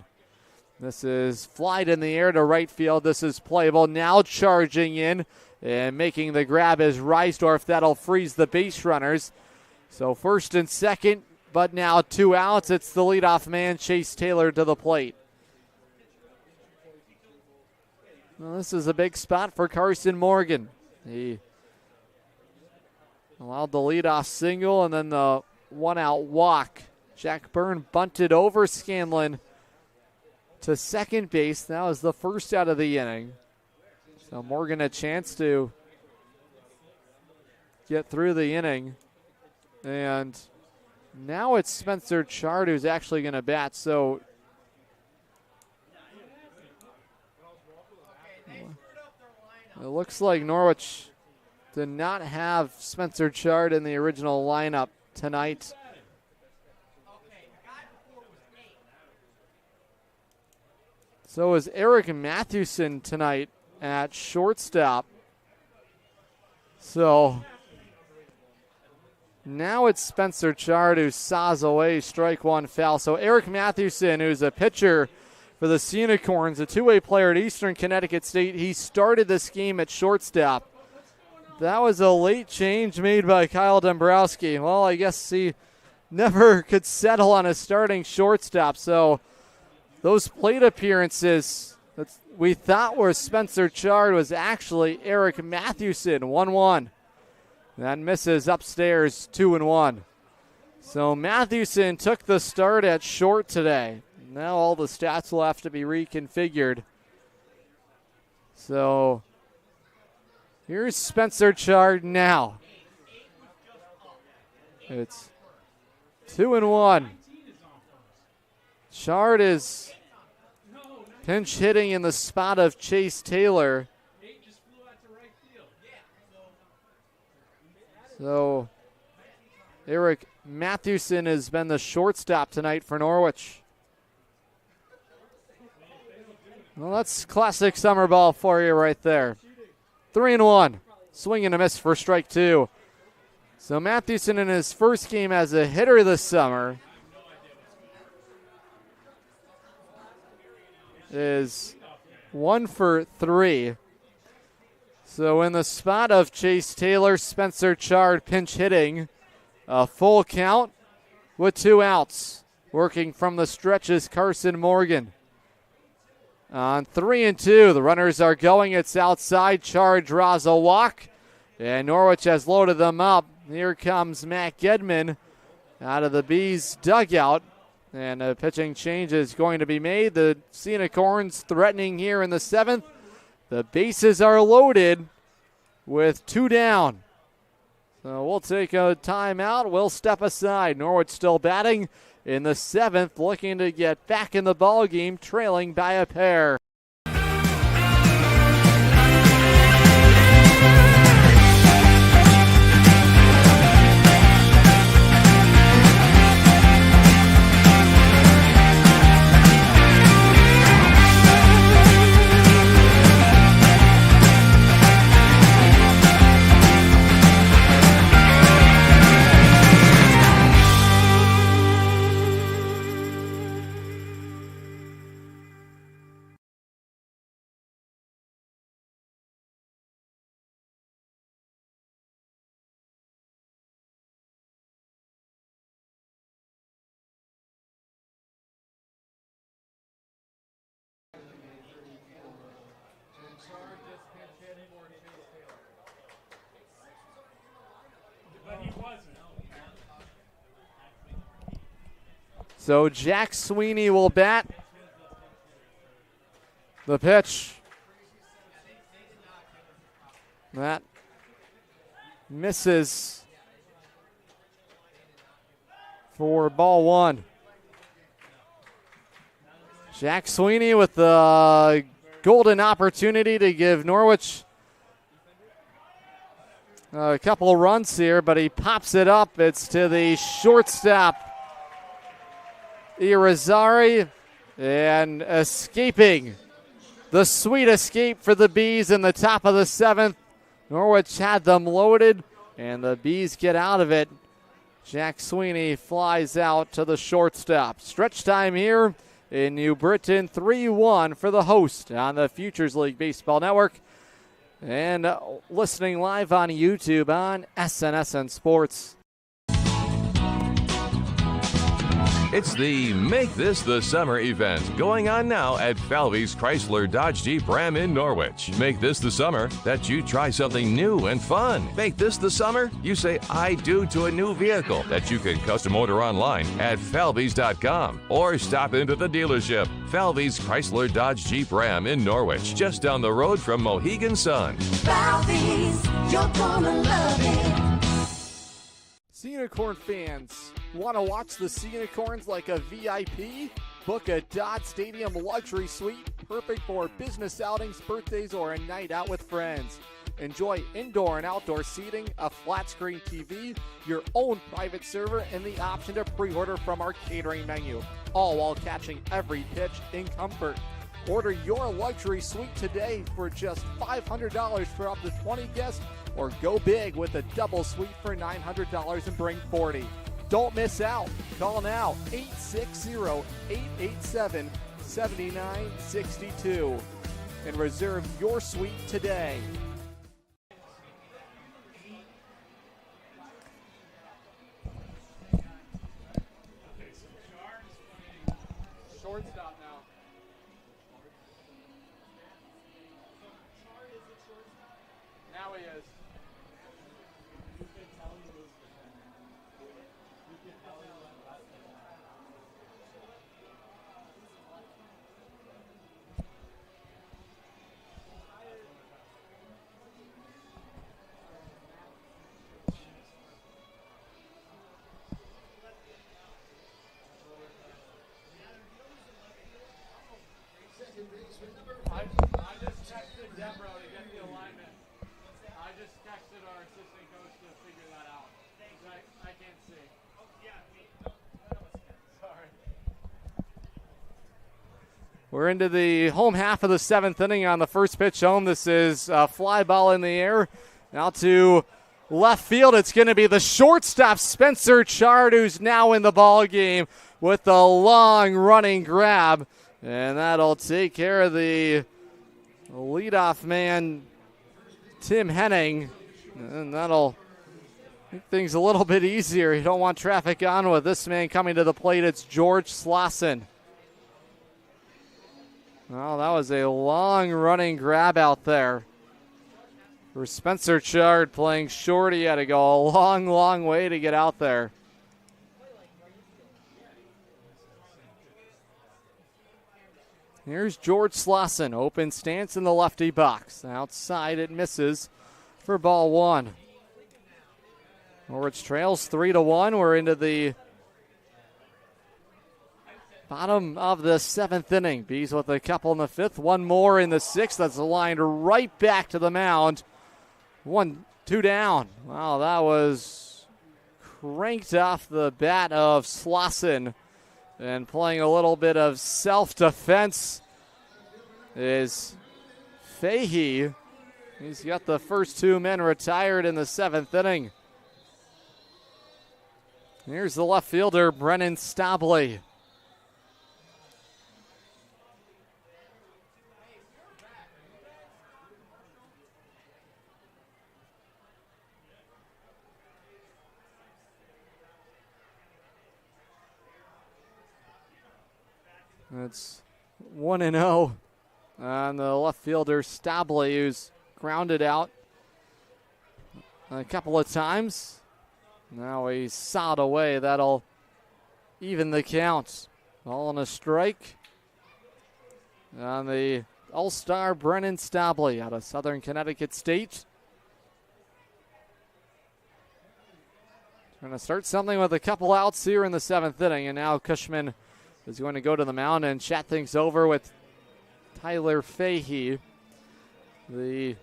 This is flied in the air to right field. This is playable. Now charging in and making the grab is Reisdorf. That'll freeze the base runners. So first and second, but now 2 outs. It's the leadoff man, Chase Taylor, to the plate. Well, this is a big spot for Carson Morgan. He allowed the leadoff single and then the 1-out walk. Jack Byrne bunted over Scanlon to second base. That was the first out of the inning. So Morgan a chance to get through the inning. And now it's Spencer Chard who's actually going to bat. So it looks like Norwich did not have Spencer Chard in the original lineup tonight. So is Eric Mathewson tonight at shortstop. So now it's Spencer Chard who saws away strike one foul. So Eric Mathewson, who's a pitcher for the Sea Unicorns, a two-way player at Eastern Connecticut State, he started this game at shortstop. That was a late change made by Kyle Dombrowski. Well, I guess he never could settle on a starting shortstop. So those plate appearances that we thought were Spencer Chard was actually Eric Mathewson, 1-1. That misses upstairs, 2-1. So Mathewson took the start at short today. Now all the stats will have to be reconfigured. So here's Spencer Chard now. It's 2-1. Chard is pinch hitting in the spot of Chase Taylor. So Eric Mathewson has been the shortstop tonight for Norwich. Well, that's classic summer ball for you right there. 3-1. Swing and a miss for strike two. So Mathewson in his first game as a hitter this summer is 1 for 3. So in the spot of Chase Taylor, Spencer Chard pinch hitting. A full count with 2 outs. Working from the stretch is Carson Morgan. On 3-2, the runners are going. It's outside. Chard draws a walk. And Norwich has loaded them up. Here comes Matt Gedman out of the Bees dugout. And a pitching change is going to be made. The Sea Unicorns threatening here in the 7th. The bases are loaded with 2 down. So we'll take a timeout. We'll step aside. Norwich still batting in the 7th, looking to get back in the ball game, trailing by a pair. So Jack Sweeney will bat. The pitch. That misses for ball one. Jack Sweeney with the golden opportunity to give Norwich a couple of runs here, but he pops it up. It's to the shortstop, Irizarry, and escaping. The sweet escape for the Bees in the top of the seventh. Norwich had them loaded, and the Bees get out of it. Jack Sweeney flies out to the shortstop. Stretch time here in New Britain, 3-1 for the host on the Futures League Baseball Network. And listening live on YouTube on SNSN Sports. It's the Make This the Summer event going on now at Falvey's Chrysler Dodge Jeep Ram in Norwich. Make this the summer that you try something new and fun. Make this the summer you say I do to a new vehicle that you can custom order online at falveys.com or stop into the dealership. Falvey's Chrysler Dodge Jeep Ram in Norwich, just down the road from Mohegan Sun. Falvey's, you're gonna love it. Sea Unicorn fans, want to watch the Sea Unicorns like a VIP? Book a Dodd Stadium luxury suite, perfect for business outings, birthdays, or a night out with friends. Enjoy indoor and outdoor seating, a flat screen TV, your own private server, and the option to pre-order from our catering menu, all while catching every pitch in comfort. Order your luxury suite today for just $500 for up to 20 guests, or go big with a double suite for $900 and bring 40. Don't miss out. Call now, 860-887-7962, and reserve your suite today. Shortstop now. Now he is. I just texted Deborah to get the alignment. I just texted our assistant coach to figure that out. I can't see. Sorry. We're into the home half of the seventh inning on the first pitch home. This is a fly ball in the air. Now to left field, it's going to be the shortstop, Spencer Chard, who's now in the ball game with the long running grab. And that'll take care of the leadoff man, Tim Henning. And that'll make things a little bit easier. You don't want traffic on with this man coming to the plate. It's George Slauson. Well, that was a long running grab out there. For Spencer Chard playing short, he had to go a long, long way to get out there. Here's George Slauson, open stance in the lefty box. Outside it misses for ball one. Norwich trails 3-1. We're into the bottom of the seventh inning. Bees with a couple in the fifth, one more in the sixth. That's lined right back to the mound. 1-2 down. Wow, that was cranked off the bat of Slauson. And playing a little bit of self-defense is Fahey. He's got the first two men retired in the seventh inning. Here's the left fielder, Brennan Stabley. It's 1-0 on the left fielder, Stabley, who's grounded out a couple of times. Now he's sawed away. That'll even the count. All on a strike on the All-Star Brennan Stabley out of Southern Connecticut State. Trying to start something with a couple outs here in the 7th inning, and now Cushman is going to go to the mound and chat things over with Tyler Fahey, the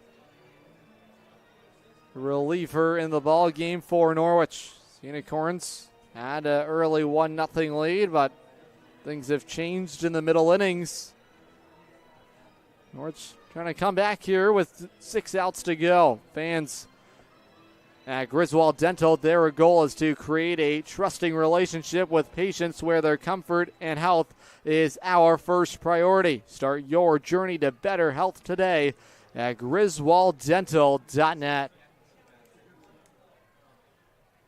reliever in the ball game for Norwich. Unicorns had an early 1-0 lead, but things have changed in the middle innings. Norwich trying to come back here with 6 outs to go. Fans at Griswold Dental, their goal is to create a trusting relationship with patients where their comfort and health is our first priority. Start your journey to better health today at griswolddental.net.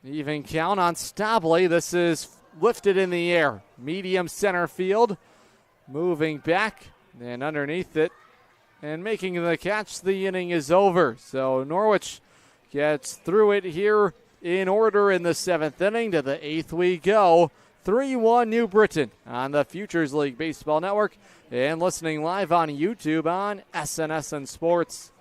Even count on Stabley. This is lifted in the air. Medium center field. Moving back and underneath it and making the catch. The inning is over. So Norwich gets through it here in order in the 7th inning. To the 8th we go. 3-1 New Britain on the Futures League Baseball Network and listening live on YouTube on SNSN Sports.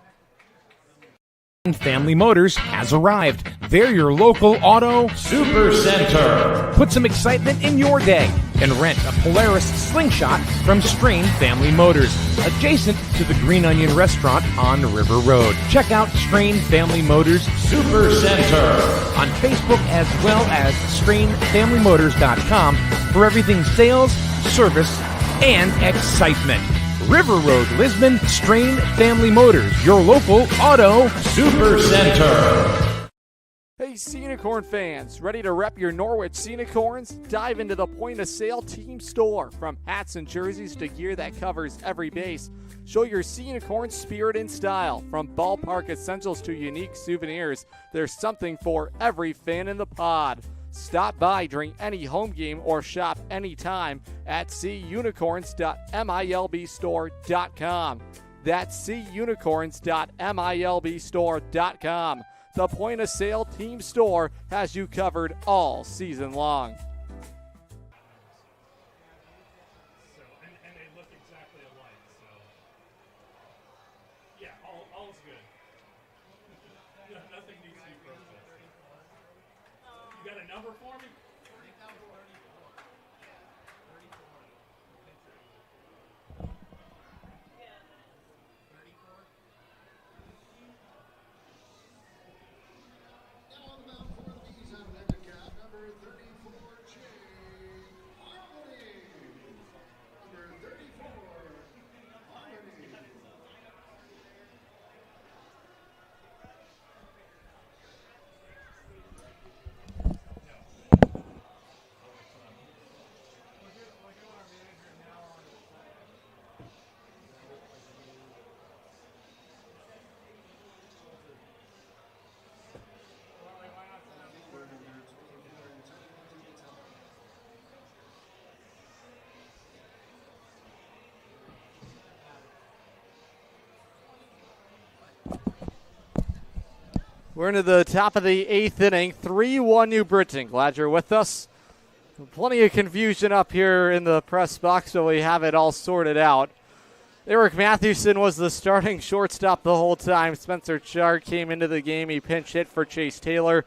Family Motors has arrived. They're your local auto super center. Put some excitement in your day and rent a Polaris Slingshot from Strain Family Motors, adjacent to the Green Onion Restaurant on River Road. Check out Strain Family Motors Super Center on Facebook as well as strainfamilymotors.com for everything sales, service, and excitement. River Road, Lisbon, Strain Family Motors, your local auto super center. Hey, Sea Unicorn fans, ready to rep your Norwich Sea Unicorns? Dive into the point-of-sale team store. From hats and jerseys to gear that covers every base, show your Sea Unicorn spirit and style. From ballpark essentials to unique souvenirs, there's something for every fan in the pod. Stop by during any home game or shop anytime at seaunicorns.milbstore.com. That's seaunicorns.milbstore.com. The point-of-sale team store has you covered all season long. We're into the top of the 8th inning, 3-1 New Britain. Glad you're with us. Plenty of confusion up here in the press box, so we have it all sorted out. Eric Mathewson was the starting shortstop the whole time. Spencer Chard came into the game. He pinch hit for Chase Taylor.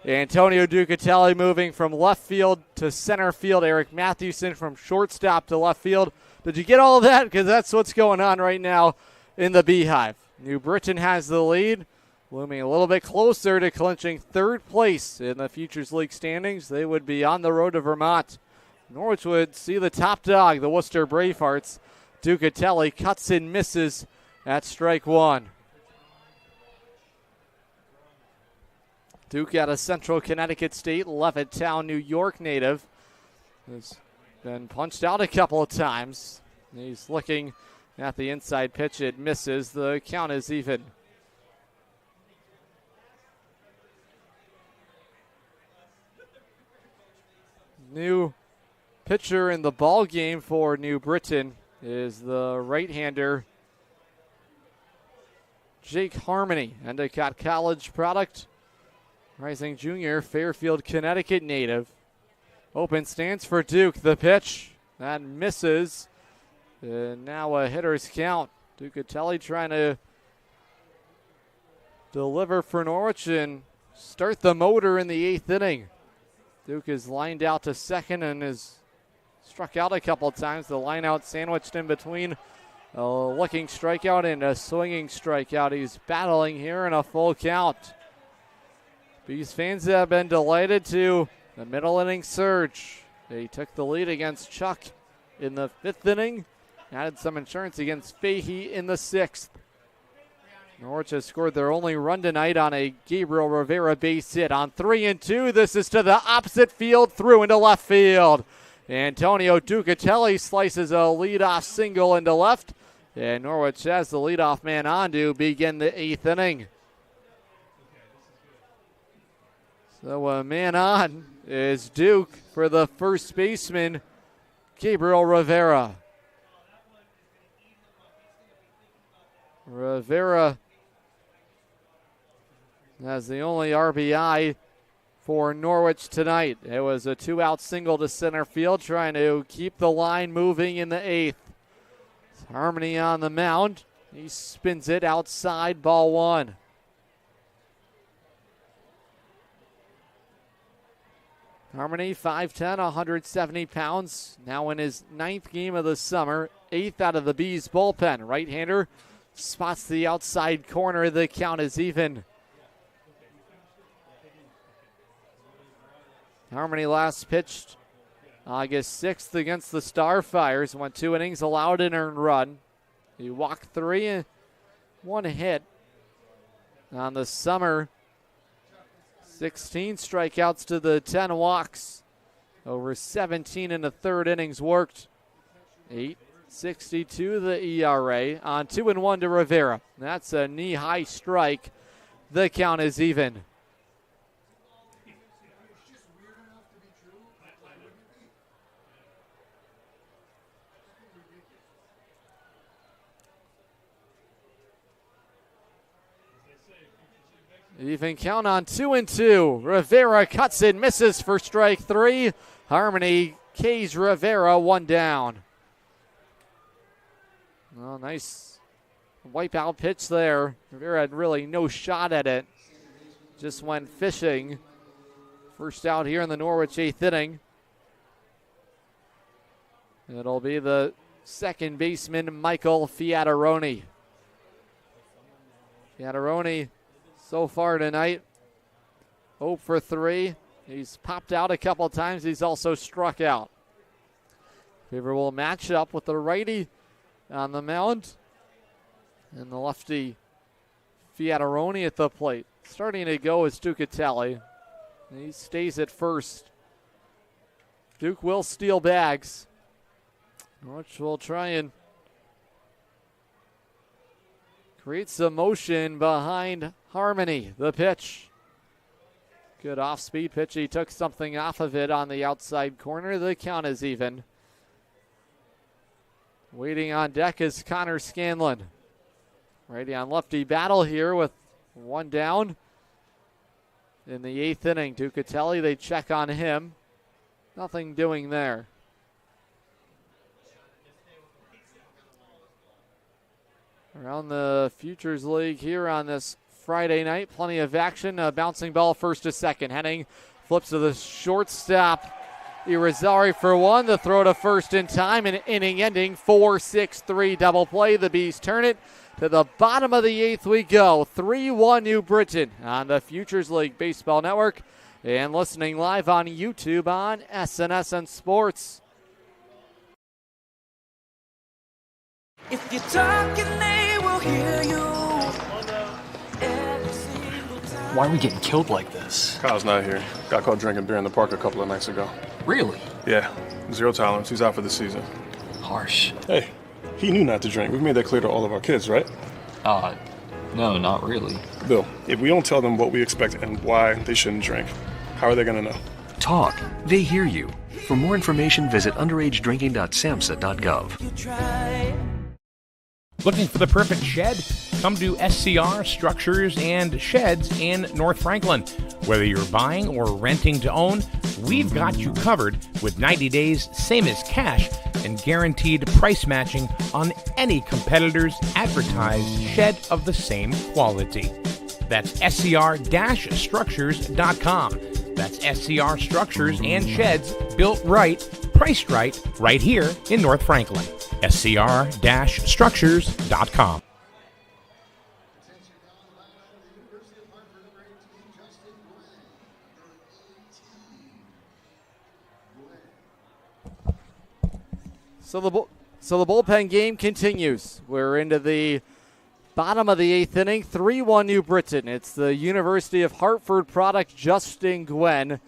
Antonio Ducatelli moving from left field to center field. Eric Mathewson from shortstop to left field. Did you get all of that? Because that's what's going on right now in the Beehive. New Britain has the lead, looming a little bit closer to clinching 3rd place in the Futures League standings. They would be on the road to Vermont. Norwich would see the top dog, the Worcester Bravehearts. Ducatelli cuts and misses at strike one. Duke out of Central Connecticut State, Levittown, New York native. Has been punched out a couple of times. He's looking at the inside pitch. It misses. The count is even. New pitcher in the ball game for New Britain is the right-hander Jake Harmony, Endicott College product, rising junior, Fairfield, Connecticut native. Open stance for Duke. The pitch. That misses. And now a hitter's count. Ducatelli trying to deliver for Norwich and start the motor in the 8th inning. Duke is lined out to second and is struck out a couple times. The line out sandwiched in between a looking strikeout and a swinging strikeout. He's battling here in a full count. Bees fans have been delighted to the middle inning surge. They took the lead against Chuck in the 5th inning. Added some insurance against Fahey in the 6th. Norwich has scored their only run tonight on a Gabriel Rivera base hit. On 3-2, this is to the opposite field, through into left field. Antonio Ducatelli slices a leadoff single into left. And Norwich has the leadoff man on to begin the 8th inning. So a man on is Duke for the first baseman, Gabriel Rivera. Rivera has the only RBI for Norwich tonight. It was a 2-out single to center field, trying to keep the line moving in the 8th. Harmony on the mound. He spins it outside, ball 1. Harmony, 5'10", 170 pounds. Now in his 9th game of the summer. 8th out of the Bees bullpen. Right-hander spots the outside corner. The count is even. Harmony last pitched August 6th against the Starfires. Went 2 innings, allowed an earned run. He walked 3 and 1 hit. On the summer, 16 strikeouts to the 10 walks. Over 17 in the 3rd innings worked. 8.62 the ERA. On 2-1 to Rivera. That's a knee-high strike. The count is even. Even count on 2-2. Rivera cuts it, misses for strike 3. Harmony K's Rivera, 1 down. Well, nice wipeout pitch there. Rivera had really no shot at it. Just went fishing. First out here in the Norwich 8th inning. It'll be the second baseman, Michael Fiataroni. Fiataroni so far tonight, 0 for 3. He's popped out a couple times. He's also struck out. Favorable matchup with the righty on the mound and the lefty Fiataroni at the plate. Starting to go is Ducatelli. He stays at first. Duke will steal bags, which will try and create some motion behind Harmony. The pitch. Good off-speed pitch. He took something off of it on the outside corner. The count is even. Waiting on deck is Connor Scanlon. Righty on lefty battle here with 1 down. In the 8th inning, Ducatelli, they check on him. Nothing doing there. Around the Futures League here on this Friday night. Plenty of action. A bouncing ball first to second. Henning flips to the shortstop. Irizarry for 1. The throw to first in time. An inning ending 4-6-3 double play. The Bees turn it. To the bottom of the 8th we go. 3-1 New Britain on the Futures League Baseball Network. And listening live on YouTube on SNSN Sports. If you're talking, they will hear you. Why are we getting killed like this? Kyle's not here. Got caught drinking beer in the park a couple of nights ago. Really? Yeah. 0 tolerance. He's out for the season. Harsh. Hey, he knew not to drink. We've made that clear to all of our kids, right? No, not really. Bill, if we don't tell them what we expect and why they shouldn't drink, how are they going to know? Talk. They hear you. For more information, visit underagedrinking.samhsa.gov. Looking for the perfect shed? Come to SCR Structures and Sheds in North Franklin. Whether you're buying or renting to own, we've got you covered with 90 days, same as cash, and guaranteed price matching on any competitor's advertised shed of the same quality. That's SCR-Structures.com. That's SCR Structures and Sheds, built right, priced right here in North Franklin. SCR-Structures.com. So the bullpen game continues. We're into the bottom of the 8th inning, 3-1 New Britain. It's the University of Hartford product Justin Gwen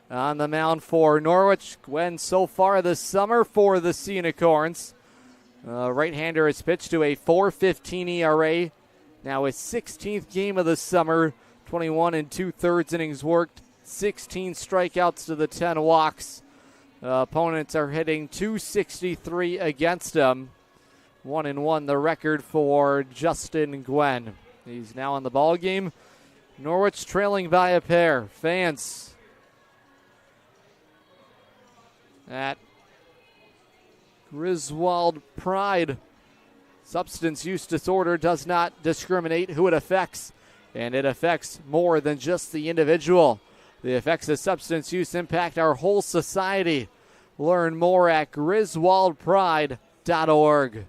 on the mound for Norwich. Gwen so far this summer for the Sea Unicorns. Right-hander has pitched to a 4.15 ERA. Now his 16th game of the summer, 21 2/3 innings worked, 16 strikeouts to the 10 walks. Opponents are hitting .263 against him. 1-1 the record for Justin Gwen. He's now in the ball game. Norwich trailing by a pair. Fans at Griswold Pride. Substance use disorder does not discriminate who it affects, and it affects more than just the individual. The effects of substance use impact our whole society. Learn more at griswoldpride.org.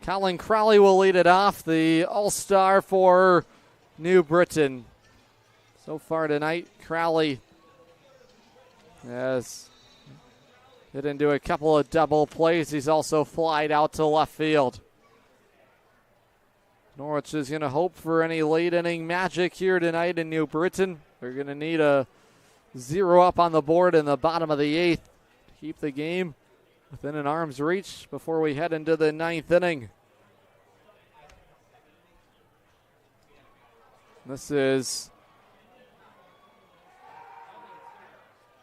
Colin Crowley will lead it off, the all-star for New Britain. So far tonight, Crowley has hit into a couple of double plays. He's also flied out to left field. Norwich is going to hope for any late inning magic here tonight in New Britain. They're going to need a 0 up on the board in the bottom of the 8th to keep the game within an arm's reach before we head into the 9th inning. This is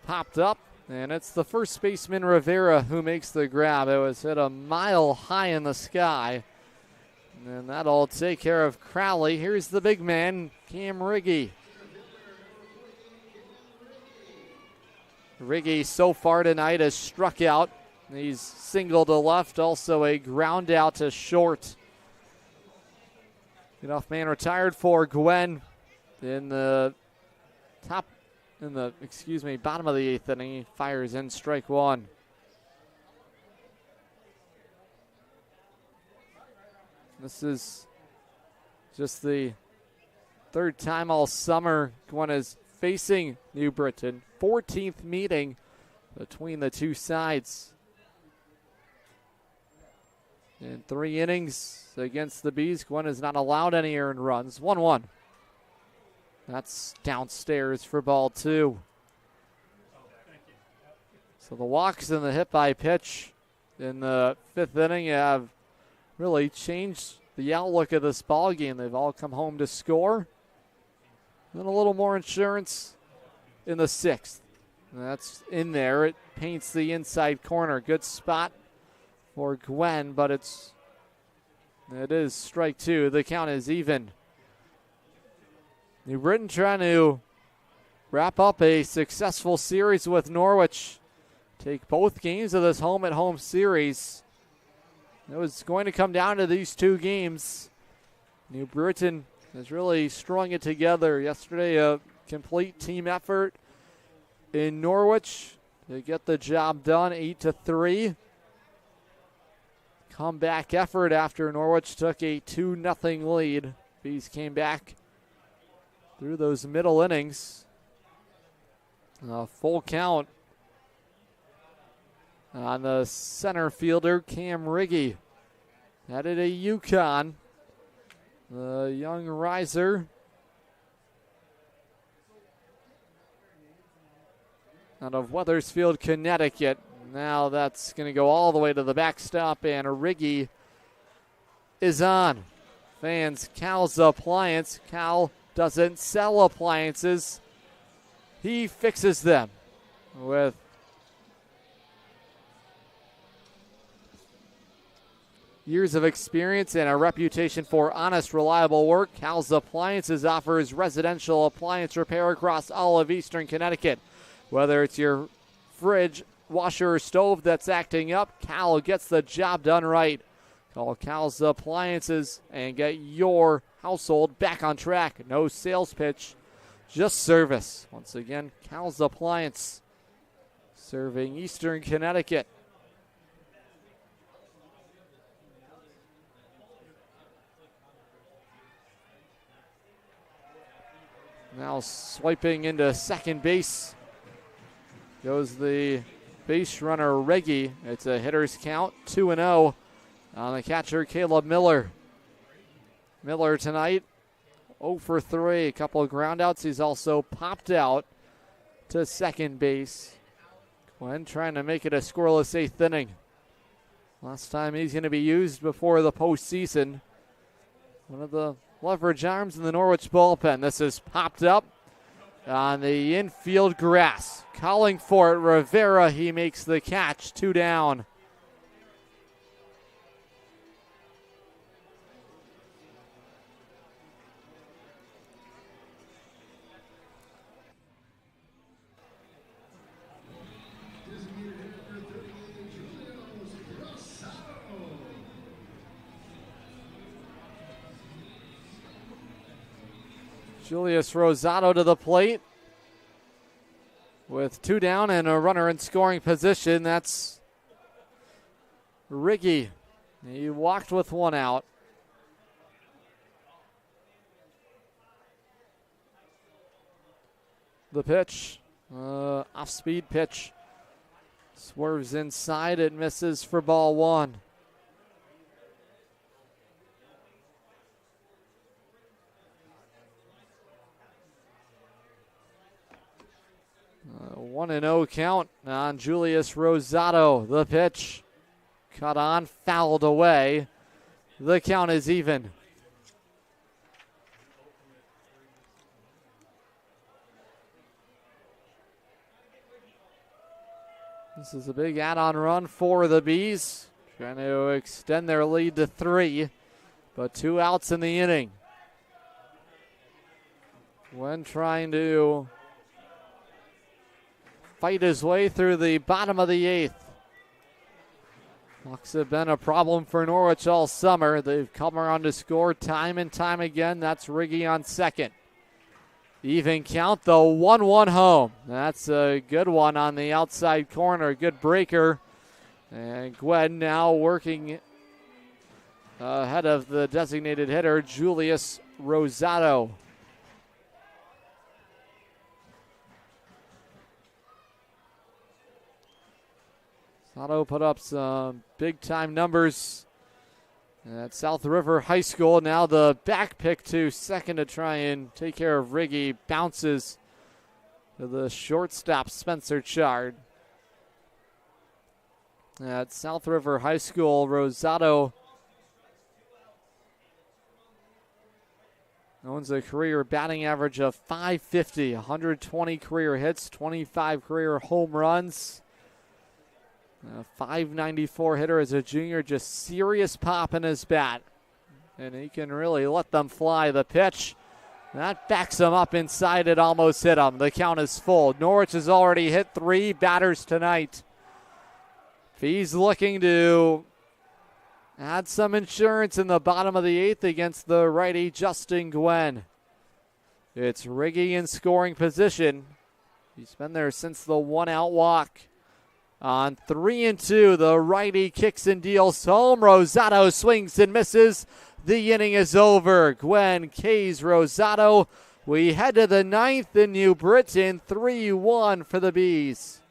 popped up, and it's the first baseman Rivera who makes the grab. It was hit a mile high in the sky, and that'll take care of Crowley. Here's the big man, Cam Riggy. Riggy so far tonight has struck out. He's singled to left, also a ground out to short. Leadoff man retired for Gwen in the bottom of the 8th inning. He fires in strike one. This is just the third time all summer Gwen is facing New Britain. 14th meeting between the two sides. In 3 innings against the Bees, Gwen has not allowed any earned runs. 1-1. That's downstairs for ball 2. So the walks and the hit by pitch in the 5th inning have really changed the outlook of this ball game. They've all come home to score. And a little more insurance in the 6th. And that's in there. It paints the inside corner. Good spot for Gwen, but it is strike 2. The count is even. New Britain trying to wrap up a successful series with Norwich. Take both games of this home-at-home series. It was going to come down to these 2 games. New Britain has really strung it together. Yesterday, a complete team effort in Norwich to get the job done, 8-3. Comeback effort after Norwich took a 2-0 lead. Bees came back through those middle innings. Full count on the center fielder, Cam Riggy. Added a Yukon. The young riser out of Wethersfield, Connecticut. Now that's going to go all the way to the backstop, and Riggy is on. Fans, Cal's appliance. Cal doesn't sell appliances. He fixes them with years of experience and a reputation for honest, reliable work, Cal's Appliances offers residential appliance repair across all of Eastern Connecticut. Whether it's your fridge, washer, or stove that's acting up, Cal gets the job done right. Call Cal's Appliances and get your household back on track. No sales pitch, just service. Once again, Cal's Appliance, serving Eastern Connecticut. Now swiping into second base goes the base runner, Reggie. It's a hitter's count, 2-0 on the catcher, Caleb Miller. Miller tonight, 0 for 3, a couple of groundouts. He's also popped out to second base. Gwen trying to make it a scoreless 8th inning. Last time he's going to be used before the postseason. One of the leverage arms in the Norwich bullpen. This is popped up on the infield grass. Calling for it, Rivera. He makes the catch, 2 down. Julius Rosado to the plate with 2 down and a runner in scoring position. That's Riggy. He walked with 1 out. The pitch, off-speed pitch. Swerves inside, it misses for ball 1. 1-0 count on Julius Rosado. The pitch cut on, fouled away. The count is even. This is a big add-on run for the Bees, trying to extend their lead to 3, but 2 outs in the inning. When trying to fight his way through the bottom of the 8th. Walks have been a problem for Norwich all summer. They've come around to score time and time again. That's Riggy on second. Even count, the 1-1 home. That's a good one on the outside corner. Good breaker. And Gwen now working ahead of the designated hitter, Julius Rosado. Rosado put up some big-time numbers at South River High School. Now the back pick to second to try and take care of Riggy. Bounces to the shortstop, Spencer Chard. At South River High School, Rosado owns a career batting average of .550, 120 career hits, 25 career home runs. .594 hitter as a junior, just serious pop in his bat. And he can really let them fly. The pitch, that backs him up inside. It almost hit him. The count is full. Norwich has already hit 3 batters tonight. He's looking to add some insurance in the bottom of the 8th against the righty Justin Gwen. It's Riggy in scoring position. He's been there since the 1-out walk. On 3-2, the righty kicks and deals home. Rosado swings and misses. The inning is over. Gwen K's Rosado. We head to the 9th in New Britain. 3-1 for the Bees.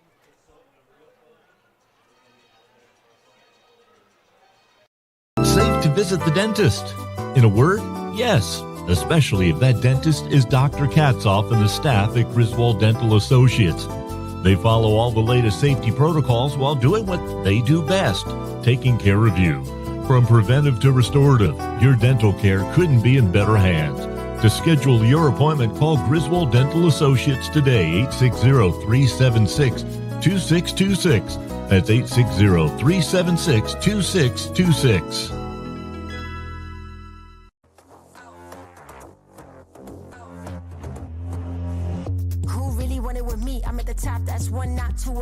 Safe to visit the dentist. In a word, yes. Especially if that dentist is Dr. Katzoff and the staff at Griswold Dental Associates. They follow all the latest safety protocols while doing what they do best, taking care of you. From preventive to restorative, your dental care couldn't be in better hands. To schedule your appointment, call Griswold Dental Associates today, 860-376-2626. That's 860-376-2626.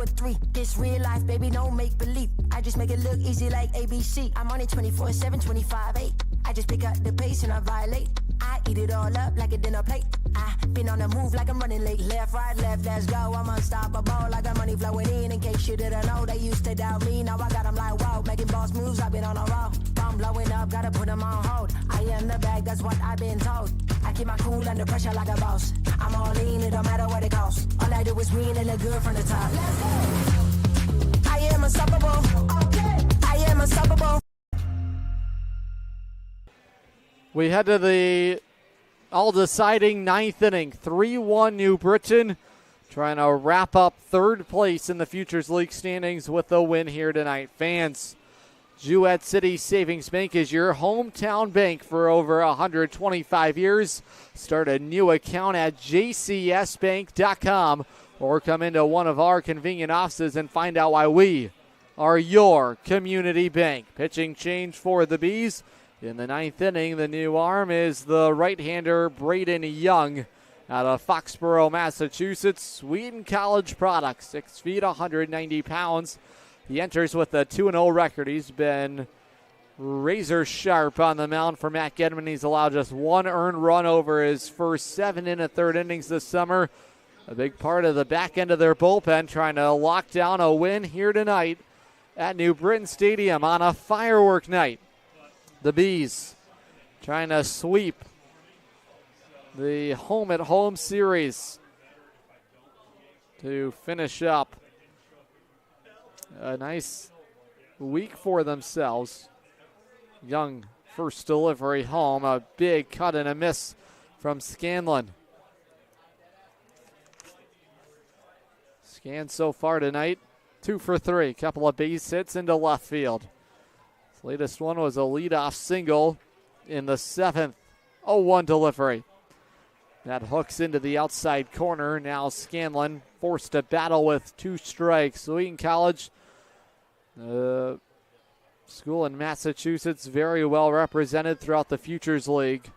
or three. This real life, baby, no make believe. I just make it look easy like ABC. I'm on it 24/7, 25/8. I just pick up the pace and I violate. I eat it all up like a dinner plate. I been on the move like I'm running late. Left, right, left, let's go. I'm unstoppable. I got money flowing in case you didn't know. They used to doubt me, now I got them like wow. Making boss moves, I've been on a roll. I'm blowing up, gotta put them on hold. I am the bag, that's what I've been told. I keep my cool under pressure like a boss. I'm all in, it don't matter what it costs. All I do is win and look good from the top. Let's go. I am unstoppable. Okay. I am unstoppable. We head to the all-deciding ninth inning. 3-1 New Britain, trying to wrap up third place in the Futures League standings with a win here tonight. Fans, Jewett City Savings Bank is your hometown bank for over 125 years. Start a new account at jcsbank.com or come into one of our convenient offices and find out why we are your community bank. Pitching change for the Bees. In the ninth inning, the new arm is the right-hander Braden Young out of Foxborough, Massachusetts. Wheaton College product, 6 feet, 190 pounds. He enters with a 2-0 record. He's been razor sharp on the mound for Matt Gedman. He's allowed just one earned run over his first 7 1/3 innings this summer. A big part of the back end of their bullpen, trying to lock down a win here tonight at New Britain Stadium on a firework night. The Bees trying to sweep the home-at-home series to finish up a nice week for themselves. Young first delivery home, a big cut and a miss from Scanlon. Scan so far tonight, 2 for 3, couple of base hits into left field. Latest one was a leadoff single in the 7th. 0-1 delivery. That hooks into the outside corner. Now Scanlon forced to battle with 2 strikes. Wheaton College, school in Massachusetts, very well represented throughout the Futures League.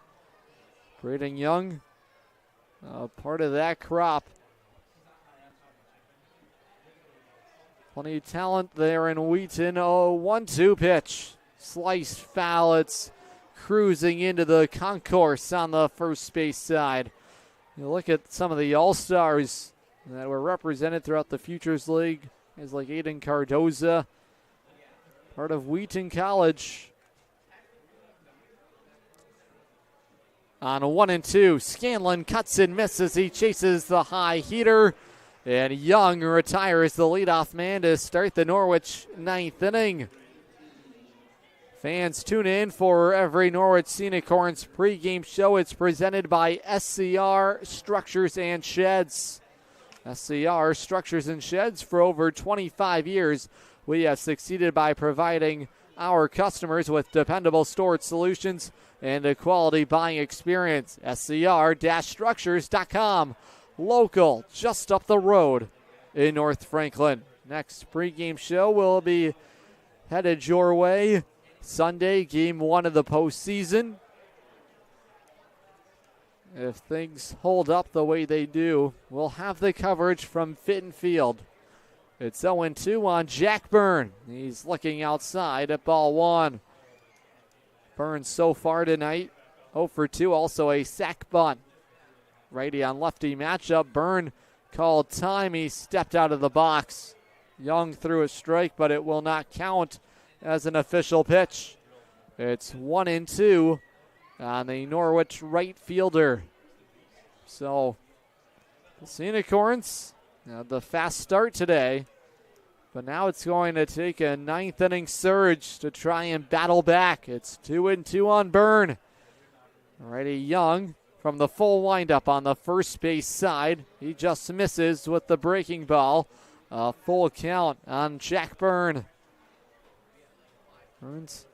Braden Young, part of that crop. Plenty of talent there in Wheaton. 1-2 pitch. Sliced foul. It's cruising into the concourse on the first base side. You look at some of the all-stars that were represented throughout the Futures League. Guys like Aiden Cardoza, part of Wheaton College. On 1-2, Scanlon cuts and misses. He chases the high heater. And Young retires the leadoff man to start the Norwich ninth inning. Fans, tune in for every Norwich Sea Unicorns pregame show. It's presented by SCR Structures and Sheds. SCR Structures and Sheds, for over 25 years, we have succeeded by providing our customers with dependable storage solutions and a quality buying experience. SCR-structures.com. Local, just up the road in North Franklin. Next pregame show will be headed your way. Sunday, game 1 of the postseason. If things hold up the way they do, we'll have the coverage from Fitton Field. It's 0-2 on Jack Byrne. He's looking outside at ball 1. Byrne so far tonight, 0 for 2, also a sac bunt. Righty on lefty matchup. Byrne called time. He stepped out of the box. Young threw a strike, but it will not count as an official pitch. It's 1-2 on the Norwich right fielder. So the Sea Unicorns had the fast start today, but now it's going to take a ninth inning surge to try and battle back. It's 2-2 on Byrne. Righty Young from the full windup on the first base side. He just misses with the breaking ball. A full count on Jack Byrne. Byrne's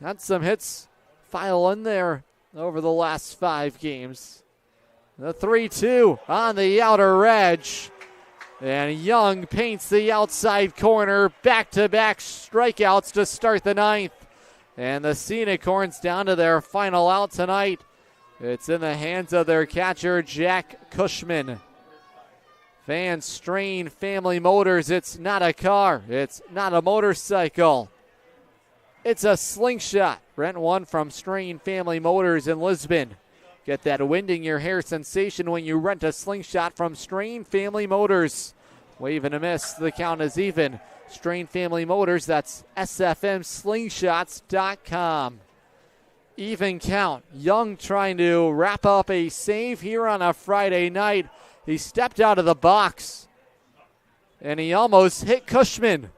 had some hits file in there over the last 5 games. The 3-2 on the outer edge. And Young paints the outside corner. Back-to-back strikeouts to start the ninth. And the Sea Unicorns down to their final out tonight. It's in the hands of their catcher, Jack Cushman. Van Strain Family Motors, it's not a car, it's not a motorcycle. It's a slingshot. Rent one from Strain Family Motors in Lisbon. Get that wind in your hair sensation when you rent a slingshot from Strain Family Motors. Wave and a miss, the count is even. Strain Family Motors, that's sfmslingshots.com. Even count. Young trying to wrap up a save here on a Friday night. He stepped out of the box, and he almost hit Cushman.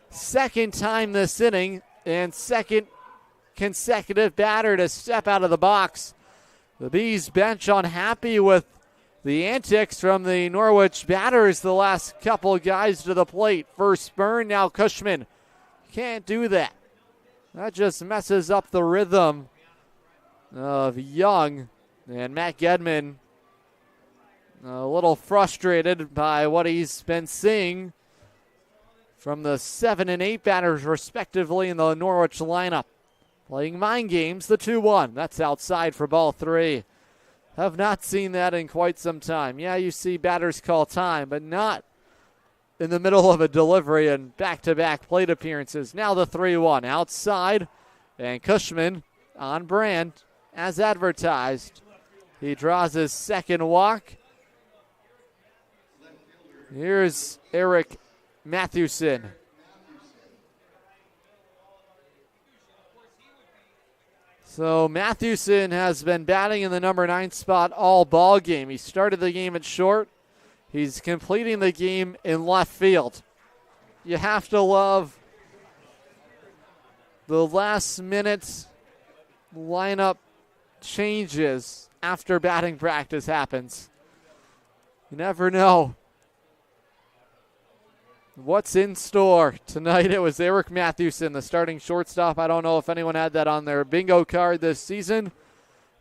Second time this inning, and second consecutive batter to step out of the box. The Bees bench unhappy with the antics from the Norwich batters, the last couple guys to the plate. First burn, now Cushman. Can't do that. That just messes up the rhythm of Young. And Matt Gedman a little frustrated by what he's been seeing from the 7 and 8 batters respectively in the Norwich lineup. Playing mind games, the 2-1. That's outside for ball 3. Have not seen that in quite some time. Yeah, you see batters call time, but not in the middle of a delivery and back-to-back plate appearances. Now the 3-1 outside, and Cushman on brand as advertised. He draws his second walk. Here's Eric Mathewson. So Mathewson has been batting in the number 9 spot all ball game. He started the game at short. He's completing the game in left field. You have to love the last minute lineup changes after batting practice happens. You never know what's in store tonight. It was Eric Mathewson, the starting shortstop. I don't know if anyone had that on their bingo card this season.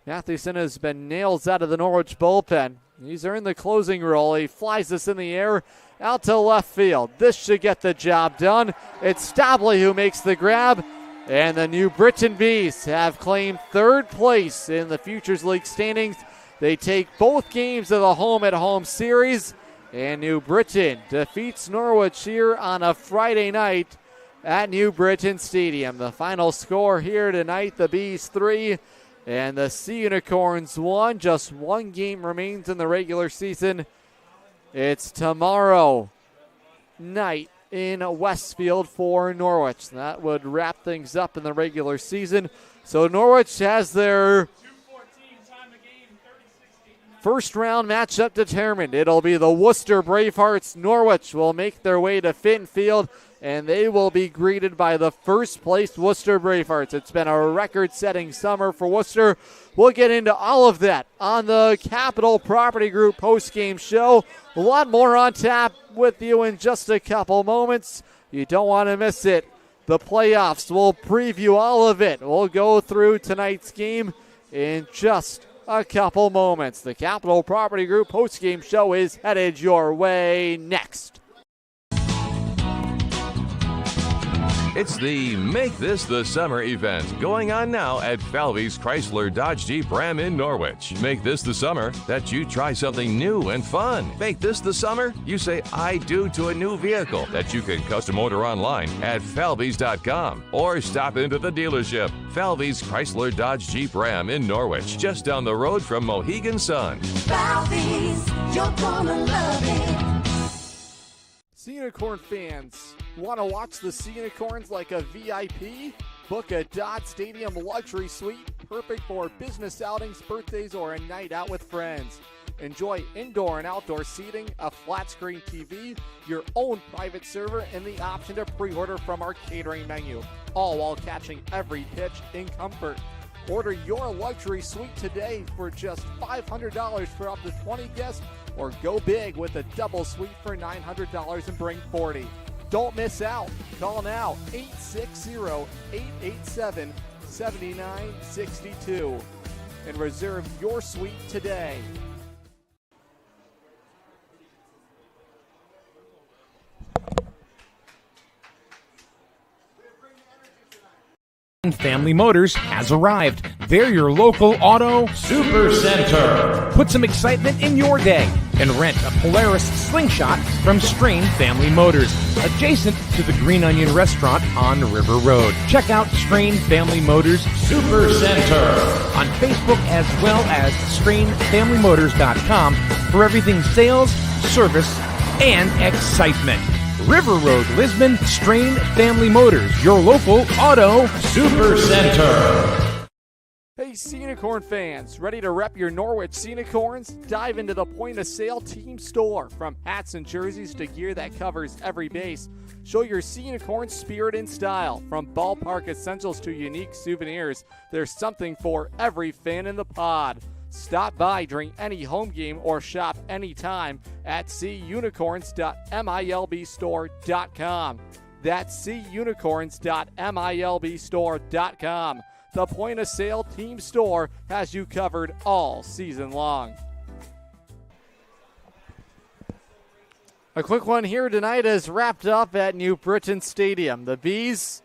Mathewson has been nails out of the Norwich bullpen. He's earned the closing role. He flies this in the air out to left field. This should get the job done. It's Stabley who makes the grab, and the New Britain Bees have claimed third place in the Futures League standings. They take both games of the home-at-home series, and New Britain defeats Norwich here on a Friday night at New Britain Stadium. The final score here tonight, the Bees 3 and the Sea Unicorns 1. Just one game remains in the regular season. It's tomorrow night in Westfield for Norwich. That would wrap things up in the regular season. So Norwich has their first round matchup determined. It'll be the Worcester Bravehearts. Norwich will make their way to Fitton Field, and they will be greeted by the first place Worcester Bravehearts. It's been a record-setting summer for Worcester. We'll get into all of that on the Capital Property Group post-game show. A lot more on tap with you in just a couple moments. You don't want to miss it. The playoffs, we'll preview all of it. We'll go through tonight's game in just a couple moments. The Capital Property Group post-game show is headed your way next. It's the Make This the Summer event going on now at Falvey's Chrysler Dodge Jeep Ram in Norwich. Make this the summer that you try something new and fun. Make this the summer you say I do to a new vehicle that you can custom order online at falveys.com or stop into the dealership. Falvey's Chrysler Dodge Jeep Ram in Norwich, just down the road from Mohegan Sun. Falvey's, you're gonna love it. Sea Unicorn fans, want to watch the Sea Unicorns like a VIP? Book a Dodge Stadium luxury suite, perfect for business outings, birthdays, or a night out with friends. Enjoy indoor and outdoor seating, a flat screen TV, your own private server, and the option to pre-order from our catering menu, all while catching every pitch in comfort. Order your luxury suite today for just $500 for up to 20 guests, or go big with a double suite for $900 and bring 40. Don't miss out. Call now, 860-887-7962, and reserve your suite today. Family Motors has arrived. They're your local auto super center. Put some excitement in your day and rent a Polaris Slingshot from Strain Family Motors, adjacent to the Green Onion Restaurant on River Road. Check out Strain Family Motors Super Center on Facebook as well as strainfamilymotors.com for everything sales, service, and excitement. River Road, Lisbon, Strain Family Motors, your local auto super center. Hey, Sea Unicorn fans, ready to rep your Norwich Sea Unicorns? Dive into the point-of-sale team store. From hats and jerseys to gear that covers every base, show your Sea Unicorn spirit and style. From ballpark essentials to unique souvenirs, there's something for every fan in the pod. Stop by during any home game or shop anytime at seaunicorns.milbstore.com. That's seaunicorns.milbstore.com. The point-of-sale team store has you covered all season long. A quick one here tonight is wrapped up at New Britain Stadium. The Bees,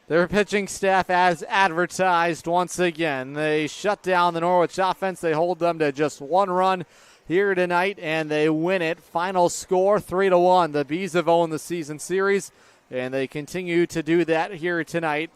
their pitching staff as advertised once again. They shut down the Norwich offense. They hold them to just one run here tonight, and they win it. Final score 3-1. The Bees have owned the season series, and they continue to do that here tonight.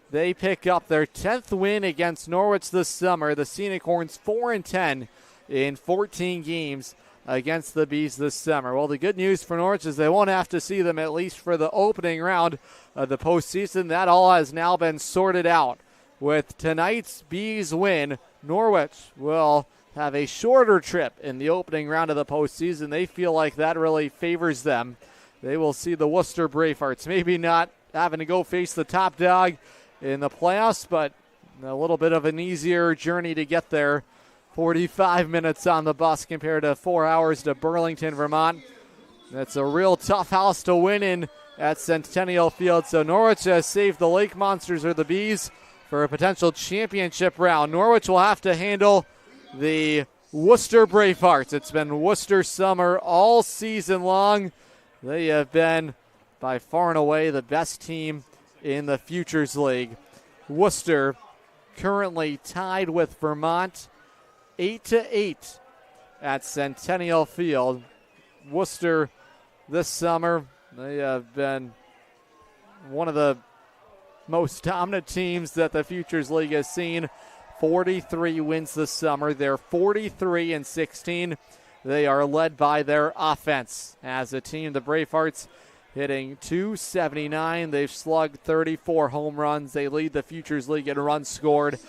They pick up their 10th win against Norwich this summer. The Sea Unicorns 4-10 in 14 games against the Bees this summer. Well, the good news for Norwich is they won't have to see them at least for the opening round of the postseason. That all has now been sorted out. With tonight's Bees win, Norwich will have a shorter trip in the opening round of the postseason. They feel like that really favors them. They will see the Worcester Bravehearts, maybe not having to go face the top dog in the playoffs, but a little bit of an easier journey to get there. 45 minutes on the bus compared to 4 hours to Burlington, Vermont. That's a real tough house to win in at Centennial Field. So Norwich has saved the Lake Monsters or the Bees for a potential championship round. Norwich will have to handle the Worcester Bravehearts. It's been Worcester summer all season long. They have been by far and away the best team in the Futures League. Worcester currently tied with Vermont 8-8 at Centennial Field. Worcester this summer, they have been one of the most dominant teams that the Futures League has seen. 43 wins this summer. They're 43-16. They are led by their offense. As a team, the Bravehearts hitting .279. They've slugged 34 home runs. They lead the Futures League in runs scored,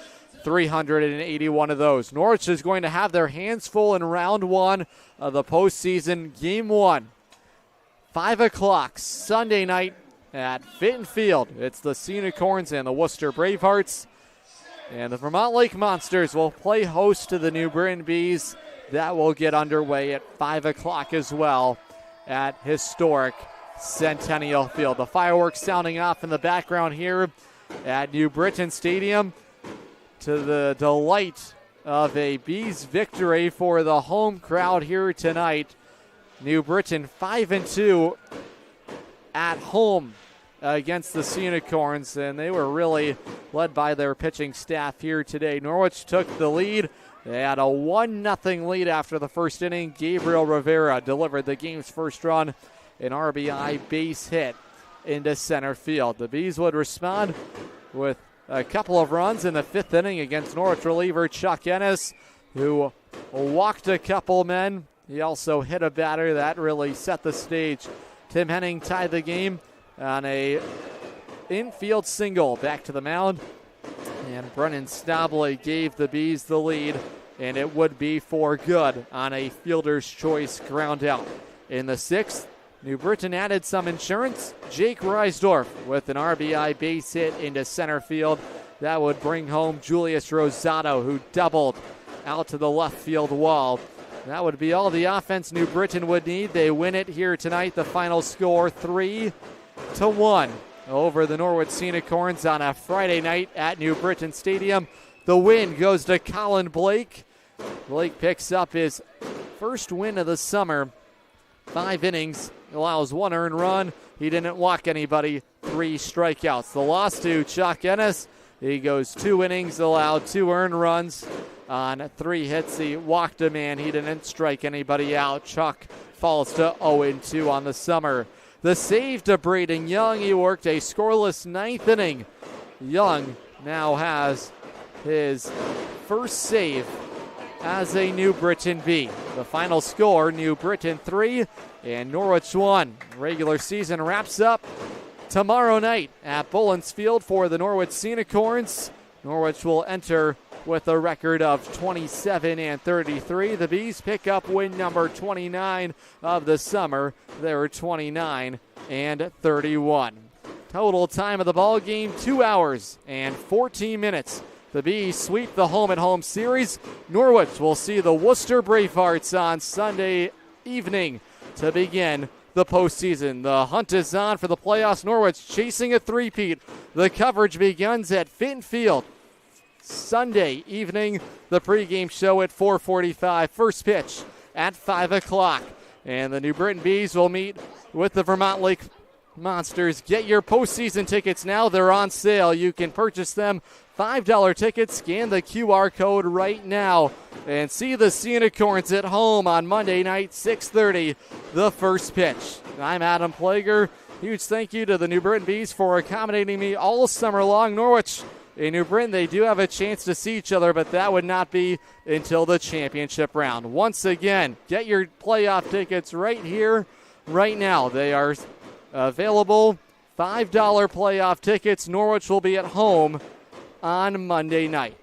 381 of those. Norwich is going to have their hands full in round one of the postseason. Game one, 5 o'clock Sunday night at Fitton Field. It's the Sea Unicorns and the Worcester Bravehearts. And the Vermont Lake Monsters will play host to the New Britain Bees. That will get underway at 5 o'clock as well at historic Centennial Field. The fireworks sounding off in the background here at New Britain Stadium to the delight of a Bees victory for the home crowd here tonight. New Britain 5-2 at home against the Sea Unicorns, and they were really led by their pitching staff here today. Norwich took the lead. They had a 1-0 lead after the first inning. Gabriel Rivera delivered the game's first run, an RBI base hit into center field. The Bees would respond with a couple of runs in the fifth inning against Norwich reliever Chuck Ennis, who walked a couple men. He also hit a batter that really set the stage. Tim Henning tied the game on a infield single back to the mound, and Brennan Stabley gave the Bees the lead, and it would be for good on a fielder's choice ground out. In the sixth, New Britain added some insurance. Jake Reisdorf with an RBI base hit into center field. That would bring home Julius Rosado, who doubled out to the left field wall. That would be all the offense New Britain would need. They win it here tonight. The final score 3-1 over the Norwich Sea Unicorns on a Friday night at New Britain Stadium. The win goes to Colin Blake. Blake picks up his first win of the summer. 5 innings, allows 1 earned run. He didn't walk anybody, 3 strikeouts. The loss to Chuck Ennis He goes 2 innings, allowed 2 earned runs on 3 hits. He walked a man. He didn't strike anybody out. Chuck falls to 0-2 on the summer. The save to Braden Young. He worked a scoreless 9th inning. Young now has his first save as a New Britain Bee. The final score, New Britain 3 and Norwich 1. Regular season wraps up tomorrow night at Bullens Field for the Norwich Sea Unicorns. Norwich will enter with a record of 27-33. The Bees pick up win number 29 of the summer. They're 29-31. Total time of the ball game, 2 hours and 14 minutes. The Bees sweep the home-and-home series. Norwich will see the Worcester Bravehearts on Sunday evening to begin the postseason. The hunt is on for the playoffs. Norwich chasing a three-peat. The coverage begins at Fitton Field Sunday evening. The pregame show at 4:45. First pitch at 5 o'clock. And the New Britain Bees will meet with the Vermont Lake Monsters. Get your postseason tickets now. They're on sale. You can purchase them. $5 tickets. Scan the QR code right now and see the Sea Unicorns at home on Monday night, 6:30, the first pitch. I'm Adam Plager. Huge thank you to the New Britain Bees for accommodating me all summer long. Norwich in New Britain, they do have a chance to see each other, but that would not be until the championship round. Once again, get your playoff tickets right here, right now. They are available. $5 playoff tickets. Norwich will be at home on Monday night.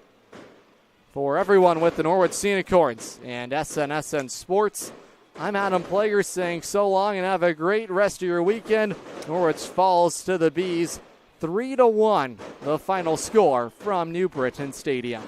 For everyone with the Norwich Sea Unicorns and SNSN Sports, I'm Adam Plager saying so long and have a great rest of your weekend. Norwich falls to the Bees 3-1, the final score from New Britain Stadium.